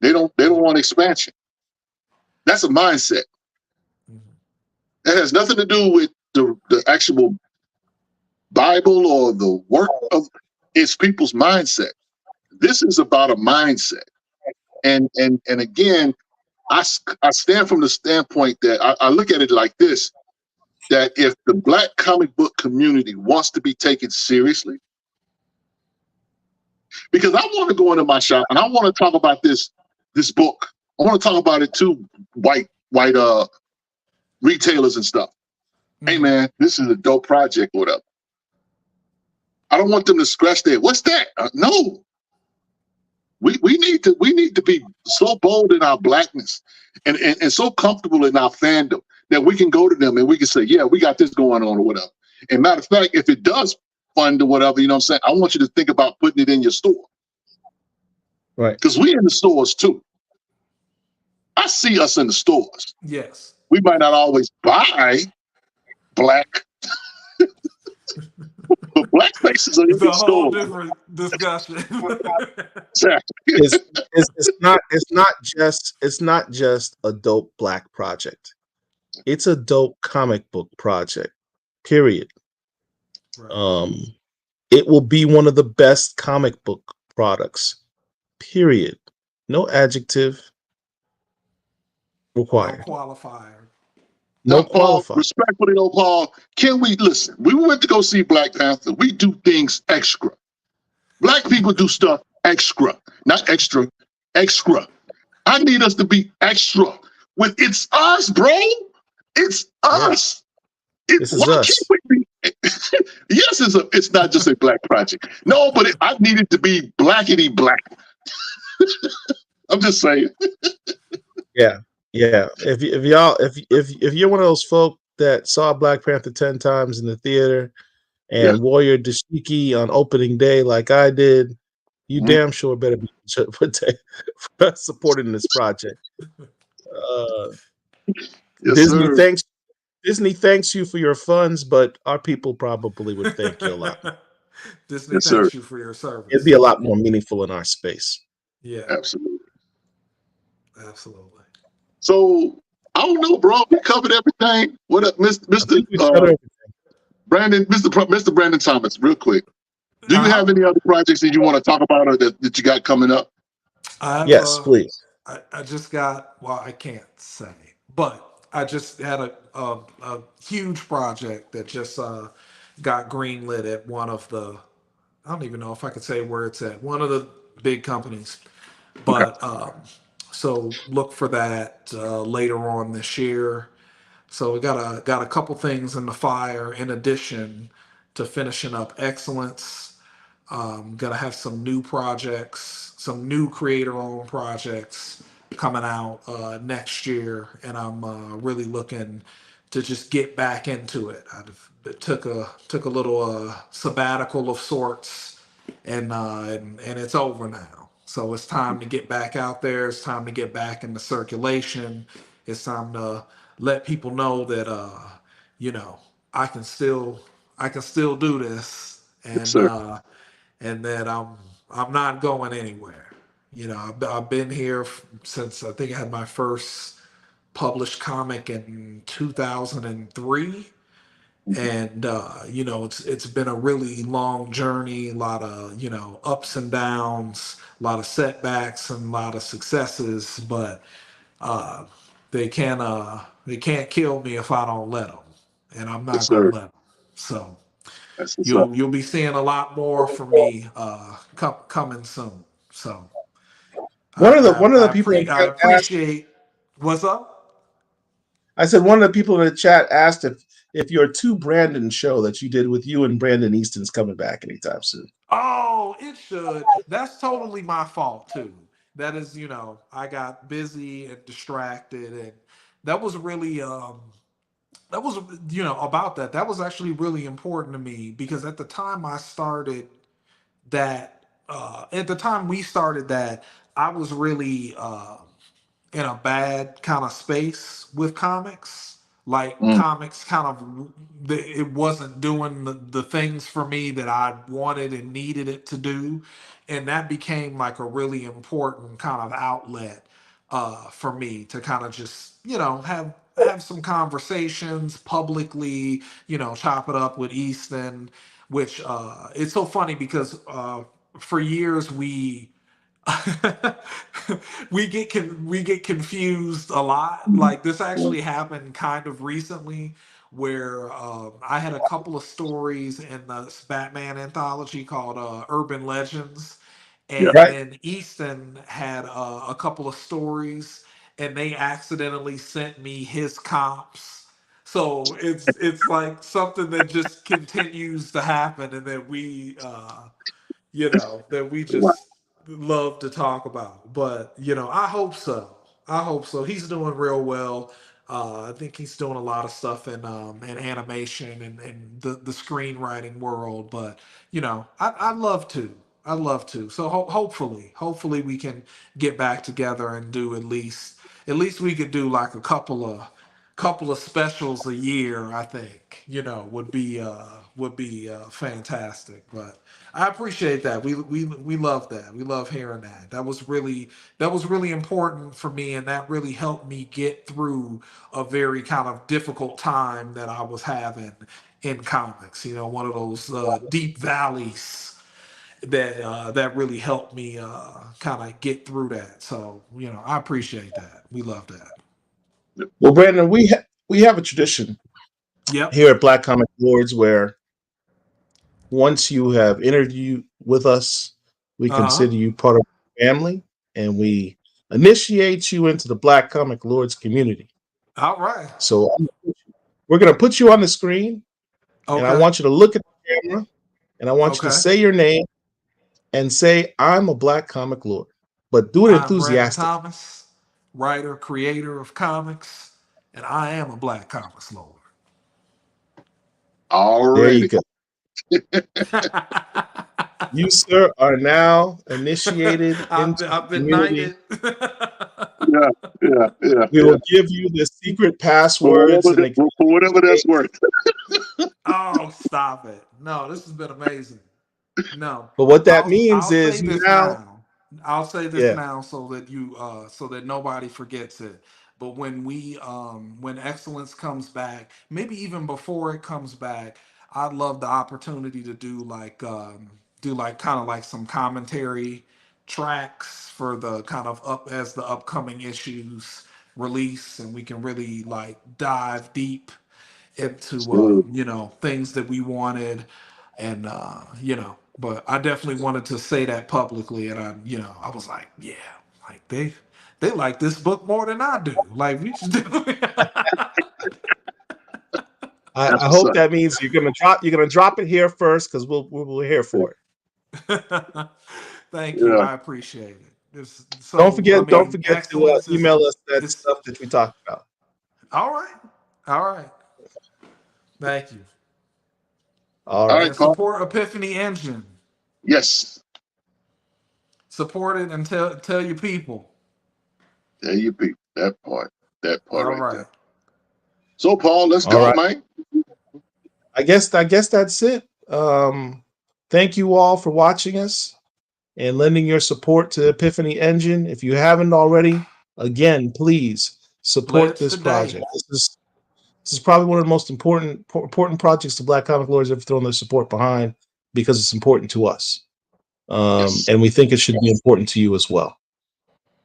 They don't want expansion. That's a mindset. That has nothing to do with the actual Bible or the work of, it's people's mindset. This is about a mindset. And again, I stand from the standpoint that I look at it like this, that if the Black comic book community wants to be taken seriously, because I want to go into my shop and I want to talk about this book. I want to talk about it to white retailers and stuff. Hey man, this is a dope project or whatever. I don't want them to scratch their, what's that? No. We need to be so bold in our Blackness and so comfortable in our fandom that we can go to them and we can say, yeah, we got this going on or whatever. And matter of fact, if it does fund or whatever, you know what I'm saying, I want you to think about putting it in your store. Right. Because we're in the stores too. I see us in the stores. Yes. We might not always buy Black, but Black faces are in It's a the whole stores. different discussion. It's not just a dope Black project. It's a dope comic book project. Period. Right. It will be one of the best comic book products. Period. No adjective required. No qualifier. No Now, Paul, qualifier. respectfully, though, Paul, can we listen? We went to go see Black Panther. We do things extra. Black people do stuff extra, not extra, extra. I need us to be extra. With it's us, bro. It's us. This is us. Yes, it's not just a Black project. No, but I need it to be blackety black. I'm just saying. Yeah. If you're one of those folk that saw Black Panther 10 times in the theater and Warrior Dashiki on opening day like I did, you damn sure better be supporting this project. Yes, Disney thanks you for your funds, but our people probably would thank you a lot. Disney thanks you for your service. It'd be a lot more meaningful in our space. Yeah. Absolutely. So I don't know, bro. We covered everything. What up, Mr. Brandon, Mr. Brandon Thomas, real quick. Do you have any other projects that you want to talk about or that you got coming up? Yes, please. I just got, well, I can't say, but I just had a huge project that just got greenlit at one of the, I don't even know if I could say where it's at, one of the big companies. But so look for that later on this year. So we got a couple things in the fire in addition to finishing up Excellence. Gonna have some new projects, some new creator-owned projects coming out next year, and I'm really looking to just get back into it. I took a little sabbatical of sorts, and it's over now. So it's time to get back out there. It's time to get back into circulation. It's time to let people know that I can still do this, and and that I'm not going anywhere. I've been here since I think I had my first published comic in 2003, and it's been a really long journey, a lot of ups and downs, a lot of setbacks and a lot of successes, but they can't kill me if I don't let them, and I'm not gonna let them. So you'll be seeing a lot more from me coming soon. So one of the people I appreciate what's up. I said one of the people in the chat asked if your two Brandon show that you did with you and Brandon Easton's coming back anytime soon. Oh, it should. That's totally my fault too. That is, I got busy and distracted, and that was really that was about that. That was actually really important to me because at the time I started that at the time we started that, I was really in a bad kind of space with comics. Like comics kind of, it wasn't doing the things for me that I wanted and needed it to do. And that became like a really important kind of outlet for me to kind of just, have some conversations publicly, chop it up with Easton. which it's so funny because for years we get confused a lot. Like this actually happened kind of recently, where I had a couple of stories in the Batman anthology called Urban Legends, Yeah. and Right. then Easton had a couple of stories, and they accidentally sent me his comps. So it's like something that just continues to happen, and that that we just love to talk about. But I hope so. I hope so. He's doing real well. I think he's doing a lot of stuff in animation and the screenwriting world. But I'd love to. I'd love to. So hopefully we can get back together and do at least we could do like a couple of specials a year. I think would be fantastic. But I appreciate that. We love that. We love hearing that. That was really important for me, and that really helped me get through a very kind of difficult time that I was having in comics. One of those deep valleys that really helped me kind of get through that. So I appreciate that. We love that. Well, Brandon, we have a tradition Yep. here at Black Comic Lords where once you have interviewed with us, we Uh huh. consider you part of the family, and we initiate you into the Black Comic Lords community. All right. So we're going to put you on the screen, and I Okay. want you to look at the camera, and I want you to Okay. say your name and say, "I'm a Black Comic Lord," but do it I'm Brandon enthusiastic. Thomas, writer, creator of comics, and I am a Black Comics Lord. There you Already. go. You, sir, are now initiated into I've the been community. knighted. Yeah. We will give you the secret passwords and the For whatever that's worth. Oh, stop it! No, this has been amazing. No, But what that I'll means say is this now, now. I'll say this yeah, now so that nobody forgets it. But when excellence comes back, maybe even before it comes back, I'd love the opportunity to do like kind of like some commentary tracks for the kind of up as the upcoming issues release, and we can really like dive deep into So, things that we wanted, and but I definitely wanted to say that publicly, and I was like, yeah, like they like this book more than I do, like we just do. that's I what's hope up. that means you're gonna drop it here first because we're here for it. Thank you, Yeah. I appreciate it. Don't So I forget, don't mean, forget to excellence is email us that it's stuff that we talked about. all right, all right. Thank you, All All right. right, and Paul. support Epiphany Engine. Yes. Support it and tell your people. There you be. That part. That part All right right. there. So, Paul, let's All go, right. man. I guess that's it. Thank you all for watching us and lending your support to Epiphany Engine. If you haven't already, again, please support Pledge this today. project. This is probably one of the most important projects the Black Comic Lords have thrown their support behind because it's important to us, Yes. and we think it should be important to you as well.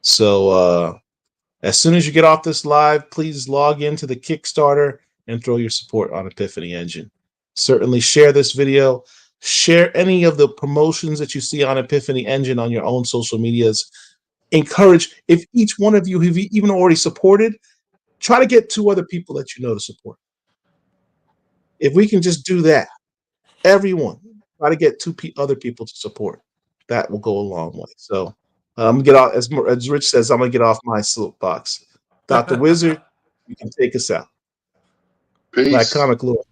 So as soon as you get off this live, please log into the Kickstarter and throw your support on Epiphany Engine. Certainly share this video. Share any of the promotions that you see on Epiphany Engine on your own social medias. Encourage, if each one of you have even already supported, try to get 2 other people that you know to support. If we can just do that, everyone, try to get 2 other people to support. That will go a long way. So I'm gonna get off, as Rich says, I'm gonna get off my soapbox. Dr. Wizard, you can take us out. Black Peace. Comic Lord.